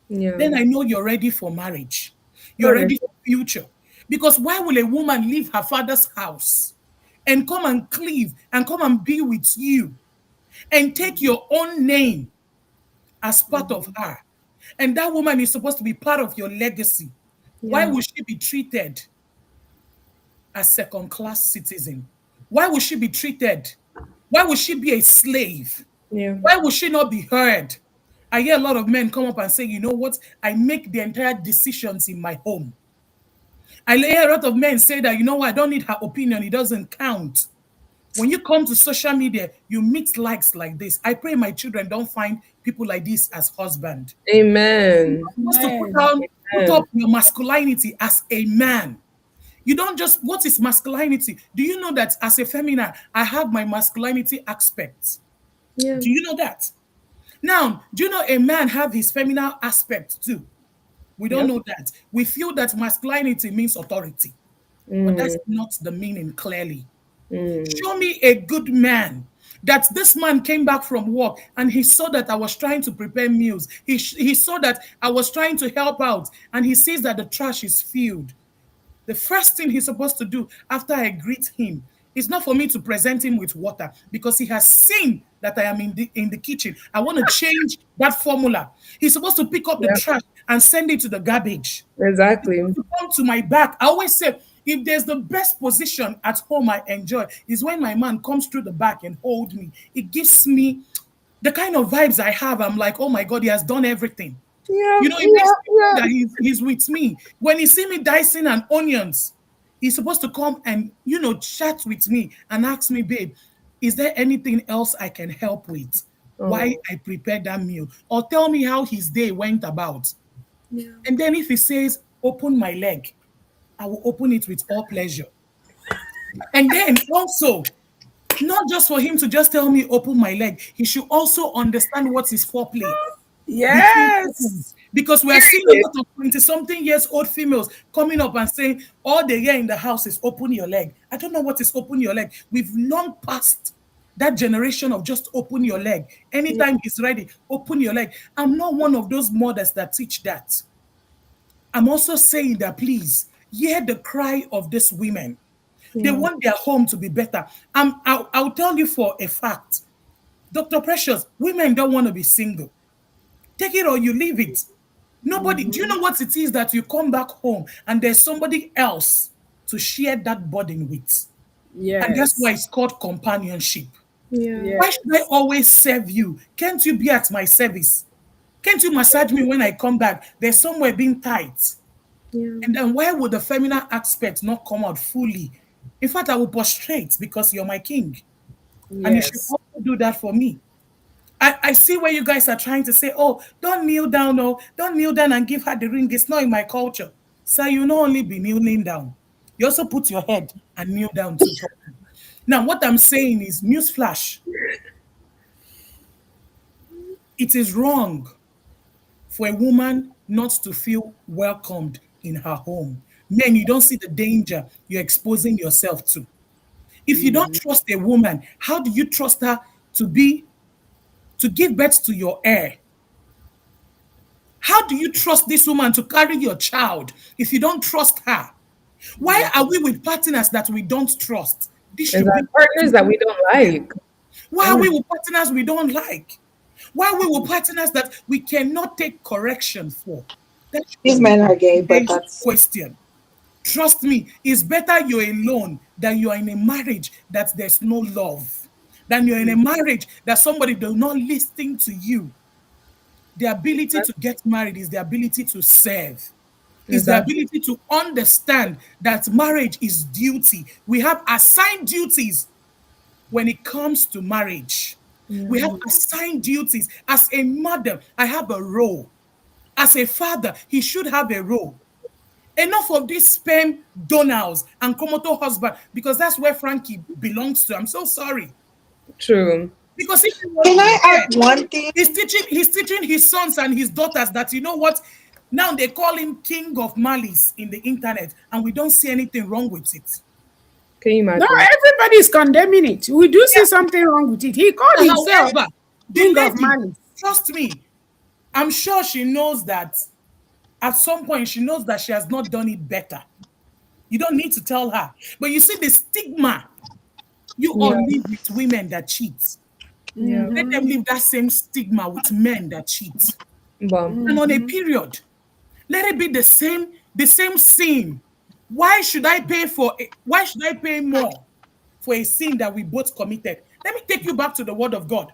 Yeah. then I know you're ready for marriage. You're Correct. ready for future. Because why will a woman leave her father's house and come and cleave and come and be with you and take your own name as part of her? And that woman is supposed to be part of your legacy. Why Yeah. would she be treated as second class citizen? Why would she be treated? Why would she be a slave? Yeah. Why would she not be heard? I hear a lot of men come up and say, you know what? I make the entire decisions in my home. I hear a lot of men say that, you know what? I don't need her opinion. It doesn't count. When you come to social media, you meet likes like this. I pray my children don't find people like this as husband. Amen. You're supposed to Amen. put Amen. up your masculinity as a man. You don't just, what is masculinity? Do you know that as a feminine, I have my masculinity aspects? Yeah. Do you know that? Now, do you know a man have his feminine aspect too? We don't Yep. know that. We feel that masculinity means authority, but Mm. that's not the meaning clearly. Mm. Show me a good man. That this man came back from work and he saw that I was trying to prepare meals. He saw that I was trying to help out and he sees that the trash is filled. The first thing he's supposed to do after I greet him is not for me to present him with water because he has seen that I am in the kitchen. I want to change that formula. He's supposed to pick up the Yeah. trash and send it to the garbage. Exactly. To come to my back. I always say, if there's the best position at home I enjoy, is when my man comes through the back and hold me. It gives me the kind of vibes I have. I'm like, oh my God, he has done everything. Yeah. You know, it makes Yeah. me feel Yeah. that he's with me. When he see me dicing and onions, he's supposed to come and, chat with me and ask me, babe, is there anything else I can help with? Why Oh. I prepared that meal? Or tell me how his day went about. Yeah. And then if he says, open my leg, I will open it with all pleasure. And then also, not just for him to just tell me open my leg, he should also understand what is foreplay between Yes. couples. Because we are seeing a lot of 20-something years old females coming up and saying, all they hear in the house is open your leg. I don't know what is open your leg. We've long passed that generation of just open your leg. Anytime he's ready, open your leg. I'm not one of those mothers that teach that. I'm also saying that please hear the cry of these women. They Yeah. want their home to be better. I'll tell you for a fact, Dr. Precious, women don't want to be single. Take it or you leave it. Nobody, do you know what it is that you come back home and there's somebody else to share that burden with? And that's why Yes. it's called companionship. Yeah. Why Yes. should I always serve you? Can't you be at my service? Can't you massage me when I come back? There's somewhere being tight. Yeah. And then why would the feminine aspect not come out fully? In fact, I will prostrate because you're my king. And you should Yes. also do that for me. I see where you guys are trying to say, oh, don't kneel down, oh, don't kneel down and give her the ring. It's not in my culture. So you not only be kneeling down, you also put your head and kneel down too. Now, what I'm saying is, newsflash, it is wrong for a woman not to feel welcomed in her home. Men, you don't see the danger you're exposing yourself to. If you don't trust a woman, how do you trust her to give birth to your heir? How do you trust this woman to carry your child if you don't trust her? Why are we with partners that we don't trust? This And should be our partners that we don't like. why are we with partners we don't like? Why are we with partners that we cannot take correction for? That These should be men are gay, a but basic that's question. Trust me, it's better you're alone than you're in a marriage that there's no love. Than you're in a marriage that somebody does not listen to you. The ability to get married is the ability to serve. Is the Exactly. ability to understand that marriage is duty. We have assigned duties when it comes to marriage. We have assigned duties. As a mother, I have a role. As a father, he should have a role. Enough of these sperm donors and comatose husband, because that's where Frankie belongs to. I'm so sorry. True. Because if Can I add one thing? he's teaching his sons and his daughters that, you know what? Now they call him king of malice in the internet, and we don't see anything wrong with it. Can you imagine? No, everybody is condemning it. We do see something wrong with it. He called himself However, the king of lady, malice. trust me, I'm sure she knows that at some point she knows that she has not done it better. You don't need to tell her. But you see the stigma you all live with women that cheat. Yeah. Let them live that same stigma with men that cheat. Well, And on a period, let it be the same sin. Why should I pay more for a sin that we both committed? Let me take you back to the word of God.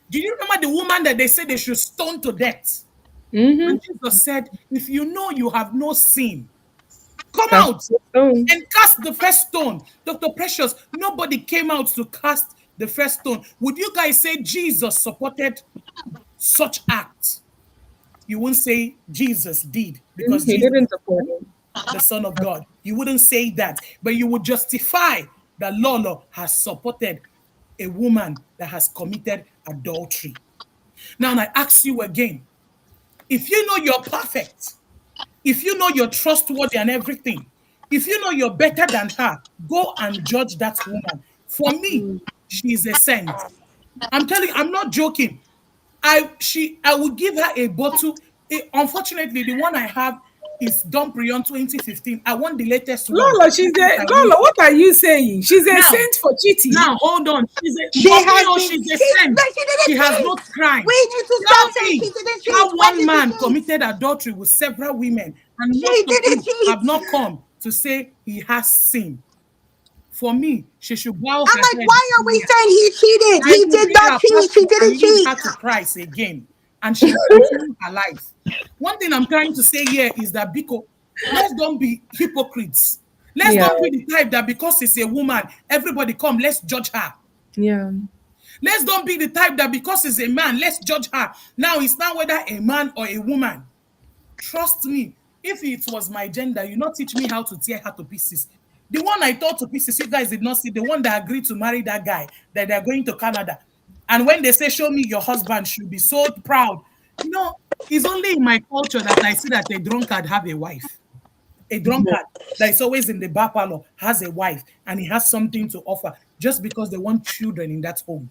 Do you remember the woman that they said they should stone to death? And Jesus said, if you know you have no sin, come out stone. and cast the first stone. Dr. Precious, nobody came out to cast the first stone. Would you guys say Jesus supported such acts? You wouldn't say Jesus did, because He Jesus didn't support him. the Son of God. You wouldn't say that, but you would justify that Lolo has supported a woman that has committed adultery. Now, I ask you again, if you know you're perfect, if you know you're trustworthy and everything, if you know you're better than her, go and judge that woman. For me, she is a saint. I'm telling you, I'm not joking. I will give her a bottle. Unfortunately, the one I have is Dom Perignon 2015. I want the latest one. Lolo, Lolo, what are you saying? She's a saint for cheating. Now, hold on. She's a saint. She has no crime. We need to Tell stop saying me she didn't cheat. how When one did man she cheat? committed adultery with several women, and She most of didn't them cheat. have not come to say he has sin. For me, she should bow her I'm like, head. why are we saying he cheated? I He will did be not her cheat. pastor She didn't and lead cheat. her to Christ again, and she will continue her life. One thing I'm trying to say here is that, Biko, let's don't be hypocrites. Let's Yeah. not be the type that because it's a woman, everybody come, let's judge her. Yeah. Let's don't be the type that because it's a man, let's judge her. Now it's not whether a man or a woman. Trust me, if it was my gender, you not teach me how to tear her to pieces. The one I tore to pieces, you guys did not see, the one that agreed to marry that guy, that they're going to Canada. And when they say, show me your husband, should be so proud. You know, it's only in my culture that I see that a drunkard have a wife. A drunkard that is always in the bar parlor has a wife, and he has something to offer just because they want children in that home.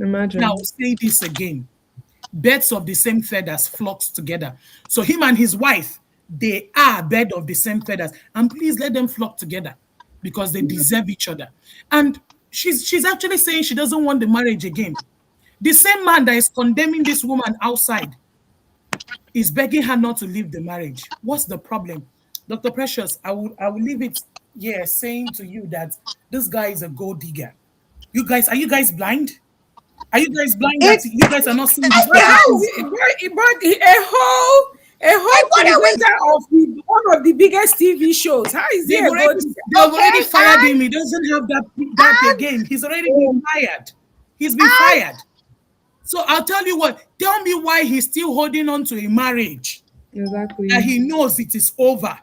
Imagine. Now, I'll say this again. Birds of the same feathers flocks together. So him and his wife, they are bird of the same feathers. And please let them flock together because they deserve each other. And she's actually saying she doesn't want the marriage again. The same man that is condemning this woman outside is begging her not to leave the marriage. What's the problem? Dr. Precious, I will leave it here saying to you that this guy is a gold digger. Are you guys blind? Are you guys blind that you guys are not seeing this? But a whole presenter of one of the biggest TV shows. How is he a good? They've already fired him. He doesn't have that again. He's already been fired. He's been fired. So I'll tell you what. Tell me why he's still holding on to a marriage Exactly. that he knows it is over.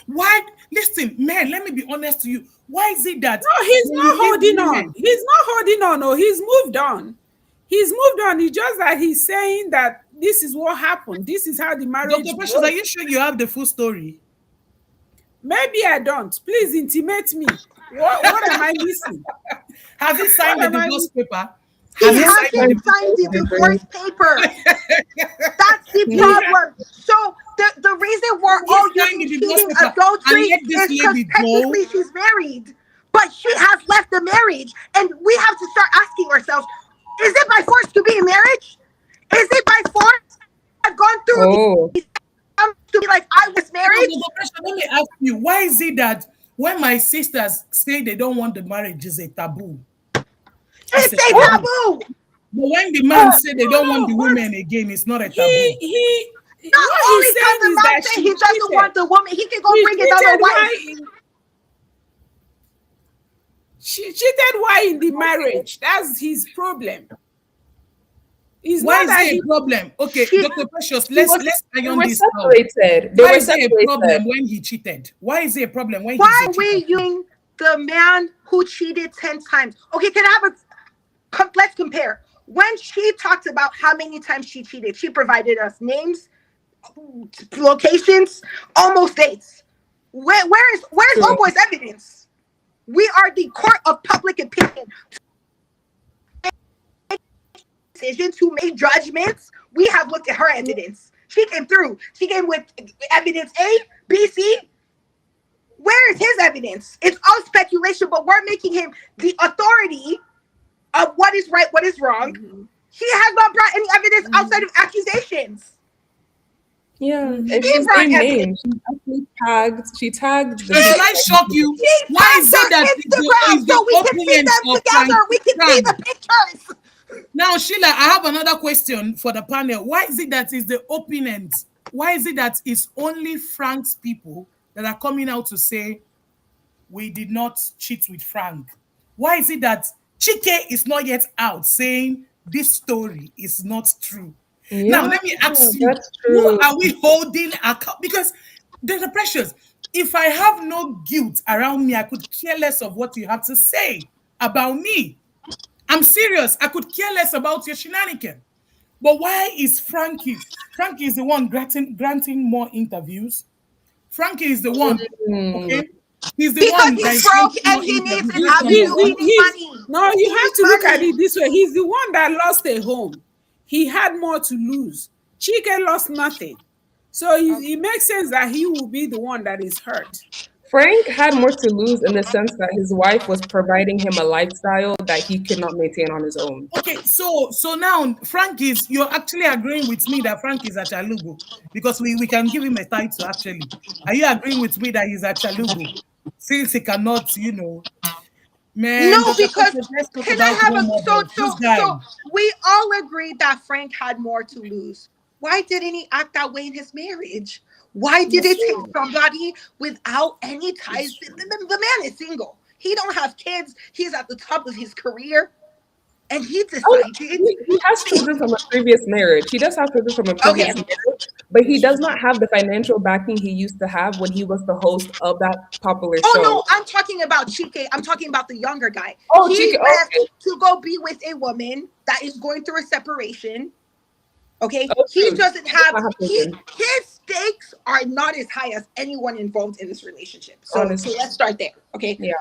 Why? Listen, man. Let me be honest to you. Why is it that? No, he's not holding on. He's not holding on. No, he's moved on. He's moved on. It's just that he's saying that this is what happened. This is how the marriage. Dr. Precious, are you sure you have the full story? Maybe I don't. Please intimate me. What am I missing? Has he signed the divorce paper? He hasn't signed the divorce paper. That's the problem. So the reason we're all using cheating adultery is because technically she's married, but she has left the marriage, and we have to start asking ourselves: is it by force to be in marriage? Is it by force? I've gone through to be like I was married. Let me ask you: why is it that when my sisters say they don't want the marriage, is a taboo? It's a taboo. But when the man say they don't want the women again, it's not a taboo. Not only does the man say he doesn't want the woman, he can go bring another wife. She cheated while in the marriage. That's his problem. It's Why not is that there he. a problem? Okay, She, Dr. Precious, she let's was, they iron were this out. separated. They Why were is there a separated. problem when he cheated? Why is there a problem when Why he's a are cheater? we using the man who cheated 10 times? Okay, can I have let's compare. When she talked about how many times she cheated, she provided us names, locations, almost dates. Where's True. Homeboy's evidence? We are the court of public opinion. Decisions, who made judgments. We have looked at her evidence. She came through. She came with evidence A, B, C. Where is his evidence? It's all speculation, but we're making him the authority of what is right, what is wrong. He has not brought any evidence outside of accusations. Yeah, and She she's brought named evidence. names. She actually tagged. She tagged So should I shock you? She Why is tagged it that their Instagram is the so we can see opponent them of together. We can see Frank? the pictures. Now, Sheila, I have another question for the panel. Why is it that is the opponent? Why is it that it's only Frank's people that are coming out to say we did not cheat with Frank? Why is it that Chike is not yet out saying this story is not true? Now, Yeah, let me ask you, that's who true. are we holding account? Because there's precious. If I have no guilt around me, I could care less of what you have to say about me. I'm serious. I could care less about your shenanigan. But why is Frankie? Frankie is the one granting more interviews. Frankie is the one, okay? He's the Because one that he's is broke granting and more he needs interviews. an Yes or avenue no? of money. No, you He have needs to look at money. it this way. He's the one that lost a home. He had more to lose. Chike lost nothing. So it makes sense that he will be the one that is hurt. Frank had more to lose in the sense that his wife was providing him a lifestyle that he could not maintain on his own. Okay, so now Frank is, you're actually agreeing with me that Frank is a Chalugo, because we can give him a title actually. Are you agreeing with me that he's a Chalugo? Since he cannot, man. No, Dr. because Precious, let's talk can I about have one a more so about this guy. so we all agreed that Frank had more to lose. Why didn't he act that way in his marriage? Why did it take somebody without any ties? The man is single. He don't have kids. He's at the top of his career. And he decided He has children from a previous marriage. He does have children from a previous marriage, but he does not have the financial backing he used to have when he was the host of that popular show. Oh no, I'm talking about Chike. I'm talking about the younger guy. Oh, he Chike, left okay. to go be with a woman that is going through a separation. Okay, Okay. he doesn't have children. his stakes are not as high as anyone involved in this relationship. So Honestly. let's start there. Okay. Yeah.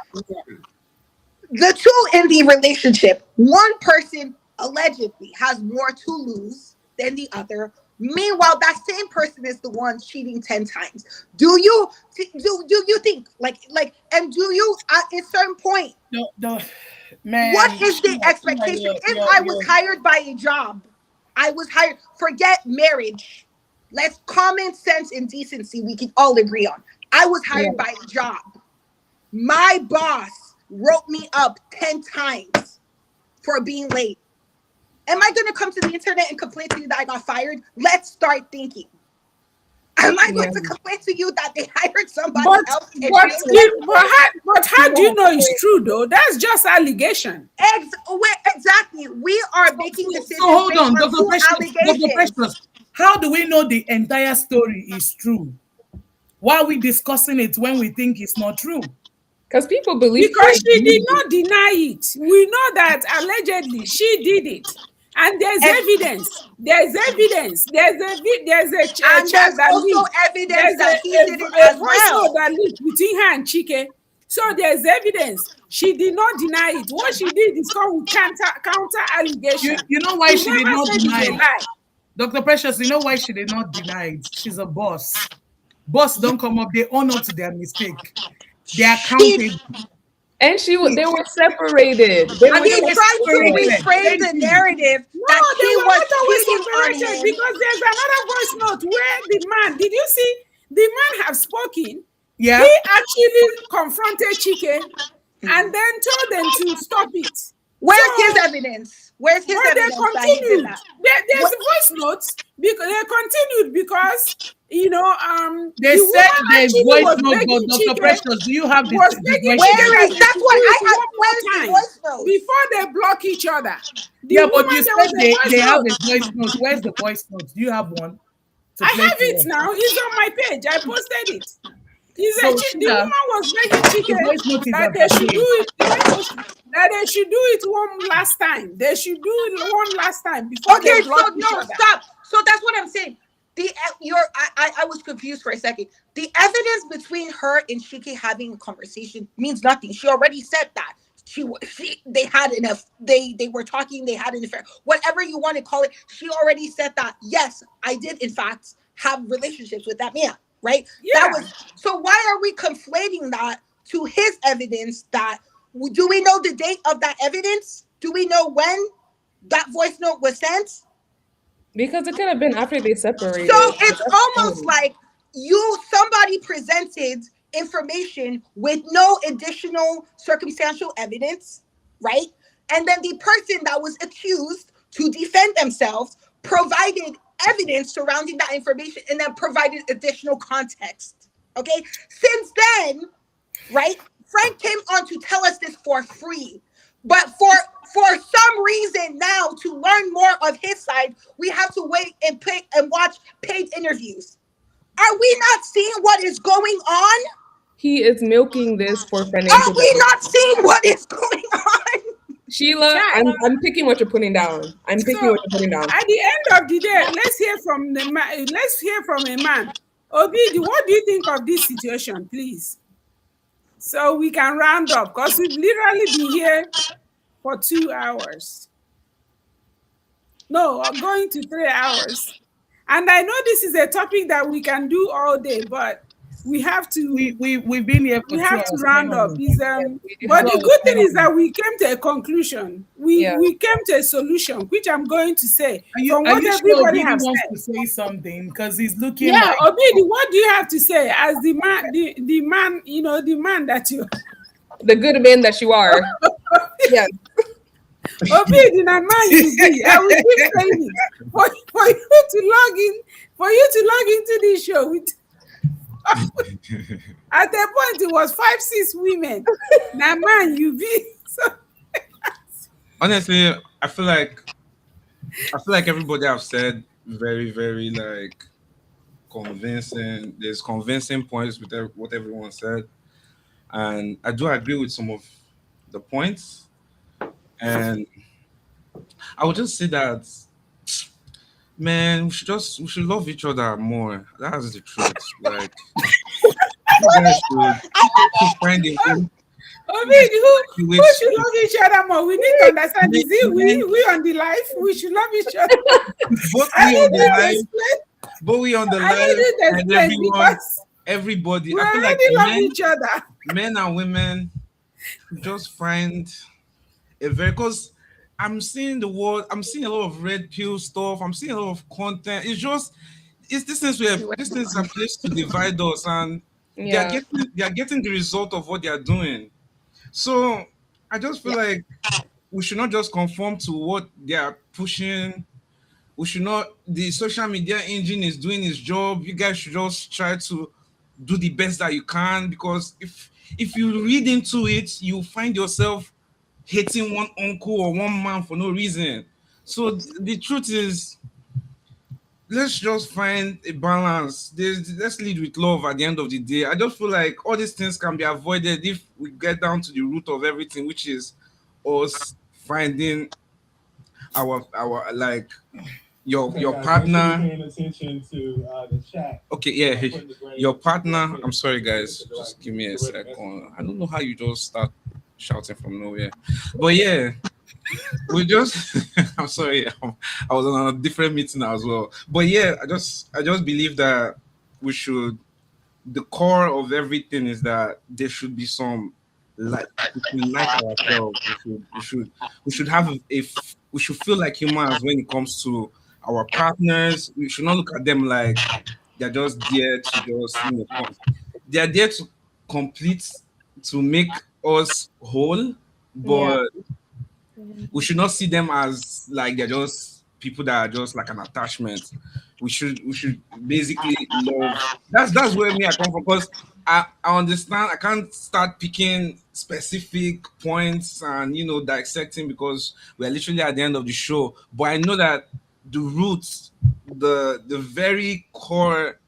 The two in the relationship, one person allegedly has more to lose than the other. Meanwhile, that same person is the one cheating 10 times. Do you think and do you at a certain point? No, man. What is the expectation? If I was hired by a job, I was hired. Forget marriage. Let's common sense and decency. We can all agree on. I was hired by a job. My boss wrote me up 10 times for being late. Am I going to come to the internet and complain to you that I got fired? Let's start thinking. Am I going to complain to you that they hired somebody else? But how do you know it's true though? That's just allegation. Exactly. We are making decisions. So hold on, based Dr. true Precious. How do we know the entire story is true? Why are we discussing it when we think it's not true? Because people believe because she did not deny it. We know that allegedly she did it, and there's evidence. There's evidence. There's also evidence that he did it as well. That leaked between her and Chike. So there's evidence. She did not deny it. What she did is called with counter allegation. You know why she did not deny it? Dr. Precious, you know why she did not deny it? She's a boss. Boss don't come up, they own up to their mistake. They are accountable. And they were separated. They tried to reframe the narrative that he was cheating on him. Because there's another voice note where the man, did you see? The man have spoken. Yeah. He actually confronted Chike and then told them to stop it. Where's his So, evidence? Where's his but they evidence that he did continued. that? There's What? a voice note because they continued because They the said woman there's actually voice was note, but begging Dr. Chike, Precious, do you have the begging voice note? Chike Where that is? they That's should what do it I. one Where's more the time voice note? before they block each other. The Yeah, but you woman, there said was a they voice have note. a voice note. Where's the voice note? Do you have one to I play have for it us? now. It's on my page. I posted it. So, The Sheila, woman was begging the Chike voice note is that they should do entertaining. it. The voice note that they should do it one last time. They should do it one last time before they Okay, block so each no, other. stop. So that's what I'm saying. I was confused for a second. The evidence between her and Shiki having a conversation means nothing. She already said that. They had enough. They were talking. They had an affair. Whatever you want to call it. She already said that. Yes, I did in fact have relationships with that man. Right. That Yeah. was. So why are we conflating that to his evidence? That do we know the date of that evidence? Do we know when that voice note was sent? Because it could have been after they separated. So But it's that's almost fine. like somebody presented information with no additional circumstantial evidence, right? And then the person that was accused to defend themselves provided evidence surrounding that information and then provided additional context. Okay. Since then, right? Frank came on to tell us this for free. But for some reason now to learn more of his side, we have to wait and pick and watch paid interviews. Are we not seeing what is going on? He is milking this for Are financial we benefit. not seeing what is going on? Sheila, Chat. I'm picking what you're putting down. I'm picking So what you're putting down. at the end of the day, let's hear from the man. Let's hear from a man. Obidi, what do you think of this situation, please? So we can round up because we've literally been here for 2 hours. No, going to 3 hours. And I know this is a topic that we can do all day, but we have to We've been here for we 2 have to hours. 10 round up. minutes. But 2 the hours, good 10 thing is that minutes. we came to a conclusion. Yeah. We came to a solution, which I'm going to say from Are what you sure everybody Obidi has wants said. to say something? Because he's looking Yeah, like Obidi, what do you have to say as the man, the man, the man that you The good man that you are. Yeah. Obidi, the man you be. I will keep saying it for you to log in, for you to log into this show with. At the point, it was 5, 6 women. Now, man, you be so. Honestly, I feel like everybody have said very, very like convincing. There's convincing points with what everyone said, and I do agree with some of the points. And I would just say that, man, we should love each other more. That's the truth. Like, you guys should find a way. Obidi, who Which should love each other more? We need to understand. Is it we on the life? We should love each other. both I we on need the you to live, explain. both we on the I live, need you to and explain everyone, because everybody. we I feel like already love each other. men and women just find a very because I'm seeing the world. I'm seeing a lot of red pill stuff. I'm seeing a lot of content. It's this things where this things are placed to divide us, and Yeah. they are getting the result of what they are doing. So I just feel like we should not just conform to what they are pushing. We should not. The social media engine is doing its job. You guys should just try to do the best that you can because if you read into it, you find yourself hating one uncle or one man for no reason. So the truth is, let's just find a balance. Let's lead with love at the end of the day. I just feel like all these things can be avoided if we get down to the root of everything, which is us finding our like your partner. Paying attention to the chat. Okay, yeah, your partner. I'm sorry, guys. Just give me a second. I don't know how you just start shouting from nowhere, but yeah, we just. I'm sorry. I was on a different meeting as well, but yeah, I just believe that we should. The core of everything is that there should be some like we should like ourselves. We should have we should feel like humans when it comes to our partners. We should not look at them like they're just there to just they are there to complete to make us whole, but we should not see them as like they're just people that are just like an attachment. We should basically love. That's where me I come from, because I understand I can't start picking specific points and dissecting, because we're literally at the end of the show. But I know that the roots, the very core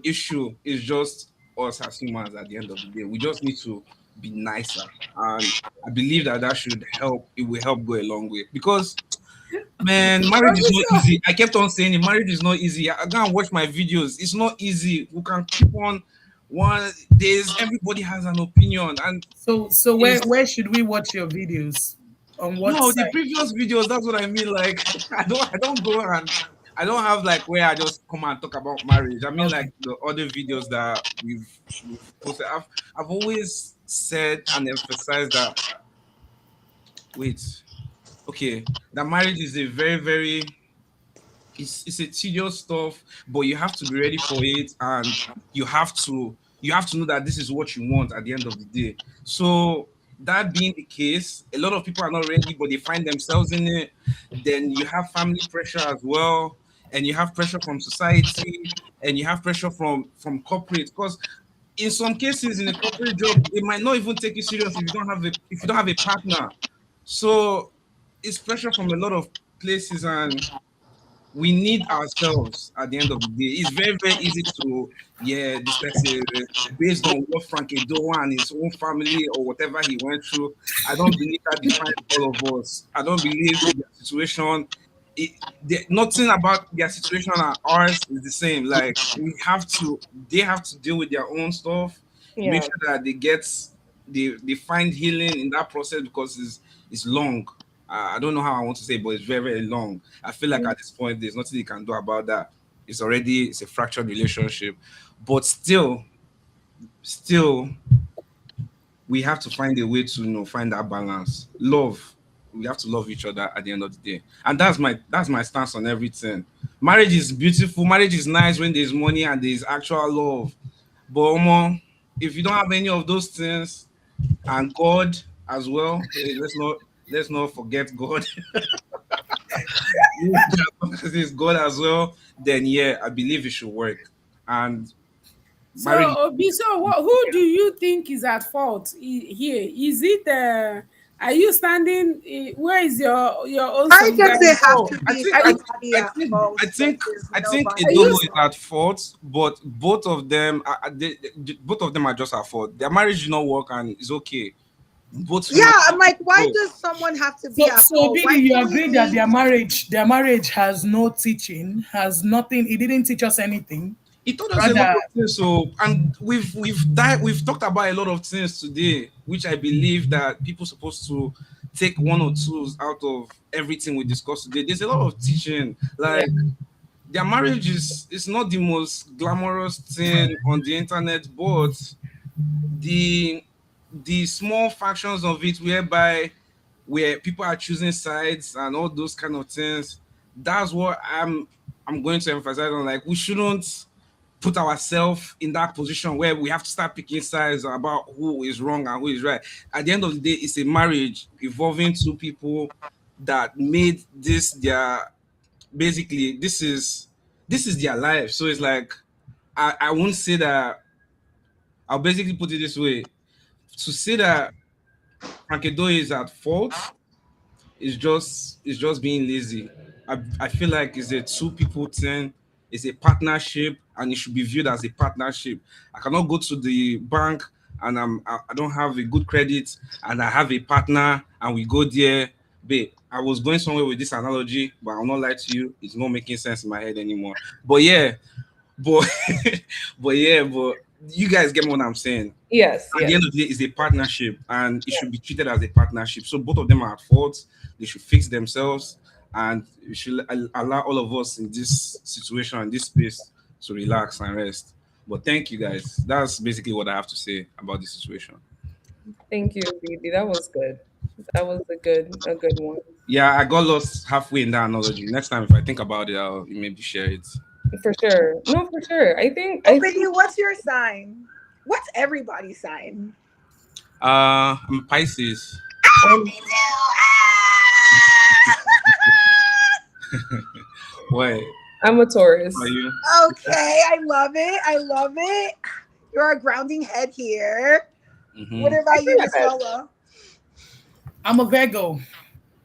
issue is just us as humans. At the end of the day, we just need to be nicer, and I believe that that should help. It will help go a long way, because man, marriage is not easy. I kept on saying it, marriage is not easy. I go and watch my videos. It's not easy. We can keep on one days. Everybody has an opinion, and So where should we watch your videos? On what no, the site? previous videos. That's what I mean. Like I don't go and I don't have like where I just come and talk about marriage. I mean Okay. like the other videos that we've posted. I've always said and emphasized that. Wait, okay, that marriage is a very very it's a tedious stuff, but you have to be ready for it, and you have to know that this is what you want at the end of the day. So that being the case, a lot of people are not ready, but they find themselves in it. Then you have family pressure as well, and you have pressure from society, and you have pressure from corporate, because in some cases in a corporate job they might not even take you serious if you don't have a partner. So it's pressure from a lot of places, and we need ourselves at the end of the day. It's very, very easy to, yeah, this person, based on what Frank Edo and his own family or whatever he went through. I don't believe that defines all of us. I don't believe their situation. Nothing about their situation and ours is the same. Like they have to deal with their own stuff. Make Yeah. sure that they find healing in that process, because it's long. I don't know how I want to say it, but it's very, very long. I feel like at this point, there's nothing you can do about that. It's a fractured relationship, but still, we have to find a way to find that balance. Love. We have to love each other at the end of the day, and that's my stance on everything. Marriage is beautiful. Marriage is nice when there's money and there's actual love. But if you don't have any of those things, and God as well, let's not forget God. It's God as well. Then yeah, I believe it should work. And So, marriage. Obi, so who do you think is at fault here? Is it are you standing? Where is your own I guess they solidarity? have to I be think somebody I at think fault, I think but there's I think nobody. Edomo is at fault, but both of them both of them are just at fault. Their marriage did not work and it's okay. Both Yeah, humans I'm like, why go. does someone have to be So, at so fault? Billy, Why you do we agree that need their marriage has no teaching, has nothing. It didn't teach us anything. He told us a lot Rather, of things, so and we've talked about a lot of things today, which I believe that people supposed to take one or two out of everything we discussed today. There's a lot of teaching, like their marriage is not the most glamorous thing on the internet, but the the small factions of it whereby where people are choosing sides and all those kind of things, that's what I'm going to emphasize on. Like we shouldn't put ourselves in that position where we have to start picking sides about who is wrong and who is right. At the end of the day, it's a marriage involving two people that made this their basically this is their life. So it's like I won't say that. I'll basically put it this way: to say that Frankedo is at fault is just being lazy. I feel like it's a two people thing, it's a partnership, and it should be viewed as a partnership. I cannot go to the bank and I don't have a good credit and I have a partner and we go there. Babe, I was going somewhere with this analogy, but I'll not lie to you, it's not making sense in my head anymore. But yeah, but but you guys get what I'm saying. Yes. At the end of the day, it's a partnership and it should be treated as a partnership. So both of them are at fault. They should fix themselves and we should allow all of us in this situation, in this space, to relax and rest. But thank you guys. That's basically what I have to say about this situation. Thank you, Bibi. That was good. That was a good one. Yeah, I got lost halfway in that analogy. Next time, if I think about it, I'll maybe share it. For sure. No, for sure. I think Opinion, what's your sign? What's everybody's sign? I'm a Pisces. And Wait, I'm a Taurus. are you? Okay, I love it. I love it. You're a grounding head here. What Mhm. about you, my Miss bad. Lola? I'm a Virgo.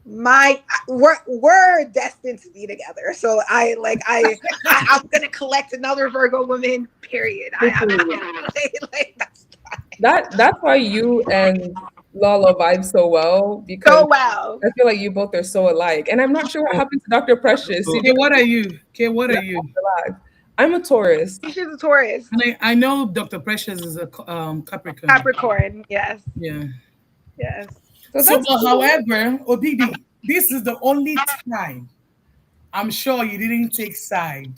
We're destined to be together. So I'm gonna collect another Virgo woman. Period. I'm not gonna say like that's That's why you and Lala vibe so well, because so wow. I feel like you both are so alike. And I'm not sure what So, happened to Dr. Precious. so He Okay, just what are you? Okay, what are left you? alive. I'm a Taurus. She's a Taurus. And I know Dr. Precious is a Capricorn. Capricorn. Yes. Yeah. Yes. So So, that's but cool. however, Obidi, this is the only time I'm sure you didn't take side,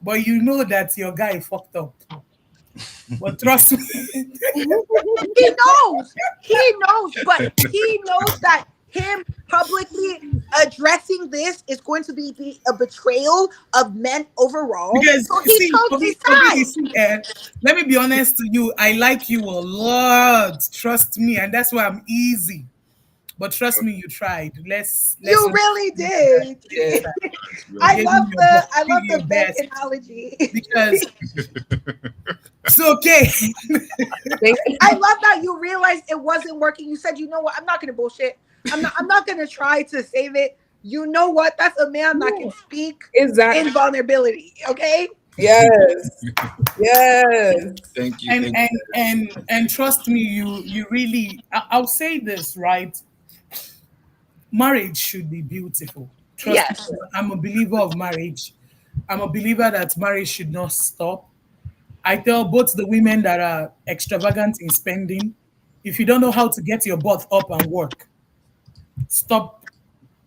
but you know that your guy fucked up. But trust me, He knows. He knows, but he knows that him publicly addressing this is going to be a betrayal of men overall. because So he see, chose his Obidi, side. see, let me be honest to you. I like you a lot. Trust me, and that's why I'm easy. But trust me, you tried. Let's You really did. Yeah. you I gave me love your the best. I Give love your the bed best analogy. because it's okay. Thank you. I love that you realized it wasn't working. You said, you know what, I'm not gonna bullshit. I'm not gonna try to save it. You know what? That's a man that can speak Exactly. in vulnerability. Okay? Yes. Yes. thank you, and thank and and trust me, you really. I'll say this right. Marriage should be beautiful. Trust me, Yes. I'm a believer of marriage. I'm a believer that marriage should not stop. I tell both the women that are extravagant in spending, if you don't know how to get your butt up and work, stop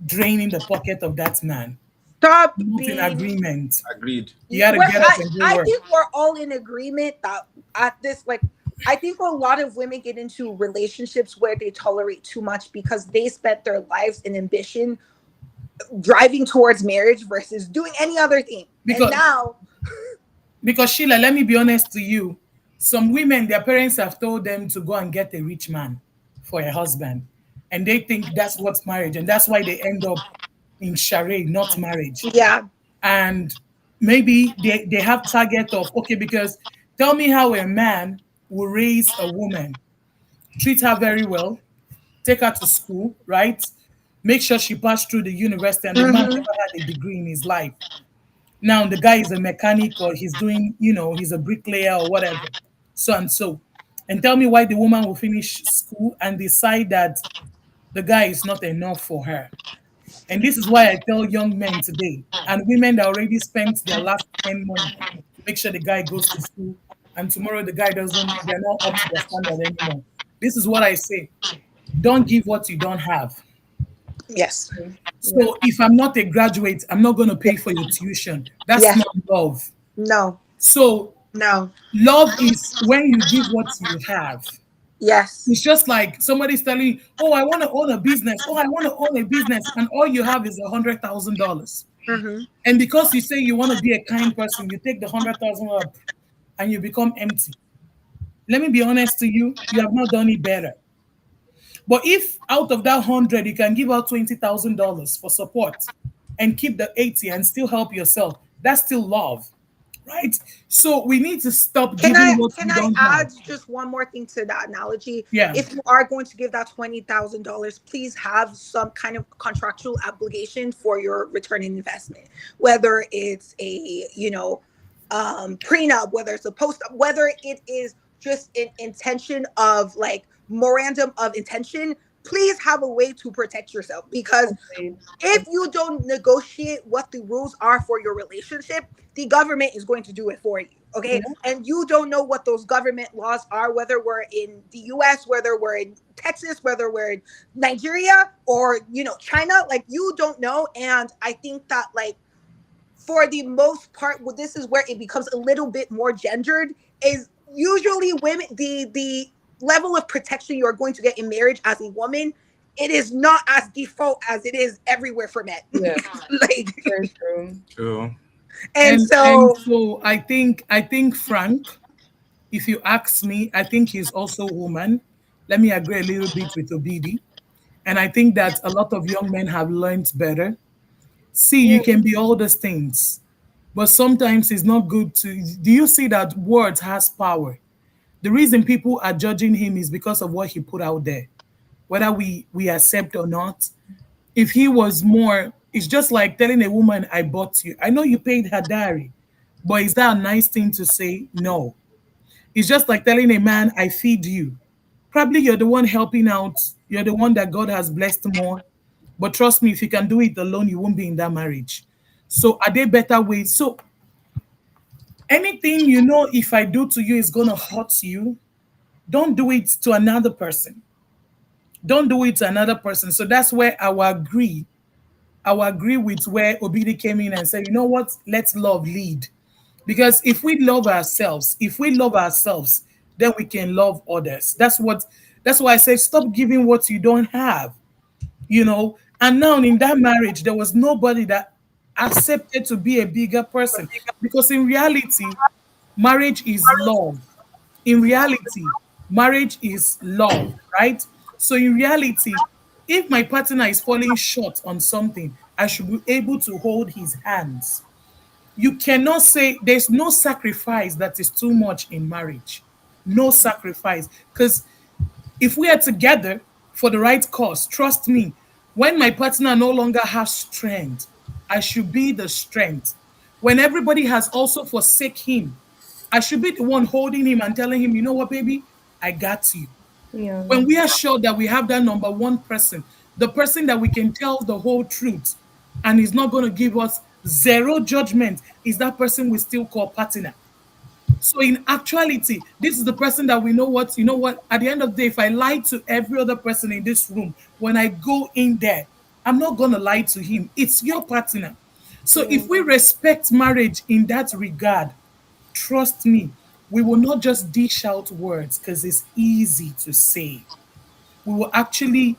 draining the pocket of that man. Stop Not in being agreement. you. Agreed. You got to We're, get up and go I work. think we're all in agreement that at this like I think a lot of women get into relationships where they tolerate too much because they spent their lives in ambition driving towards marriage versus doing any other thing. And Because now Sheila, let me be honest to you. Some women, their parents have told them to go and get a rich man for a husband. And they think that's what's marriage. And that's why they end up in charade, not marriage. yeah. And maybe they have target of, okay, because tell me how a man will raise a woman, treat her very well, take her to school, right? Make sure she passed through the university and the man Mhm. never had a degree in his life. Now the guy is a mechanic or he's doing, he's a bricklayer or whatever, so and so. And tell me why the woman will finish school and decide that the guy is not enough for her. And this is why I tell young men today and women that already spent their last 10 money to make sure the guy goes to school and tomorrow the guy doesn't, they're not up to their standard anymore. This is what I say. Don't give what you don't have. Yes. So if I'm not a graduate, I'm not going to pay for your tuition. That's Yeah. not love. No. So No. love is when you give what you have. Yes. It's just like somebody's telling you, "Oh, I want to own a business. Oh, I want to own a business," and all you have is $100,000. Hmm. And because you say you want to be a kind person, you take the 100,000 up, and you become empty. Let me be honest to you, you have not done it better. But if out of that 100 you can give out $20,000 for support and keep the 80 and still help yourself, that's still love, right? So we need to stop giving what Can we I don't have. add just one more thing to that analogy? Yeah. If you are going to give that $20,000, please have some kind of contractual obligation for your return on investment, whether it's a prenup, whether it's a post, whether it is just an intention of like memorandum of intention. Please have a way to protect yourself because if you don't negotiate what the rules are for your relationship, the government is going to do it for you. Okay. And you don't know what those government laws are, whether we're in the US, whether we're in Texas, whether we're in Nigeria or, China, like you don't know. And I think that like for the most part, well, this is where it becomes a little bit more gendered is usually women, the level of protection you're going to get in marriage as a woman, it is not as default as it is everywhere for men. Yeah. Like, Very true. True. and And so so I think Frank, if you ask me, I think he's also a woman. Let me agree a little bit with Obidi. And I think that a lot of young men have learned better. See, you Yes. can be all those things, but sometimes it's not good to. Do you see that words has power? The reason people are judging him is because of what he put out there, whether we accept or not. If he was more, it's just like telling a woman, I bought you. I know you paid her dowry, but is that a nice thing to say? No. It's just like telling a man, I feed you. Probably you're the one helping out, you're the one that God has blessed more. But trust me, if you can do it alone, you won't be in that marriage. So are there better ways? So anything you know, if I do to you is gonna hurt you, don't do it to another person. Don't do it to another person. So that's where I will agree with where Obidi came in and said, you know what? Let's love lead. Because if we love ourselves, then we can love others. That's why I say stop giving what you don't have, you know. And now in that marriage, there was nobody that accepted to be a bigger person. Because in reality, marriage is love. In reality, marriage is love, right? So in reality, if my partner is falling short on something, I should be able to hold his hands. You cannot say there's no sacrifice that is too much in marriage. No sacrifice. Because if we are together for the right cause, trust me, when my partner no longer has strength, I should be the strength. When everybody has also forsake him, I should be the one holding him and telling him, you know what, baby, I got you. Yeah. When we are sure that we have that number one person, the person that we can tell the whole truth and is not going to give us zero judgment, is that person we still call partner. So in actuality, this is the person that we know what, you know what, at the end of the day, if I lie to every other person in this room, when I go in there, I'm not going to lie to him. It's your partner. So Yeah. if we respect marriage in that regard, trust me, we will not just dish out words because it's easy to say. We will actually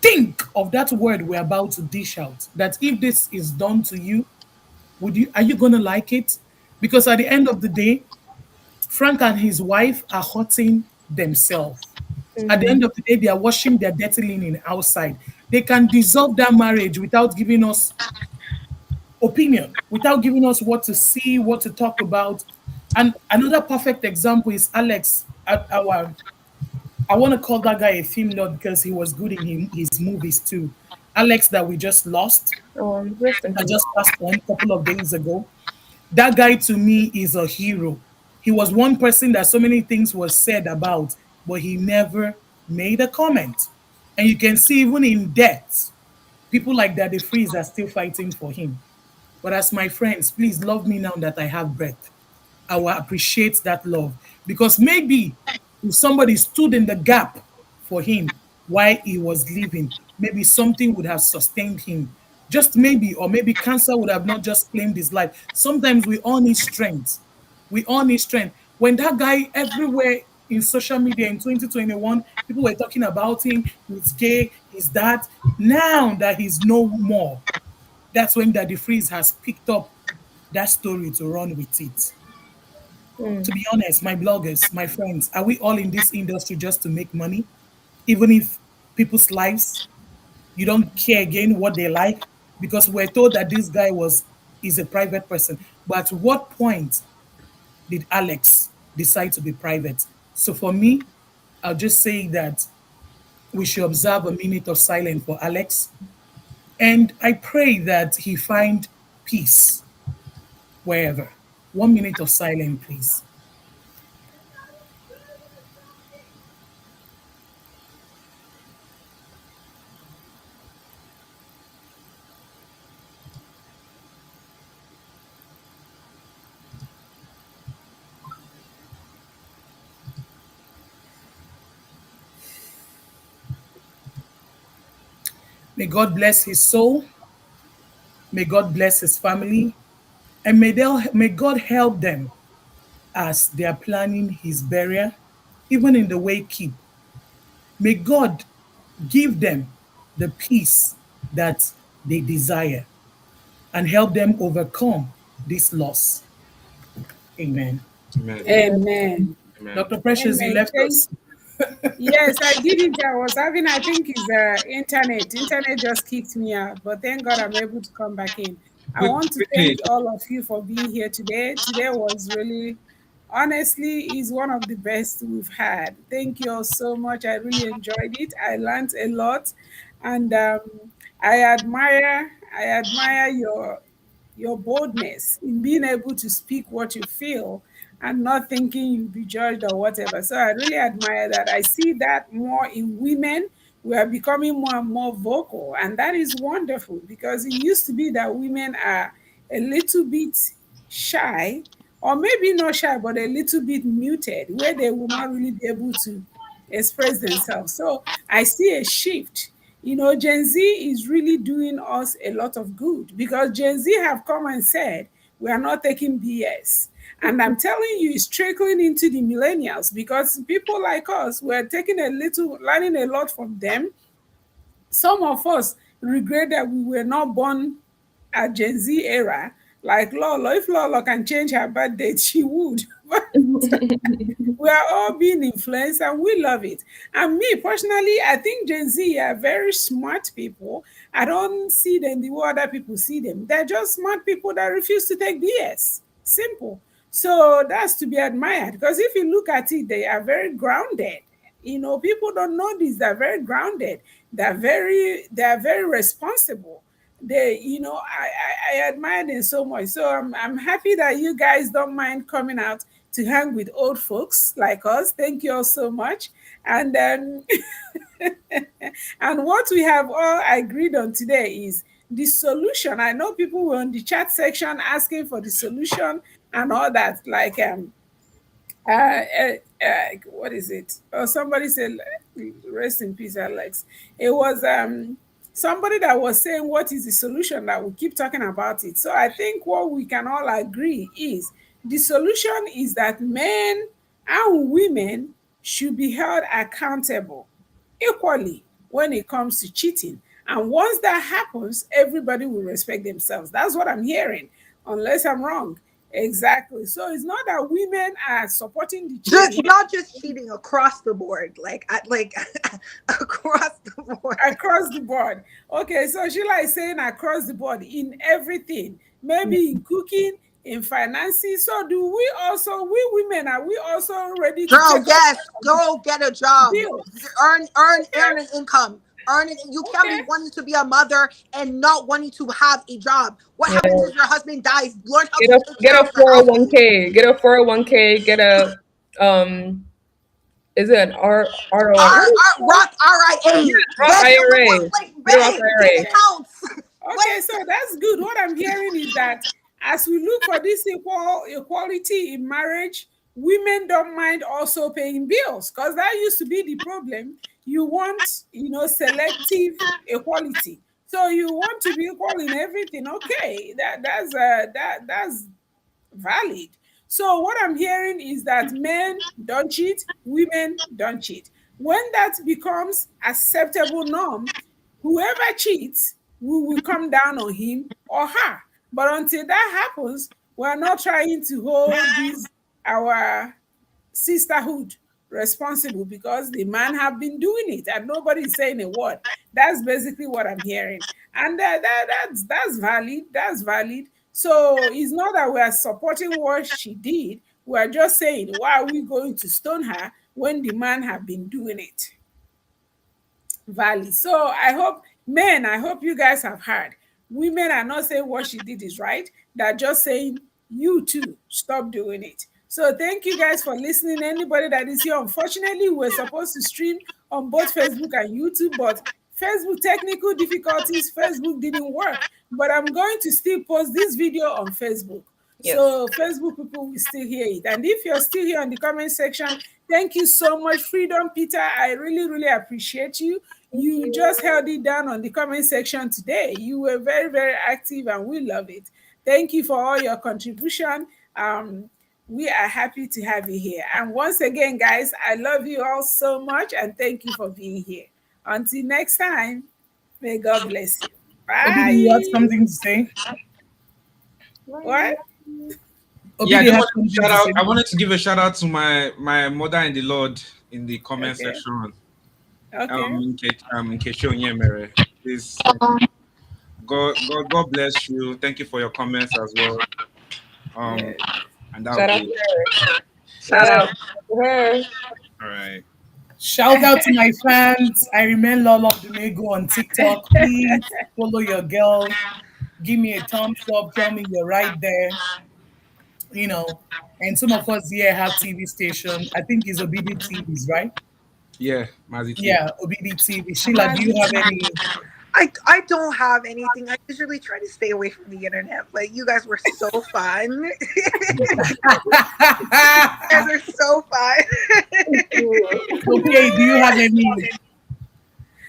think of that word we're about to dish out. That if this is done to you, would you are you gonna like it? Because at the end of the day, Frank and his wife are hurting themselves. At the Mm-hmm. end of the day, they are washing their dirty linen outside. They can dissolve that marriage without giving us opinion, without giving us what to see, what to talk about. And another perfect example is Alex at our I want to call that guy a film nerd because he was good in his movies too. Alex that we just lost, Rest in that peace. just passed on a couple of days ago. That guy to me is a hero. He was one person that so many things were said about, but he never made a comment. And you can see even in death, people like that, the freeze are still fighting for him. But as my friends, please love me now that I have breath. I will appreciate that love. Because maybe if somebody stood in the gap for him while he was living, maybe something would have sustained him. Just maybe, or maybe cancer would have not just claimed his life. Sometimes we all need strength. We all need strength. When that guy everywhere in social media in 2021, people were talking about him, he's gay, he's that. Now that he's no more, that's when Daddy Freeze has picked up that story to run with it. To Mm. be honest, my bloggers, my friends, are we all in this industry just to make money? Even if people's lives, you don't care again what they like? Because we're told that this guy is a private person. But at what point did Alex decide to be private? So for me, I'll just say that we should observe a minute of silence for Alex. And I pray that he find peace wherever. 1 minute of silence, please. May God bless his soul. May God bless his family. And may God help them as they are planning his burial, even in the way keep. May God give them the peace that they desire and help them overcome this loss. Amen. Amen. Amen. Amen. Amen. Dr. Precious, you Amen. left us. Yes, I did it. I was having, I think, is internet. Internet just kicked me out, but thank God I'm able to come back in. I want to thank Quickly, all of you for being here today. Today was really, honestly, is one of the best we've had. Thank you all so much. I really enjoyed it. I learned a lot, and I admire your boldness in being able to speak what you feel and not thinking you'll be judged or whatever. So I really admire that. I see that more in women. We are becoming more and more vocal, and that is wonderful because it used to be that women are a little bit shy, or maybe not shy, but a little bit muted, where they will not really be able to express themselves. So I see a shift. Gen Z is really doing us a lot of good because Gen Z have come and said we are not taking BS. And I'm telling you, it's trickling into the millennials because people like us were taking a little, learning a lot from them. Some of us regret that we were not born at Gen Z era. Like Lolo, if Lolo can change her birth date, she would. We are all being influenced and we love it. And me personally, I think Gen Z are very smart people. I don't see them the way other people see them. They're just smart people that refuse to take BS. Simple. So that's to be admired because if you look at it, they are very grounded. People don't know this. They're very grounded. They're very responsible. I admire them so much. So I'm happy that you guys don't mind coming out to hang with old folks like us. Thank you all so much. And and what we have all agreed on today is the solution. I know people were on the chat section asking for the solution and all that. Like what is it? Oh, somebody said, rest in peace, Alex. It was somebody that was saying, what is the solution that we keep talking about it? So I think what we can all agree is the solution is that men and women should be held accountable equally when it comes to cheating. And once that happens, everybody will respect themselves. That's what I'm hearing, unless I'm wrong. Exactly. So it's not that women are supporting the Just cheating not just cheating across the board, like across the board. across the board. Okay, so Sheila is saying across the board in everything, maybe in cooking, in finances. So do we also, we women, are we also ready to Girl, take up yes, go get a job. bills? Earn an income. Earn it. You can't be Okay. wanting to be a mother and not wanting to have a job. What happens Yeah. if your husband dies? Learn how Get to a take get care a of your household. 401k. Get a 401k. Get a is it an R what is it called? Rock RIA. Roth Get a IRA. like, Get a Roth babe, this IRA. Okay. counts. Okay, What? so that's good. What I'm hearing is that as we look for this equality in marriage, women don't mind also paying bills because that used to be the problem. You want, selective equality. So you want to be equal in everything. Okay, that's valid. So what I'm hearing is that men don't cheat, women don't cheat. When that becomes acceptable norm, whoever cheats, we will come down on him or her. But until that happens, we're not trying to hold this our sisterhood responsible because the man have been doing it and nobody is saying a word. That's basically what I'm hearing, and that's valid. That's valid. So it's not that we are supporting what she did. We are just saying, why are we going to stone her when the man have been doing it? Valid. So I hope, men, I hope you guys have heard. Women are not saying what she did is right. They're just saying, you too, stop doing it. So thank you guys for listening. Anybody that is here, unfortunately, we're supposed to stream on both Facebook and YouTube, but Facebook technical difficulties, Facebook didn't work. But I'm going to still post this video on Facebook. Yes. So Facebook people will still hear it. And if you're still here on the comment section, thank you so much, Freedom Peter. I really, really appreciate you. Thank You just you. held it down on the comment section today. You were very, very active and we love it. Thank you for all your contribution. We are happy to have you here. And once again, guys, I love you all so much and thank you for being here. Until next time, may God bless you. Baby, do you have Bye. something to say? What? Yeah, I Obidi just has wanted to something shout to out. say. I wanted to give a shout out to my mother in the Lord in the comment Okay. section. Okay. In Kesho Nyemere. Please, God bless you. Thank you for your comments as well. Yeah. And that'll Shout out be to it. her. Shout Yeah, out. to her. All right. Shout out to my fans. I remain Lolo Dumego on TikTok. Please follow your girl. Give me a thumbs up. Tell me you're right there. You know, and some of us here have TV station. I think it's Obidi TVs, right? Yeah, Mazi TV. Yeah, Obidi TV. Sheila, do Mazi you have TV. any? I don't have anything. I usually try to stay away from the internet, but you guys were so fun. You guys are so fun. Okay, do you have any?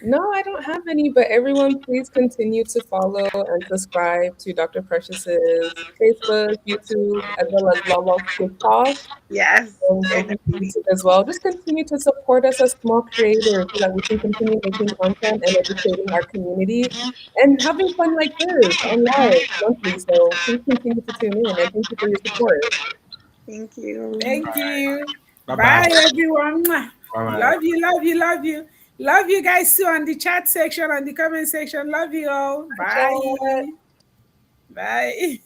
No, I don't have any, but everyone please continue to follow and subscribe to Dr. Precious's Facebook, YouTube, as well as Lala's TikTok Yes, and YouTube as well. Just continue to support us as small creators so that we can continue making content and educating our community and having fun like this on live monthly. So please continue to tune in and thank you for your support. thank you. Thank you. Bye bye. Bye, everyone. Mwah. Bye bye. Love you, love you, love you. Love you guys too on the chat section, on the comment section. Love you all. Bye. Chat. Bye.